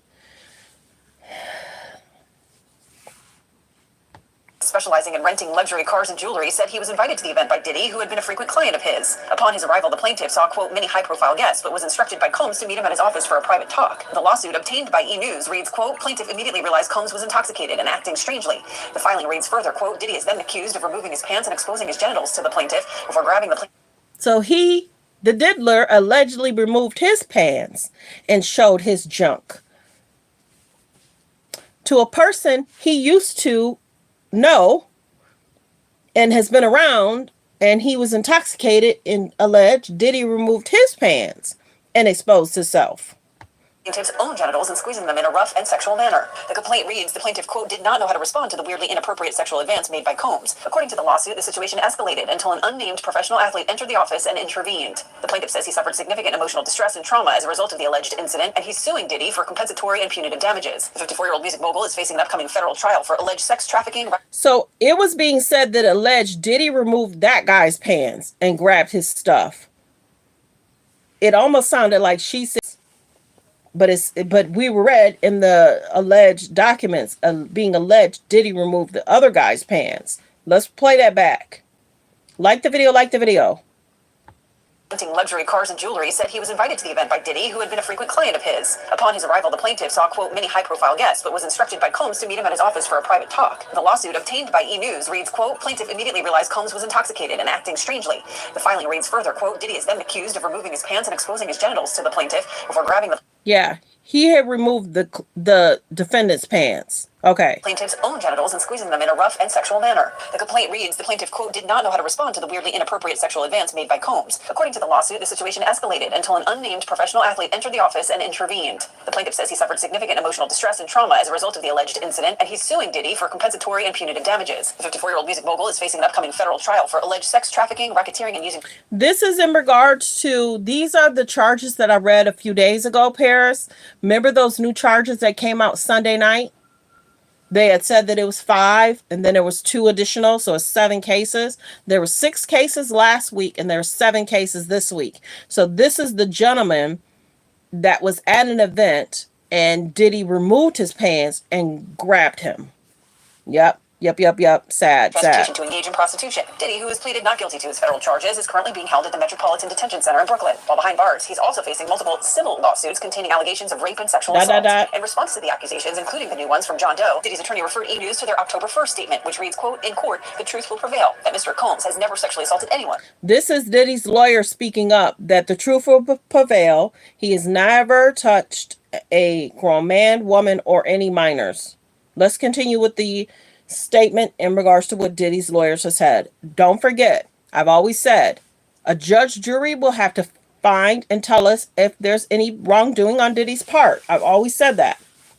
[SPEAKER 2] Specializing in renting luxury cars and jewelry, said he was invited to the event by Diddy, who had been a frequent client of his. Upon his arrival, the plaintiff saw, quote, many high-profile guests, but was instructed by Combs to meet him at his office for a private talk. The lawsuit, obtained by E! News, reads, quote, plaintiff immediately realized Combs was intoxicated and acting strangely. The filing reads further, quote, Diddy is then accused of removing his pants and exposing his genitals to the plaintiff before grabbing the plaintiff.
[SPEAKER 1] So the diddler, allegedly removed his pants and showed his junk to a person he used to know and has been around, and he was intoxicated and alleged Diddy removed his pants and exposed himself.
[SPEAKER 2] Plaintiff's own genitals and squeezing them in a rough and sexual manner. The complaint reads, the plaintiff, quote, did not know how to respond to the weirdly inappropriate sexual advance made by Combs. According to the lawsuit, the situation escalated until an unnamed professional athlete entered the office and intervened. The plaintiff says he suffered significant emotional distress and trauma as a result of the alleged incident, and he's suing Diddy for compensatory and punitive damages. The 54-year-old music mogul is facing an upcoming federal trial for alleged sex trafficking.
[SPEAKER 1] So it was being said that alleged Diddy removed that guy's pants and grabbed his stuff. It almost sounded like she said, but we read in the alleged documents being alleged Diddy removed the other guy's pants. Let's play that back. Like the video, like the video.
[SPEAKER 2] Renting luxury cars and jewelry, said he was invited to the event by Diddy, who had been a frequent client of his. Upon his arrival, the plaintiff saw, quote, many high-profile guests, but was instructed by Combs to meet him at his office for a private talk. The lawsuit, obtained by E! News, reads, quote, plaintiff immediately realized Combs was intoxicated and acting strangely. The filing reads further, quote, Diddy is then accused of removing his pants and exposing his genitals to the plaintiff before grabbing the...
[SPEAKER 1] Yeah, he had removed the defendant's pants. Okay.
[SPEAKER 2] Plaintiff's own genitals and squeezing them in a rough and sexual manner. The complaint reads, the plaintiff, quote, did not know how to respond to the weirdly inappropriate sexual advance made by Combs. According to the lawsuit, the situation escalated until an unnamed professional athlete entered the office and intervened. The plaintiff says he suffered significant emotional distress and trauma as a result of the alleged incident, and he's suing Diddy for compensatory and punitive damages. The 54-year-old music mogul is facing an upcoming federal trial for alleged sex trafficking, racketeering, and using...
[SPEAKER 1] This is in regards to, these are the charges that I read a few days ago, Paris. Remember those new charges that came out Sunday night? They had said that it was 5, and then there was 2 additional, so it's 7 cases. There were 6 cases last week, and there are 7 cases this week. So this is the gentleman that was at an event, and Diddy removed his pants and grabbed him. Yep. Sad.
[SPEAKER 4] Prostitution to engage in prostitution. Diddy, who has pleaded not guilty to his federal charges, is currently being held at the Metropolitan Detention Center in Brooklyn. While behind bars, he's also facing multiple civil lawsuits containing allegations of rape and sexual assault. In response to the accusations, including the new ones from John Doe, Diddy's attorney referred E! News to their October 1st statement, which reads, quote, "In court, the truth will prevail, that Mr. Combs has never sexually assaulted anyone."
[SPEAKER 1] This is Diddy's lawyer speaking up, that the truth will prevail. He has never touched a grown man, woman, or any minors. Let's continue with the statement in regards to what Diddy's lawyers have said. Don't forget, I've always said, a judge jury will have to find and tell us if there's any wrongdoing on Diddy's part. I've always said that.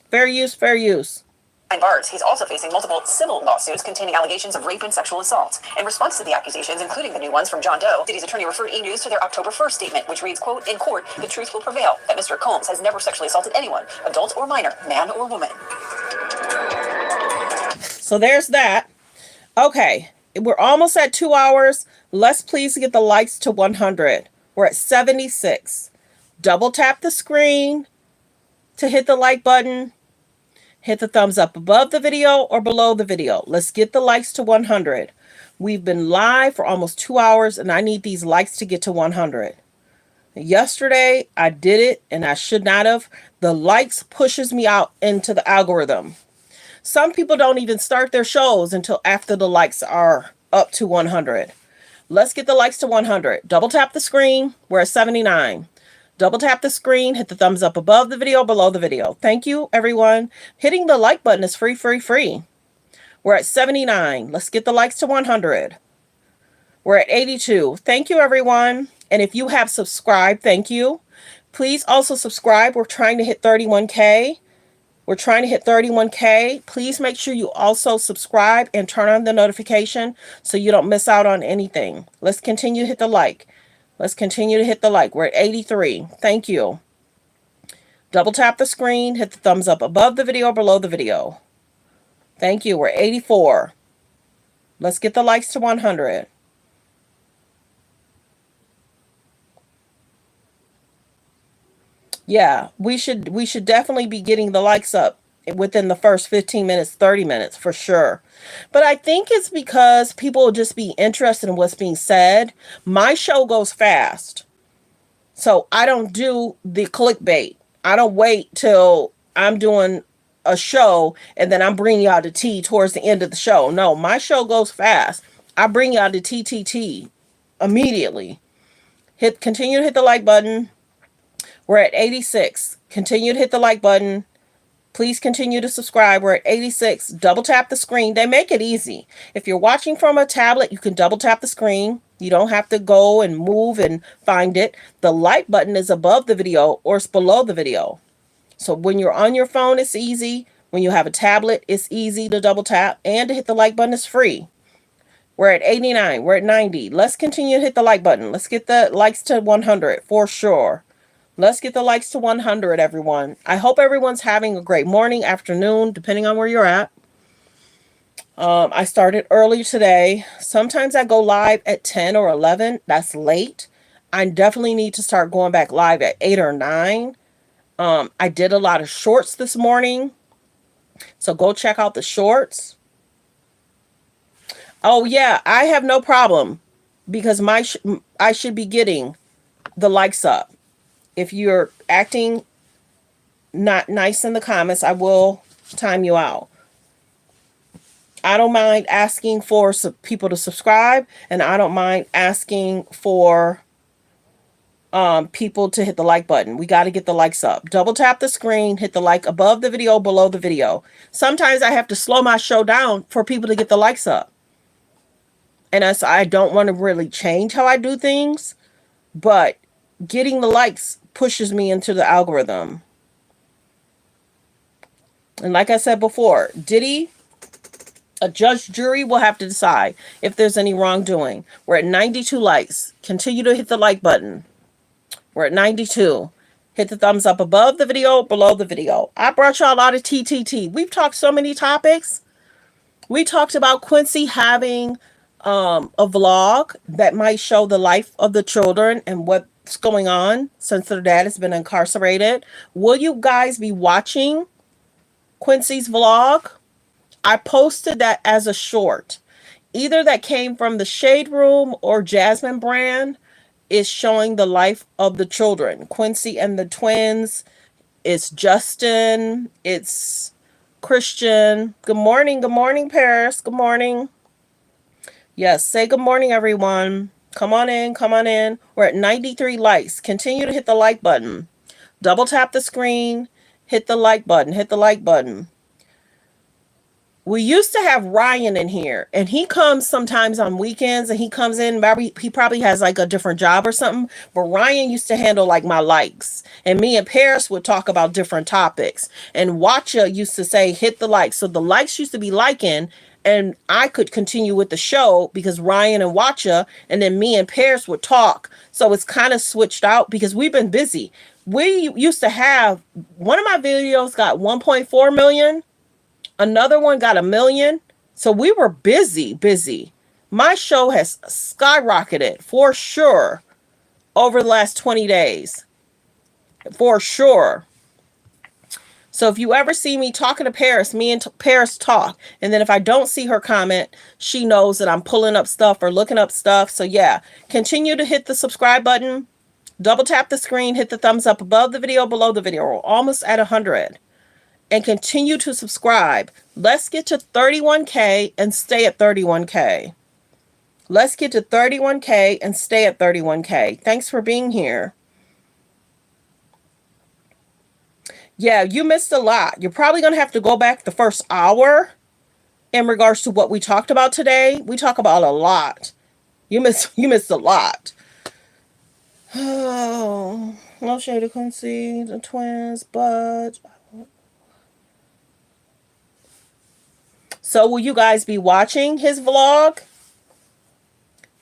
[SPEAKER 1] Fair use.
[SPEAKER 4] Behind bars, he's also facing multiple civil lawsuits containing allegations of rape and sexual assault. In response to the accusations, including the new ones from John Doe, Diddy's attorney referred E! News to their October 1st statement, which reads, quote, "In court, the truth will prevail, that Mr. Combs has never sexually assaulted anyone, adult or minor, man or woman."
[SPEAKER 1] So there's that. Okay, we're almost at 2 hours. Let's please get the likes to 100. We're at 76. Double tap the screen to hit the like button. Hit the thumbs up above the video or below the video. Let's get the likes to 100. We've been live for almost 2 hours, and I need these likes to get to 100. Yesterday, I did it, and I should not have. The likes pushes me out into the algorithm. Some people don't even start their shows until after the likes are up to 100. Let's get the likes to 100. Double tap the screen. We're at 79. Double tap the screen. Hit the thumbs up above the video, below the video. Thank you, everyone. Hitting the like button is free. We're at 79. Let's get the likes to 100. We're at 82. Thank you, everyone. And if you have subscribed, thank you. Please also subscribe. We're trying to hit 31K. Please make sure you also subscribe and turn on the notification so you don't miss out on anything. Let's continue to hit the like. We're at 83. Thank you. Double tap the screen. Hit the thumbs up above the video or below the video. Thank you. We're at 84. Let's get the likes to 100. Yeah, we should definitely be getting the likes up within the first 15 minutes, 30 minutes for sure. But I think it's because people will just be interested in what's being said. My show goes fast. So I don't do the clickbait. I don't wait till I'm doing a show and then I'm bringing y'all the tea towards the end of the show. No, my show goes fast. I bring y'all the TTT immediately. Continue to hit the like button. We're at 86. Continue to hit the like button. Please continue to subscribe. We're at 86. Double tap the screen. They make it easy. If you're watching from a tablet, you can double tap the screen. You don't have to go and move and find it. The like button is above the video or it's below the video. So when you're on your phone, it's easy. When you have a tablet, it's easy to double tap. And to hit the like button is free. We're at 89. We're at 90. Let's continue to hit the like button. Let's get the likes to 100 for sure. Let's get the likes to 100, everyone. I hope everyone's having a great morning, afternoon, depending on where you're at. I started early today. Sometimes I go live at 10 or 11. That's late. I definitely need to start going back live at 8 or 9. I did a lot of shorts this morning. So go check out the shorts. Oh, yeah, I have no problem because I should be getting the likes up. If you're acting not nice in the comments, I will time you out. I don't mind asking for people to subscribe, and I don't mind asking for people to hit the like button. We got to get the likes up. Double tap the screen, hit the like above the video, below the video. Sometimes I have to slow my show down for people to get the likes up. And I don't want to really change how I do things, but getting the likes pushes me into the algorithm. And like I said before, Diddy, a judge jury will have to decide if there's any wrongdoing. We're at 92 likes. Continue to hit the like button. We're at 92. Hit the thumbs up above the video, below the video. I brought y'all a lot of TTT. We've talked so many topics. We talked about Quincy having a vlog that might show the life of the children and what's going on since their dad has been incarcerated. Will you guys be watching Quincy's vlog? I posted that as a short. Either that came from the Shade Room or Jasmine Brand is showing the life of the children. Quincy and the twins. It's Justin. It's Christian. Good morning, Paris. Good morning. Yes, say good morning, everyone. Come on in, come on in. We're at 93 likes. Continue to hit the like button. Double tap the screen, hit the like button, hit the like button. We used to have Ryan in here, and he comes sometimes on weekends, and he comes in, maybe he probably has like a different job or something, but Ryan used to handle like my likes, and me and Paris would talk about different topics, and Watcha used to say hit the likes, so the likes used to be liking, and I could continue with the show because Ryan and Watcha, and then me and Paris would talk, so it's kind of switched out because we've been busy. We used to have, one of my videos got 1.4 million. Another one got 1 million. So we were busy. My show has skyrocketed for sure over the last 20 days. For sure. So if you ever see me talking to Paris, me and Paris talk. And then if I don't see her comment, she knows that I'm pulling up stuff or looking up stuff. So yeah, continue to hit the subscribe button. Double tap the screen, hit the thumbs up above the video, below the video. We're almost at 100. And continue to subscribe. Let's get to 31K and stay at 31K. Let's get to 31K and stay at 31K. Thanks for being here. Yeah, you missed a lot. You're probably going to have to go back the first hour in regards to what we talked about today. We talk about a lot. You missed a lot. Oh, no shade of Quincy, the twins, but so will you guys be watching his vlog?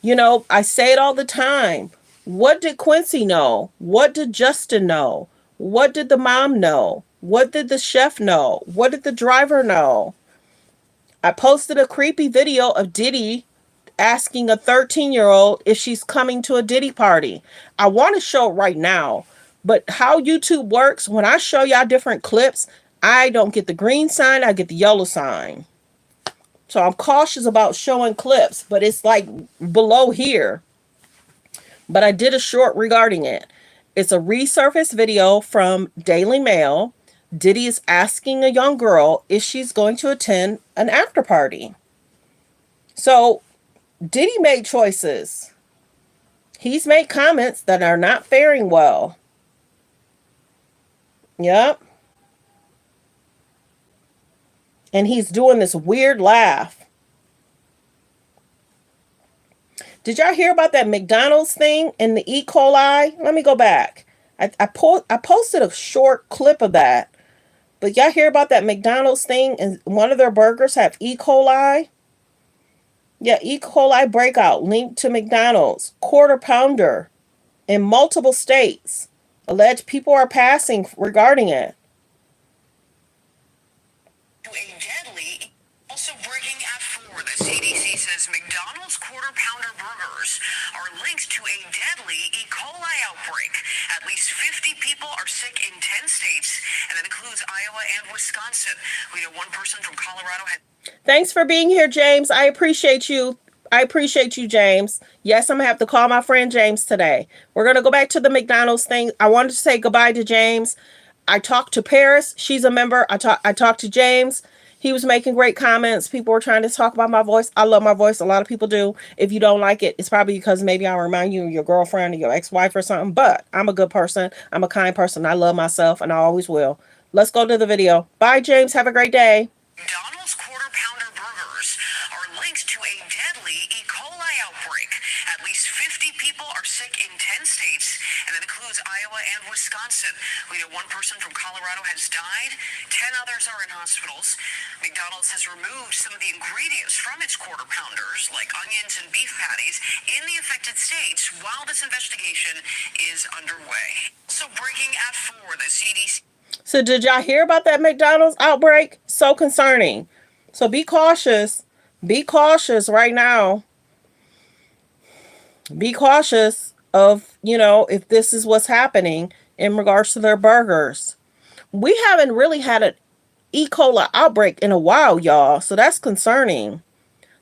[SPEAKER 1] You know, I say it all the time. What did Quincy know? What did Justin know? What did the mom know? What did the chef know? What did the driver know? I posted a creepy video of Diddy asking a 13-year-old if she's coming to a Diddy party. I want to show it right now, but how YouTube works, when I show y'all different clips, I don't get the green sign, I get the yellow sign. So I'm cautious about showing clips, but it's like below here. But I did a short regarding it. It's a resurfaced video from Daily Mail. Diddy is asking a young girl if she's going to attend an after party. So Diddy made choices. He's made comments that are not faring well. Yep. And he's doing this weird laugh. Did y'all hear about that McDonald's thing and the E. coli? Let me go back. I posted a short clip of that. But y'all hear about that McDonald's thing and one of their burgers have E. coli? Yeah, E. coli breakout linked to McDonald's. Quarter pounder in multiple states. Alleged people are passing regarding it.
[SPEAKER 2] To a deadly, also breaking at 4, the CDC says McDonald's quarter pounder burgers are linked to a deadly E. coli outbreak. At least 50 people are sick in 10 states, and that includes Iowa and Wisconsin. We know one person from Colorado had.
[SPEAKER 1] Thanks for being here, James. I appreciate you. I appreciate you, James. Yes, I'm going to have to call my friend James today. We're going to go back to the McDonald's thing. I wanted to say goodbye to James. I talked to Paris. She's a member. I talked to James. He was making great comments. People were trying to talk about my voice. I love my voice. A lot of people do. If you don't like it, it's probably because maybe I'll remind you of your girlfriend or your ex-wife or something. But I'm a good person. I'm a kind person. I love myself, and I always will. Let's go to the video. Bye, James. Have a great day.
[SPEAKER 2] McDonald's quarter pounder burgers are linked to a deadly E. coli outbreak. At least 50 people are sick in 10 states, and that includes Iowa and Wisconsin. We know one person from Colorado has died. 10 others are in hospitals. McDonald's has removed some of the ingredients from its quarter pounders, like onions and beef patties, in the affected states while this investigation is underway. So breaking at 4, the CDC.
[SPEAKER 1] So did y'all hear about that McDonald's outbreak? So concerning. So be cautious. Be cautious right now. Be cautious of, if this is what's happening in regards to their burgers. We haven't really had an E. coli outbreak in a while, y'all. So that's concerning.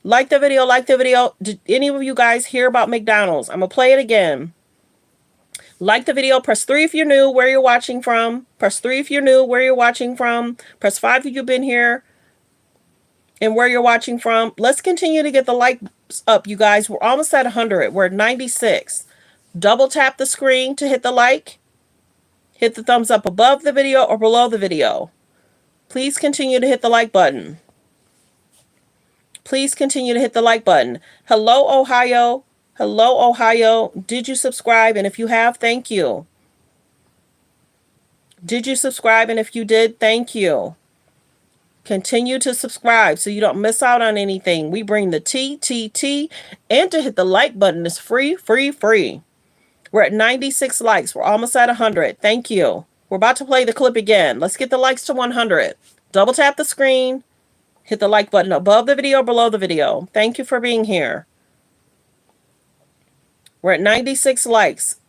[SPEAKER 1] Like the video, like the video. Did any of you guys hear about McDonald's? I'm going to play it again. Like the video. Press 3 if you're new, where you're watching from. Press 3 if you're new, where you're watching from. Press 5 if you've been here and where you're watching from. Let's continue to get the likes up, you guys. We're almost at 100. We're at 96. Double tap the screen to hit the like. Hit the thumbs up above the video or below the video. Please continue to hit the like button. Please continue to hit the like button. Hello, Ohio. Hello, Ohio. Did you subscribe? And if you have, thank you. Did you subscribe? And if you did, thank you. Continue to subscribe so you don't miss out on anything. We bring the tea. And to hit the like button is free, free, free. We're at 96 likes. We're almost at 100. Thank you. We're about to play the clip again. Let's get the likes to 100. Double tap the screen. Hit the like button above the video, below the video. Thank you for being here. We're at 96 likes.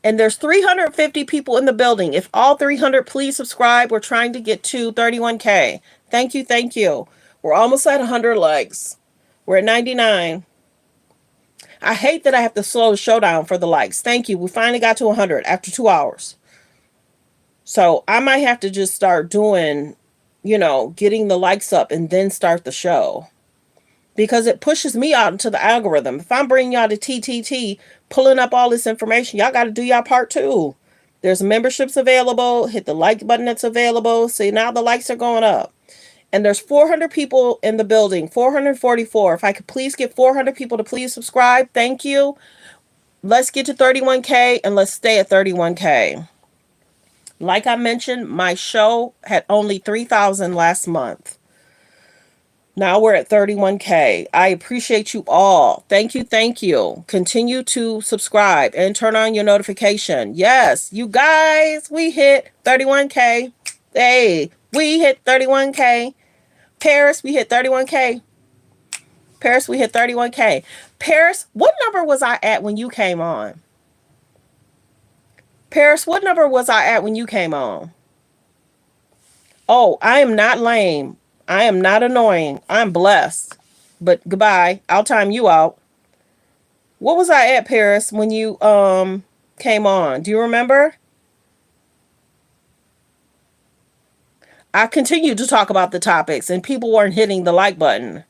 [SPEAKER 1] And there's 350 people in the building. If all 300, please subscribe. We're trying to get to 31K. Thank you, thank you. We're almost at 100 likes. We're at 99. I hate that I have to slow the show down for the likes. Thank you. We finally got to 100 after 2 hours. So I might have to just start doing, getting the likes up and then start the show. Because it pushes me out into the algorithm. If I'm bringing y'all to TTT, pulling up all this information, y'all got to do y'all part too. There's memberships available. Hit the like button that's available. See, now the likes are going up. And there's 400 people in the building. 444. If I could please get 400 people to please subscribe. Thank you. Let's get to 31K and let's stay at 31K. Like I mentioned, my show had only 3,000 last month. Now we're at 31K. I appreciate you all. Thank you. Thank you. Continue to subscribe and turn on your notification. Yes, you guys, we hit 31K. Hey, we hit 31K. Paris, we hit 31K. Paris, we hit 31K. Paris, what number was I at when you came on? Paris, what number was I at when you came on? Oh, I am not lame. I am not annoying. I'm blessed. But goodbye. I'll time you out. What was I at, Paris, when you came on? Do you remember? I continued to talk about the topics and people weren't hitting the like button.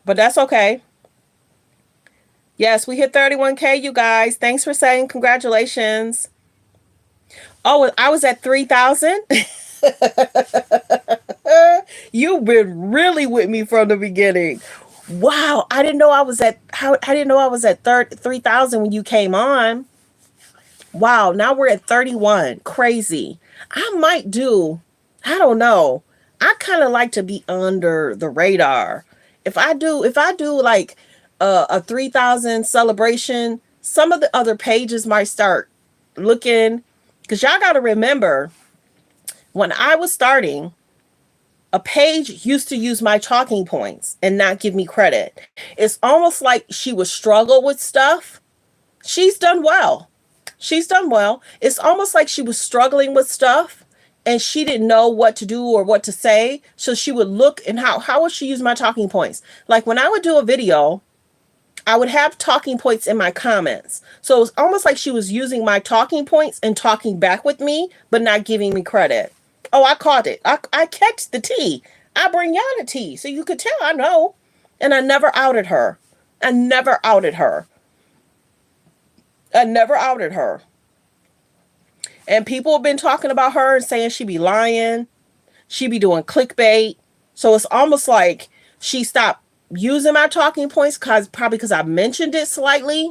[SPEAKER 1] But that's okay. Yes, we hit 31K, you guys. Thanks for saying congratulations. Oh, I was at 3,000? You've been really with me from the beginning. Wow, I didn't know I was at 3,000 when you came on. Wow, now we're at 31. Crazy. I don't know. I kind of like to be under the radar. If I do like a 3,000 celebration, some of the other pages might start looking, because y'all got to remember, when I was starting, a page used to use my talking points and not give me credit. It's almost like she would struggle with stuff. She's done well. She's done well. It's almost like she was struggling with stuff and she didn't know what to do or what to say. So she would look and how would she use my talking points? Like when I would do a video, I would have talking points in my comments. So it was almost like she was using my talking points and talking back with me, but not giving me credit. Oh, I caught it. I catch the tea. I bring y'all the tea. So you could tell I know. And I never outed her. I never outed her. I never outed her. And people have been talking about her and saying she be lying. She be doing clickbait. So it's almost like she stopped using my talking points probably because I mentioned it slightly.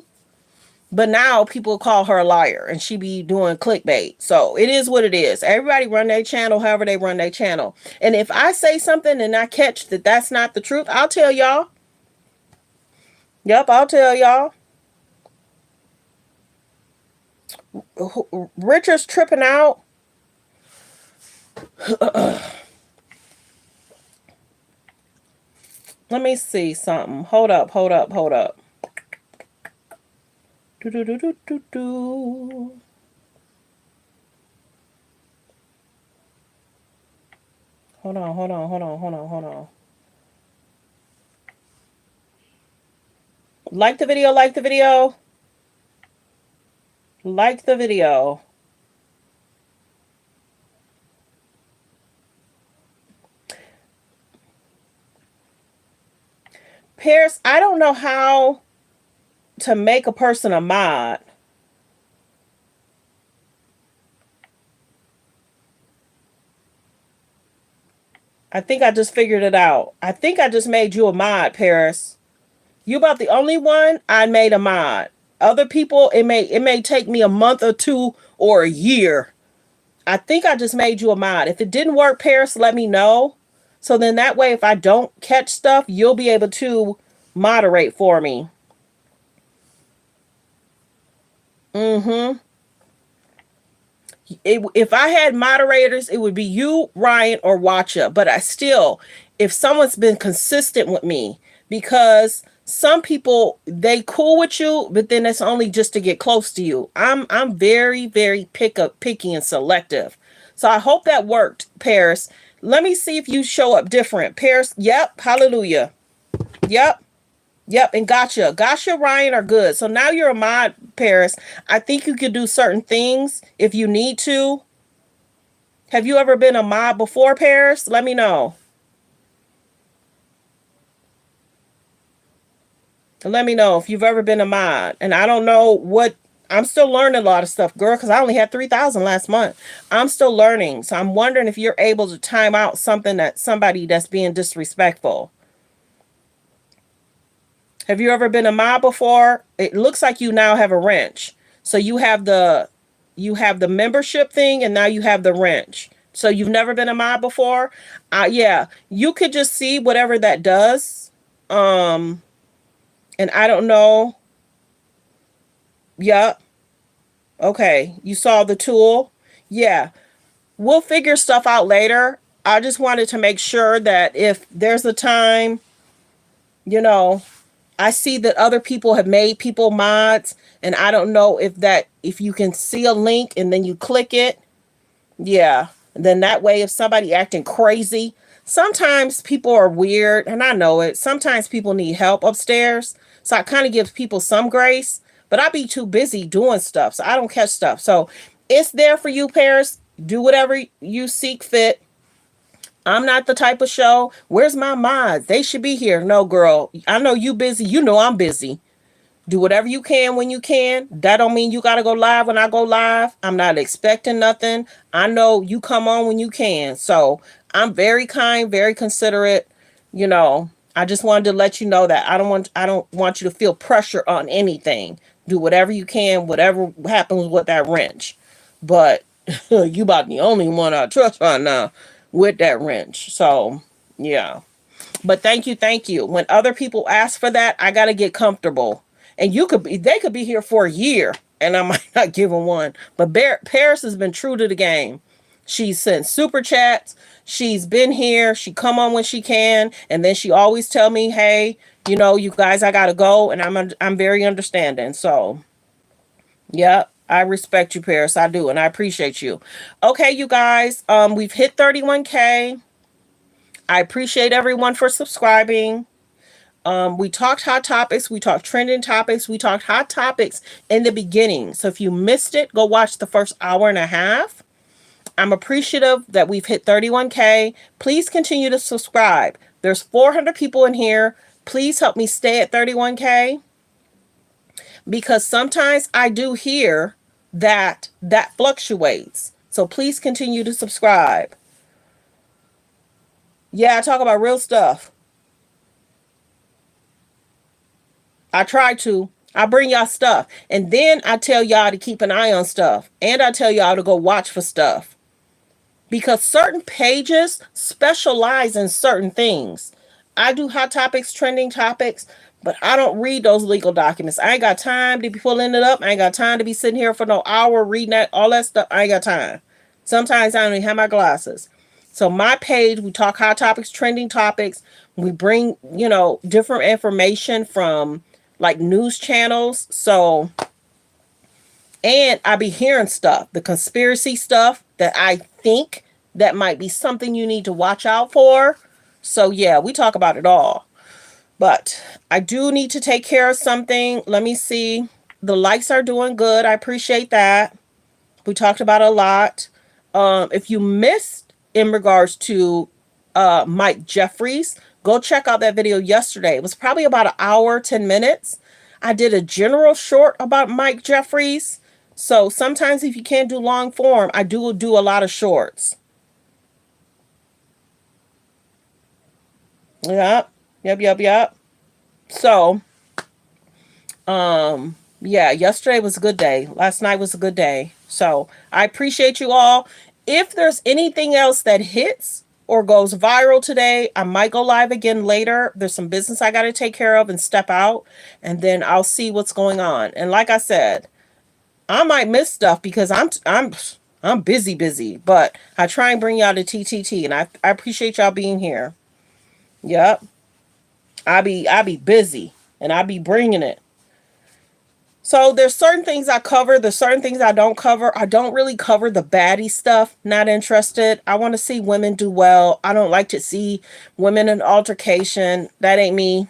[SPEAKER 1] But now people call her a liar and she be doing clickbait. So it is what it is. Everybody run their channel however they run their channel. And if I say something and I catch that that's not the truth, I'll tell y'all. Yep, I'll tell y'all. Richard's tripping out. Let me see something. Hold up, hold up, hold up. Do do do do do do. Hold on, hold on, hold on, hold on, hold on. Like the video, like the video. Like the video. Paris, I don't know how to make a person a mod. I think I just figured it out. I think I just made you a mod, Paris. You about the only one I made a mod. Other people, it may take me a month or two or a year. I think I just made you a mod. If it didn't work, Paris, let me know. So then that way, if I don't catch stuff, you'll be able to moderate for me. Mm-hmm. If I had moderators, it would be you, Ryan, or Watcha. But I still, if someone's been consistent with me, because some people they cool with you, but then it's only just to get close to you. I'm very very picky and selective. So I hope that worked, Paris. Let me see if you show up different, Paris. Yep, hallelujah. Yep. Yep, and Gotcha, Ryan are good. So now you're a mod, Paris. I think you could do certain things if you need to. Have you ever been a mod before, Paris? Let me know. Let me know if you've ever been a mod. And I don't know what I'm still learning a lot of stuff, girl, because I only had 3,000 last month. I'm still learning. So I'm wondering if you're able to time out something that somebody that's being disrespectful. Have you ever been a mod before? It looks like you now have a wrench. So you have the membership thing and now you have the wrench. So you've never been a mod before? Yeah, you could just see whatever that does. Um and I don't know. Yeah. Okay. You saw the tool? Yeah. We'll figure stuff out later. I just wanted to make sure that if there's a time, you know, I see that other people have made people mods, and I don't know if you can see a link and then you click it. Yeah. And then that way, if somebody acting crazy, sometimes people are weird, and I know it. Sometimes people need help upstairs. So I kind of give people some grace, but I be too busy doing stuff. So I don't catch stuff. So it's there for you, Paris. Do whatever you seek fit. I'm not the type of show. Where's my mods? They should be here. No, girl. I know you busy. You know I'm busy. Do whatever you can when you can. That don't mean you gotta go live when I go live. I'm not expecting nothing. I know you come on when you can. So I'm very kind, very considerate. You know, I just wanted to let you know that I don't want you to feel pressure on anything. Do whatever you can, whatever happens with that wrench. But you about the only one I trust right now with that wrench. So yeah. But thank you, thank you. When other people ask for that, I gotta get comfortable. And they could be here for a year, and I might not give them one. But Paris has been true to the game. She's sent super chats. She's been here. She come on when she can, and then she always tell me, "Hey, you guys, I gotta go," and I'm very understanding. So yeah, I respect you, Paris. I do, and I appreciate you. Okay, you guys, we've hit 31K. I appreciate everyone for subscribing. We talked hot topics, we talked trending topics, we talked hot topics in the beginning. So if you missed it, go watch the first hour and a half. I'm appreciative that we've hit 31K. Please continue to subscribe. There's 400 people in here. Please help me stay at 31K, because sometimes I do hear that fluctuates. So please continue to subscribe. Yeah, I talk about real stuff. I try to. I bring y'all stuff. And then I tell y'all to keep an eye on stuff. And I tell y'all to go watch for stuff. Because certain pages specialize in certain things. I do hot topics, trending topics, but I don't read those legal documents. I ain't got time to be pulling it up. I ain't got time to be sitting here for no hour reading that, all that stuff. I ain't got time. Sometimes I don't even have my glasses. So my page, we talk hot topics, trending topics. We bring, different information from like news channels. So, and I be hearing stuff, the conspiracy stuff that I think that might be something you need to watch out for. So yeah, we talk about it all. But I do need to take care of something. Let me see. The likes are doing good. I appreciate that. We talked about a lot. If you missed in regards to Mike Jeffries, go check out that video yesterday. It was probably about an hour, 10 minutes. I did a general short about Mike Jeffries. So sometimes if you can't do long form, I do a lot of shorts. Yep. Yep, yep, yep. So, yeah, yesterday was a good day. Last night was a good day. So I appreciate you all. If there's anything else that hits or goes viral today, I might go live again later. There's some business I got to take care of and step out, and then I'll see what's going on. And like I said, I might miss stuff because I'm busy, but I try and bring y'all to TTT, and I appreciate y'all being here. Yep. I be busy and I be bringing it. So there's certain things I cover, there's certain things I don't cover. I don't really cover the baddie stuff. Not interested. I want to see women do well. I don't like to see women in altercation. That ain't me.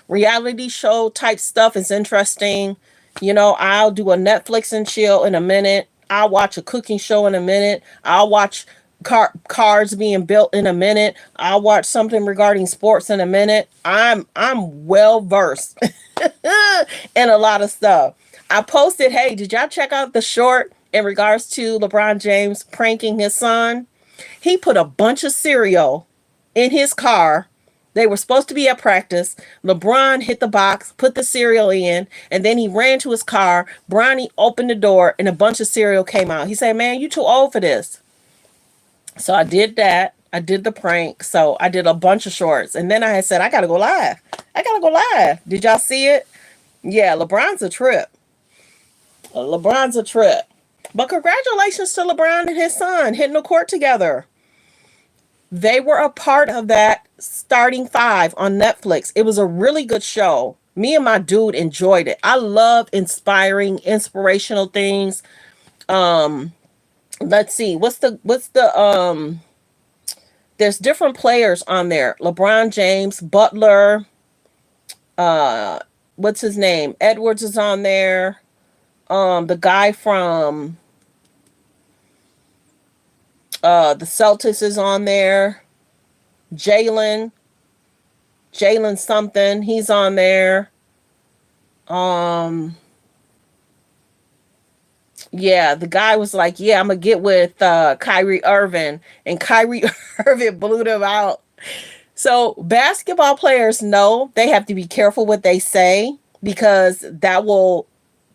[SPEAKER 1] Reality show type stuff is interesting. I'll do a Netflix and chill in a minute. I'll watch a cooking show in a minute. I'll watch cars being built in a minute. I'll watch something regarding sports in a minute. I'm well versed in a lot of stuff. I posted, hey, did y'all check out the short in regards to LeBron James pranking his son? He put a bunch of cereal in his car. They were supposed to be at practice. LeBron hit the box, put the cereal in, and then he ran to his car. Bronny opened the door, and a bunch of cereal came out. He said, man, you too old for this. So I did that. I did the prank. So I did a bunch of shorts. And then I had said, I got to go live. I got to go live. Did y'all see it? Yeah, LeBron's a trip. LeBron's a trip. But congratulations to LeBron and his son hitting the court together. They were a part of that starting five on Netflix. It was a really good show. Me and my dude enjoyed it. I love inspirational things. Let's see. There's different players on there. LeBron James, Butler, what's his name? Edwards is on there. The guy from the Celtics is on there. Jalen something, he's on there. Yeah, the guy was like, yeah, I'm gonna get with Kyrie Irving, and Kyrie Irving blew them out. So basketball players know they have to be careful what they say because that will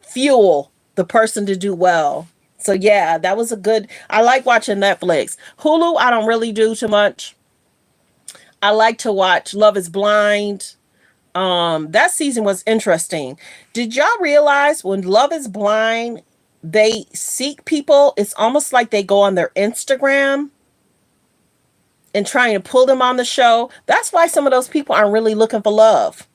[SPEAKER 1] fuel the person to do well. So yeah, that was a good. I like watching Netflix. Hulu, I don't really do too much. I like to watch Love is Blind. That season was interesting. Did y'all realize when Love is Blind, they seek people? It's almost like they go on their Instagram and trying to pull them on the show. That's why some of those people aren't really looking for love.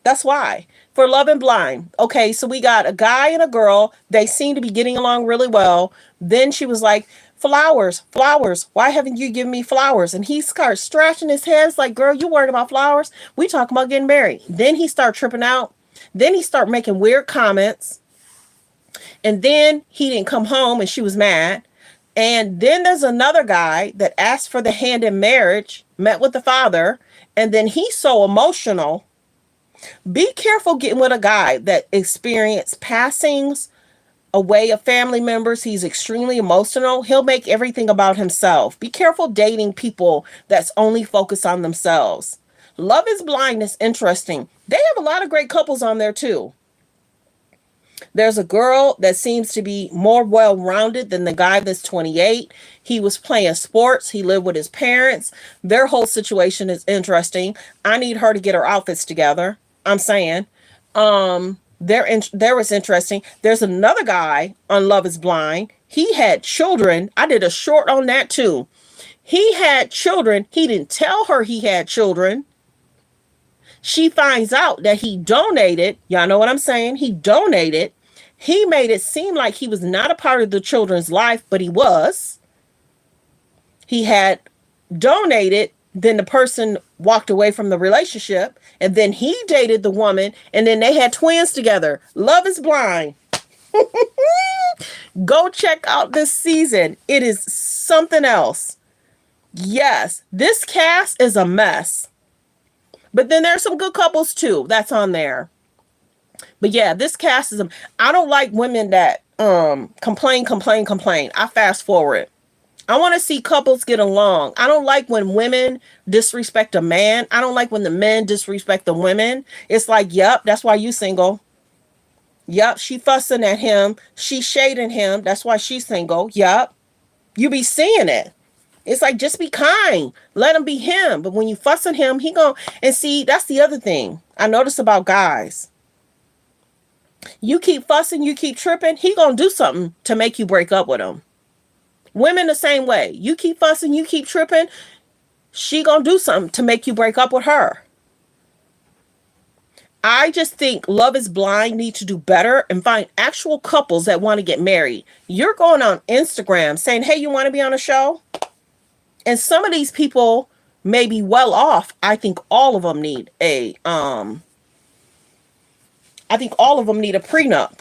[SPEAKER 1] That's why. For Love and Blind. Okay, so we got a guy and a girl. They seem to be getting along really well. Then she was like, flowers, flowers. Why haven't you given me flowers? And he starts scratching his head. It's like, girl, you worried about flowers? We talking about getting married. Then he started tripping out. Then he started making weird comments. And then he didn't come home and she was mad. And then there's another guy that asked for the hand in marriage, met with the father, and then he's so emotional. Be careful getting with a guy that experienced passings away of family members. He's extremely emotional. He'll make everything about himself. Be careful dating people that's only focused on themselves. Love is Blind is interesting. They have a lot of great couples on there too. There's a girl that seems to be more well-rounded than the guy that's 28. He was playing sports. He lived with his parents. Their whole situation is interesting. I need her to get her outfits together. I'm saying. There was interesting. There's another guy on Love is Blind. He had children. I did a short on that too. He had children. He didn't tell her he had children. She finds out that he donated. Y'all know what I'm saying? He donated. He made it seem like he was not a part of the children's life, but he was. He had donated. Then the person walked away from the relationship, and then he dated the woman, and then they had twins together. Love is Blind. Go check out this season. It is something else. Yes, this cast is a mess. But then there's some good couples too. That's on there. But yeah, this cast is. I don't like women that complain. I fast forward. I want to see couples get along. I don't like when women disrespect a man. I don't like when the men disrespect the women. It's like, yep, that's why you single. Yep, she fussing at him. She shading him. That's why she's single. Yep. You be seeing it. It's like, just be kind. Let him be him. But when you fussing him, he gon' and see, that's the other thing I notice about guys. You keep fussing, you keep tripping, he gonna do something to make you break up with him. Women the same way. You keep fussing, you keep tripping, she gonna do something to make you break up with her. I just think Love is Blind needs to do better and find actual couples that want to get married. You're going on Instagram saying, hey, you want to be on a show? And some of these people may be well off. I think all of them need a prenup.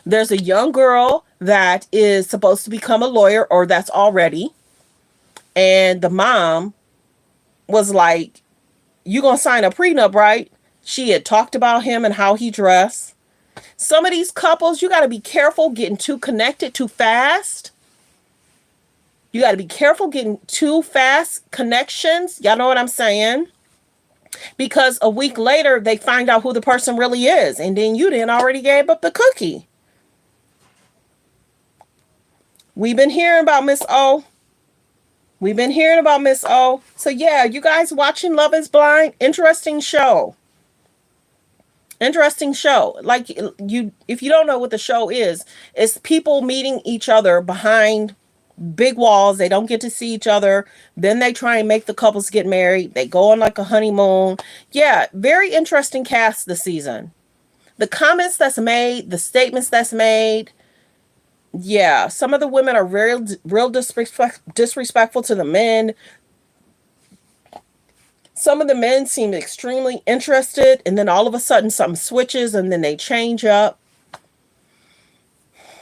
[SPEAKER 1] There's a young girl that is supposed to become a lawyer, or that's already. And the mom was like, you gonna sign a prenup, right? She had talked about him and how he dressed. Some of these couples, you got to be careful getting too connected too fast. You got to be careful getting too fast connections. Y'all know what I'm saying? Because a week later, they find out who the person really is. And then you didn't already gave up the cookie. We've been hearing about Miss O. So yeah, you guys watching Love is Blind? Interesting show. Like, if you don't know what the show is, it's people meeting each other behind big walls. They don't get to see each other. Then they try and make the couples get married. They go on like a honeymoon. Yeah, very interesting cast this season. The comments that's made, the statements that's made. Yeah, some of the women are real disrespectful to the men. Some of the men seem extremely interested, and then all of a sudden something switches and then they change up.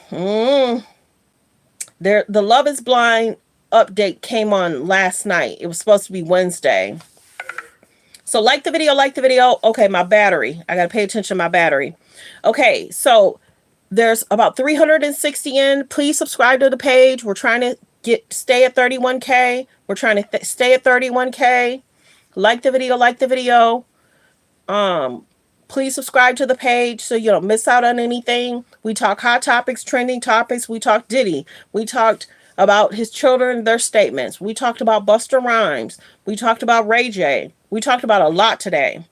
[SPEAKER 1] The Love is Blind update came on last night. It was supposed to be Wednesday. So like the video. Okay, my battery. I got to pay attention to my battery. Okay, so there's about 360 in. Please subscribe to the page. We're trying to stay at 31K. We're trying to stay at 31K. Like the video. Please subscribe to the page so you don't miss out on anything. We talk hot topics, trending topics. We talked Diddy. We talked about his children, their statements. We talked about Busta Rhymes. We talked about Ray J. We talked about a lot today.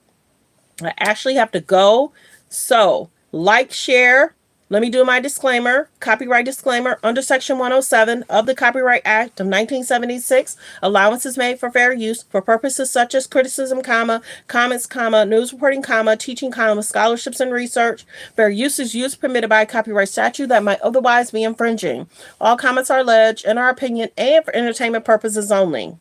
[SPEAKER 1] I actually have to go. So, like, share. Let me do my disclaimer. Copyright disclaimer. Under Section 107 of the Copyright Act of 1976, allowance is made for fair use for purposes such as criticism, comments, news reporting, teaching, scholarships and research. Fair use is use permitted by a copyright statute that might otherwise be infringing. All comments are alleged in our opinion and for entertainment purposes only.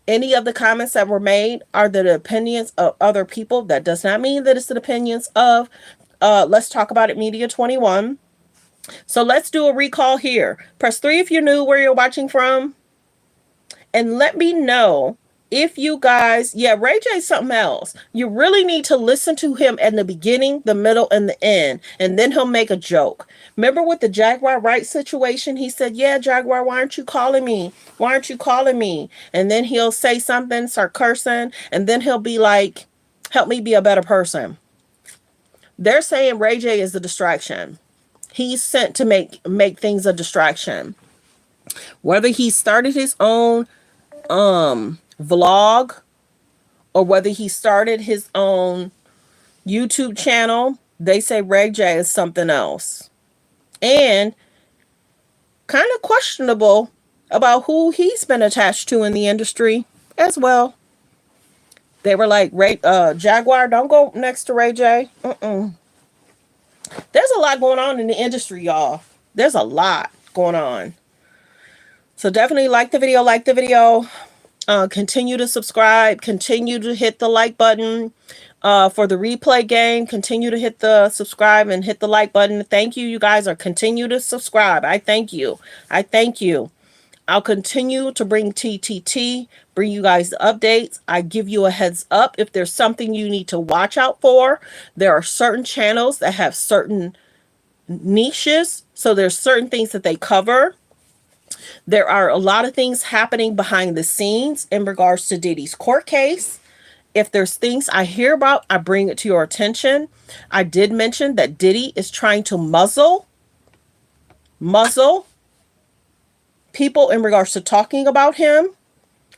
[SPEAKER 1] Any of the comments that were made are the opinions of other people. That does not mean that it's the opinions of Let's Talk About It Media 21. So let's do a recall here. Press 3 if you knew where you're watching from. And let me know if you guys, Ray J's something else. You really need to listen to him at the beginning, the middle, and the end. And then he'll make a joke. Remember with the Jaguar Wright situation? He said, yeah, Jaguar, why aren't you calling me? And then he'll say something, start cursing. And then he'll be like, help me be a better person. They're saying Ray J is a distraction. He's sent to make things a distraction. Whether he started his own vlog or whether he started his own YouTube channel, they say Ray J is something else. And kind of questionable about who he's been attached to in the industry as well. They were like, Jaguar, don't go next to Ray J. There's a lot going on in the industry, y'all. There's a lot going on. So definitely like the video, continue to subscribe, continue to hit the like button. For the replay game, continue to hit the subscribe and hit the like button. Thank you. You guys are continue to subscribe. I thank you. I thank you. I'll continue to bring TTT, bring you guys the updates. I give you a heads up if there's something you need to watch out for. There are certain channels that have certain niches, so there's certain things that they cover. There are a lot of things happening behind the scenes in regards to Diddy's court case. If there's things I hear about, I bring it to your attention. I did mention that Diddy is trying to muzzle people in regards to talking about him.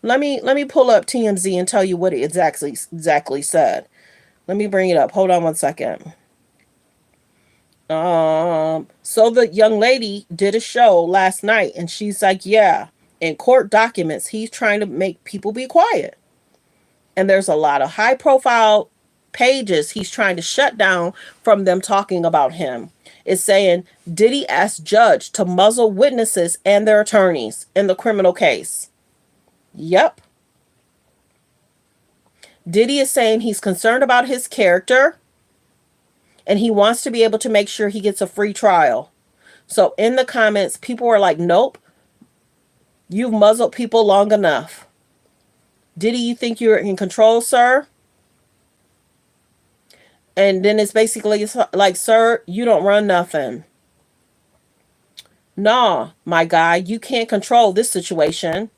[SPEAKER 1] Let me pull up TMZ and tell you what it exactly said. Let me bring it up. Hold on one second. So the young lady did a show last night and she's like, yeah, in court documents, he's trying to make people be quiet. And there's a lot of high profile pages he's trying to shut down from them talking about him. It's saying Diddy asked judge to muzzle witnesses and their attorneys in the criminal case. Yep. Diddy is saying he's concerned about his character and he wants to be able to make sure he gets a free trial. So in the comments, people were like, nope, you've muzzled people long enough. Diddy, you think you're in control, sir? And then it's basically like, sir, you don't run nothing. Nah, my guy, you can't control this situation.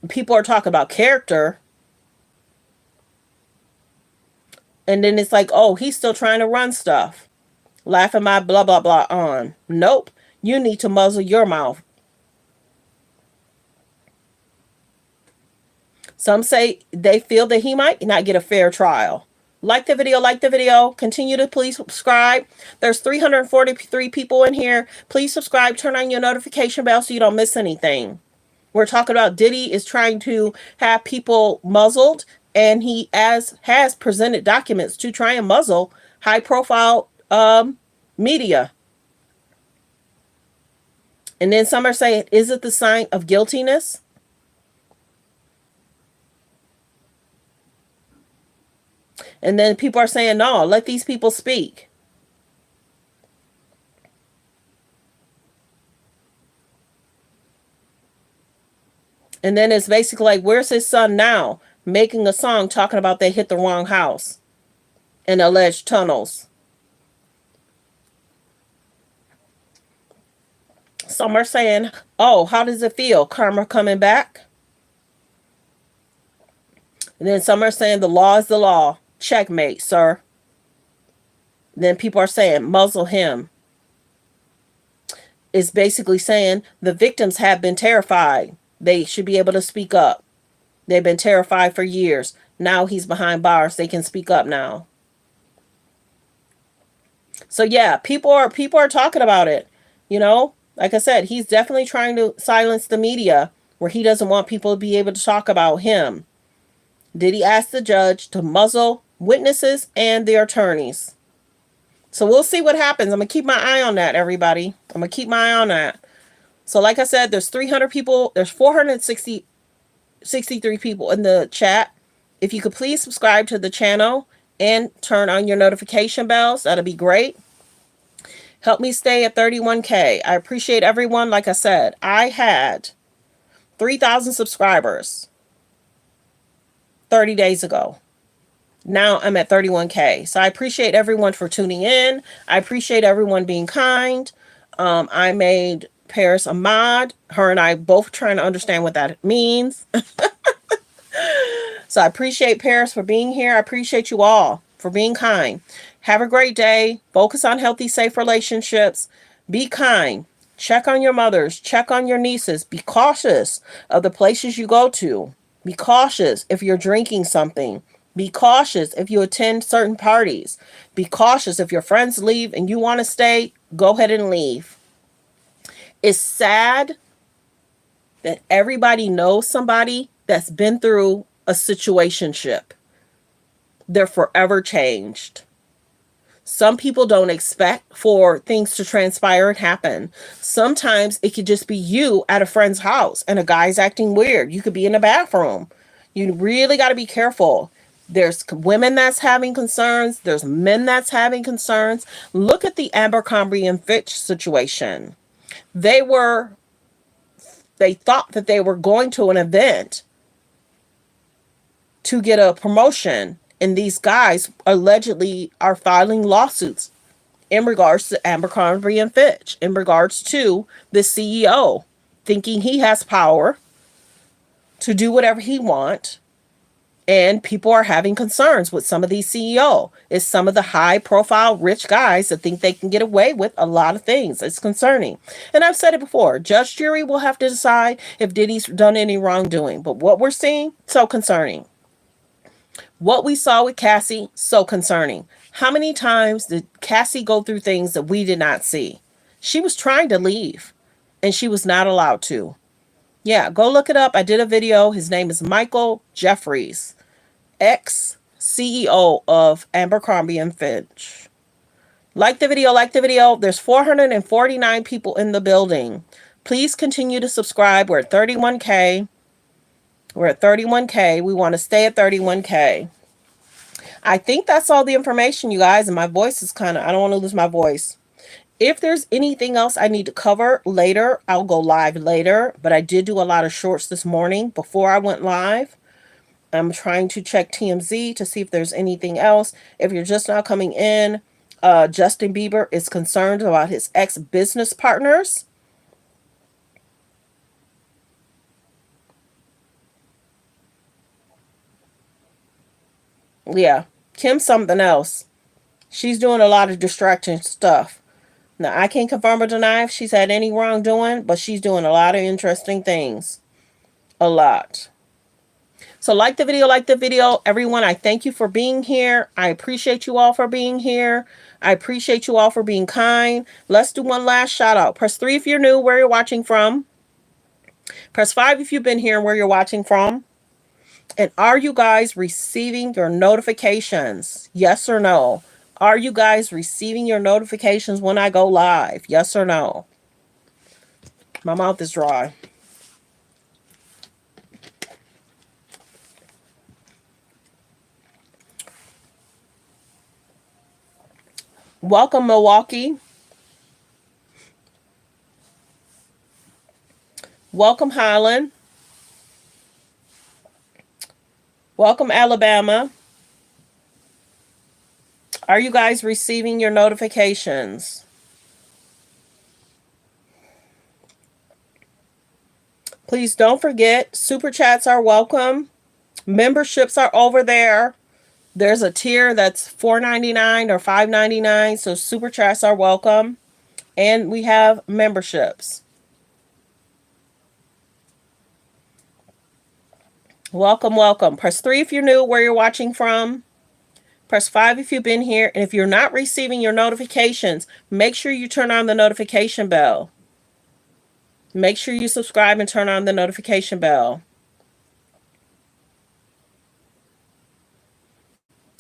[SPEAKER 1] People are talking about character. And then it's like, oh, he's still trying to run stuff. Laughing my blah, blah, blah on. Nope. You need to muzzle your mouth. Some say they feel that he might not get a fair trial. Like the video. Continue to please subscribe. There's 343 people in here. Please subscribe. Turn on your notification bell so you don't miss anything. We're talking about Diddy is trying to have people muzzled, and he has presented documents to try and muzzle high profile media. And then some are saying, is it the sign of guiltiness? And then people are saying, no, let these people speak. And then it's basically like, where's his son now? Making a song talking about they hit the wrong house and alleged tunnels. Some are saying, oh, how does it feel? Karma coming back? And then some are saying the law is the law. Checkmate, sir. Then people are saying, muzzle him. It's basically saying the victims have been terrified. They should be able to speak up. They've been terrified for years. Now he's behind bars. They can speak up now. So yeah, people are talking about it. You know, like I said, he's definitely trying to silence the media where he doesn't want people to be able to talk about him. Did he ask the judge to muzzle witnesses and their attorneys? So we'll see what happens. I'm going to keep my eye on that, everybody. I'm going to keep my eye on that. So like I said, there's 300 people. There's 463 people in the chat. If you could please subscribe to the channel and turn on your notification bells, that'd be great. Help me stay at 31K. I appreciate everyone. Like I said, I had 3,000 subscribers 30 days ago. Now I'm at 31K. So I appreciate everyone for tuning in. I appreciate everyone being kind. I made Paris a mod. Her and I both trying to understand what that means. So I appreciate Paris for being here. I appreciate you all for for being kind. Have a great day. Focus on healthy, safe relationships. Be kind. Check on your mothers. Check on your nieces. Be cautious of the places you go to. Be cautious if you're drinking something. Be cautious if you attend certain parties. Be cautious if your friends leave and you want to stay, go ahead and leave. It's sad that everybody knows somebody that's been through a situationship. They're forever changed. Some people don't expect for things to transpire and happen. Sometimes it could just be you at a friend's house and a guy's acting weird. You could be in the bathroom. You really got to be careful. There's women that's having concerns. There's men that's having concerns. Look at the Abercrombie and Fitch situation. They thought that they were going to an event to get a promotion, and these guys allegedly are filing lawsuits in regards to Abercrombie and Fitch, in regards to the CEO, thinking he has power to do whatever he wants. And people are having concerns with some of these CEO. It's some of the high profile rich guys that think they can get away with a lot of things. It's concerning. And I've said it before, judge, jury will have to decide if Diddy's done any wrongdoing. But what we're seeing, so concerning. What we saw with Cassie, so concerning. How many times did Cassie go through things that we did not see? She was trying to leave and she was not allowed to. Yeah, go look it up. I did a video. His name is Michael Jeffries, ex-CEO of Abercrombie and Fitch. Like the video, like the video. There's 449 people in the building. Please continue to subscribe. We're at 31K. We're at 31K. We want to stay at 31K. I think that's all the information, you guys. And my voice is I don't want to lose my voice. If there's anything else I need to cover later, I'll go live later. But I did do a lot of shorts this morning before I went live. I'm trying to check TMZ to see if there's anything else. If you're just now coming in, Justin Bieber is concerned about his ex-business partners. Yeah, Kim something else. She's doing a lot of distraction stuff. Now, I can't confirm or deny if she's had any wrongdoing, but she's doing a lot of interesting things. A lot. So like the video, like the video. Everyone, I thank you for being here. I appreciate you all for being here. I appreciate you all for being kind. Let's do one last shout out. Press 3 if you're new, where you're watching from. Press 5 if you've been here and where you're watching from. And are you guys receiving your notifications? Yes or no? Are you guys receiving your notifications when I go live? Yes or no? My mouth is dry. Welcome, Milwaukee. Welcome, Highland. Welcome, Alabama. Are you guys receiving your notifications? Please don't forget, super chats are welcome. Memberships are over there. There's a tier that's $4.99 or $5.99, so super chats are welcome. And we have memberships. Welcome, welcome. Press 3 if you're new, where you're watching from. Press 5 if you've been here. And if you're not receiving your notifications, make sure you turn on the notification bell. Make sure you subscribe and turn on the notification bell.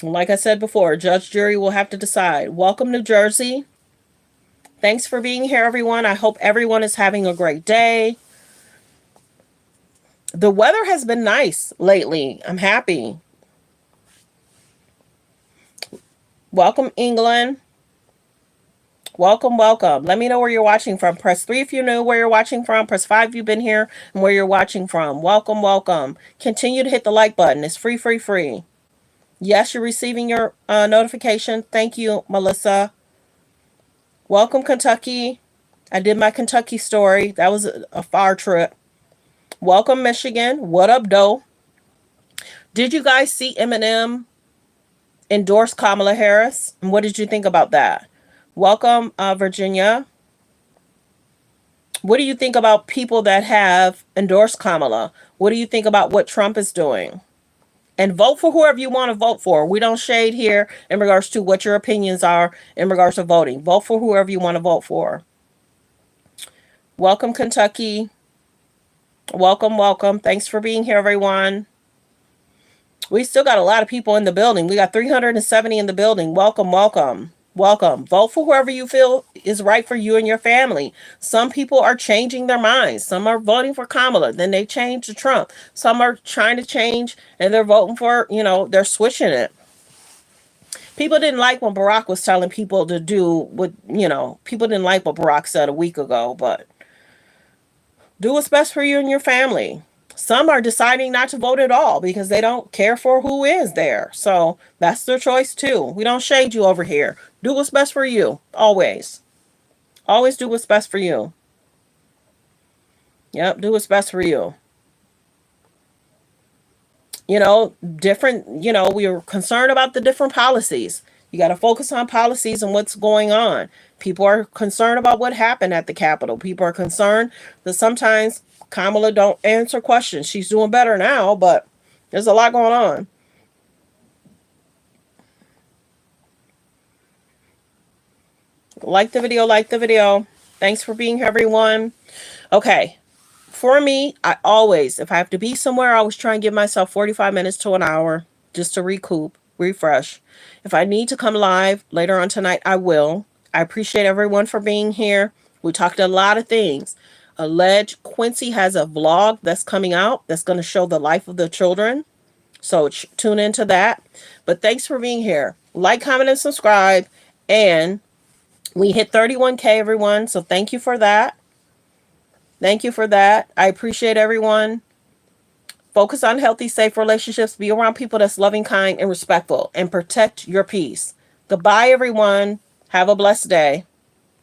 [SPEAKER 1] Like I said before, judge, jury will have to decide. Welcome, New Jersey. Thanks for being here, everyone. I hope everyone is having a great day. The weather has been nice lately. I'm happy. Welcome, England. Welcome, welcome. Let me know where you're watching from. Press 3 if you're new, where you're watching from. Press 5 if you've been here and where you're watching from. Welcome, welcome. Continue to hit the like button. It's free, free, free. Yes, you're receiving your notification. Thank you, Melissa. Welcome, Kentucky. I did my Kentucky story. That was a far trip. Welcome, Michigan. What up, doe? Did you guys see Eminem endorsed Kamala Harris. And what did you think about that? Welcome, Virginia. What do you think about people that have endorsed Kamala? What do you think about what Trump is doing? And vote for whoever you want to vote for. We don't shade here in regards to what your opinions are in regards to voting. Vote for whoever you want to vote for. Welcome, Kentucky. Welcome, welcome. Thanks for being here, everyone. We still got a lot of people in the building. We got 370 in the building. Welcome, welcome, welcome. Vote for whoever you feel is right for you and your family. Some people are changing their minds. Some are voting for Kamala, then they change to Trump. Some are trying to change and they're voting for, they're switching it. People didn't like when Barack was telling people to do what, people didn't like what Barack said a week ago, but do what's best for you and your family. Some are deciding not to vote at all because they don't care for who is there. So that's their choice too. We don't shade you over here. Do what's best for you. Always. Always do what's best for you. Yep, do what's best for you. We are concerned about the different policies. You got to focus on policies and what's going on. People are concerned about what happened at the Capitol. People are concerned that sometimes Kamala don't answer questions. She's doing better now, but there's a lot going on. Like the video, like the video. Thanks for being here, everyone. Okay. For me, I always, if I have to be somewhere, I always try and give myself 45 minutes to an hour just to recoup, refresh. If I need to come live later on tonight, I will. I appreciate everyone for being here. We talked a lot of things. Alleged Quincy has a vlog that's coming out that's going to show the life of the children. So tune into that. But thanks for being here. Like, comment, and subscribe. And we hit 31K, everyone. So thank you for that. Thank you for that. I appreciate everyone. Focus on healthy, safe relationships. Be around people that's loving, kind, and respectful. And protect your peace. Goodbye, everyone. Have a blessed day.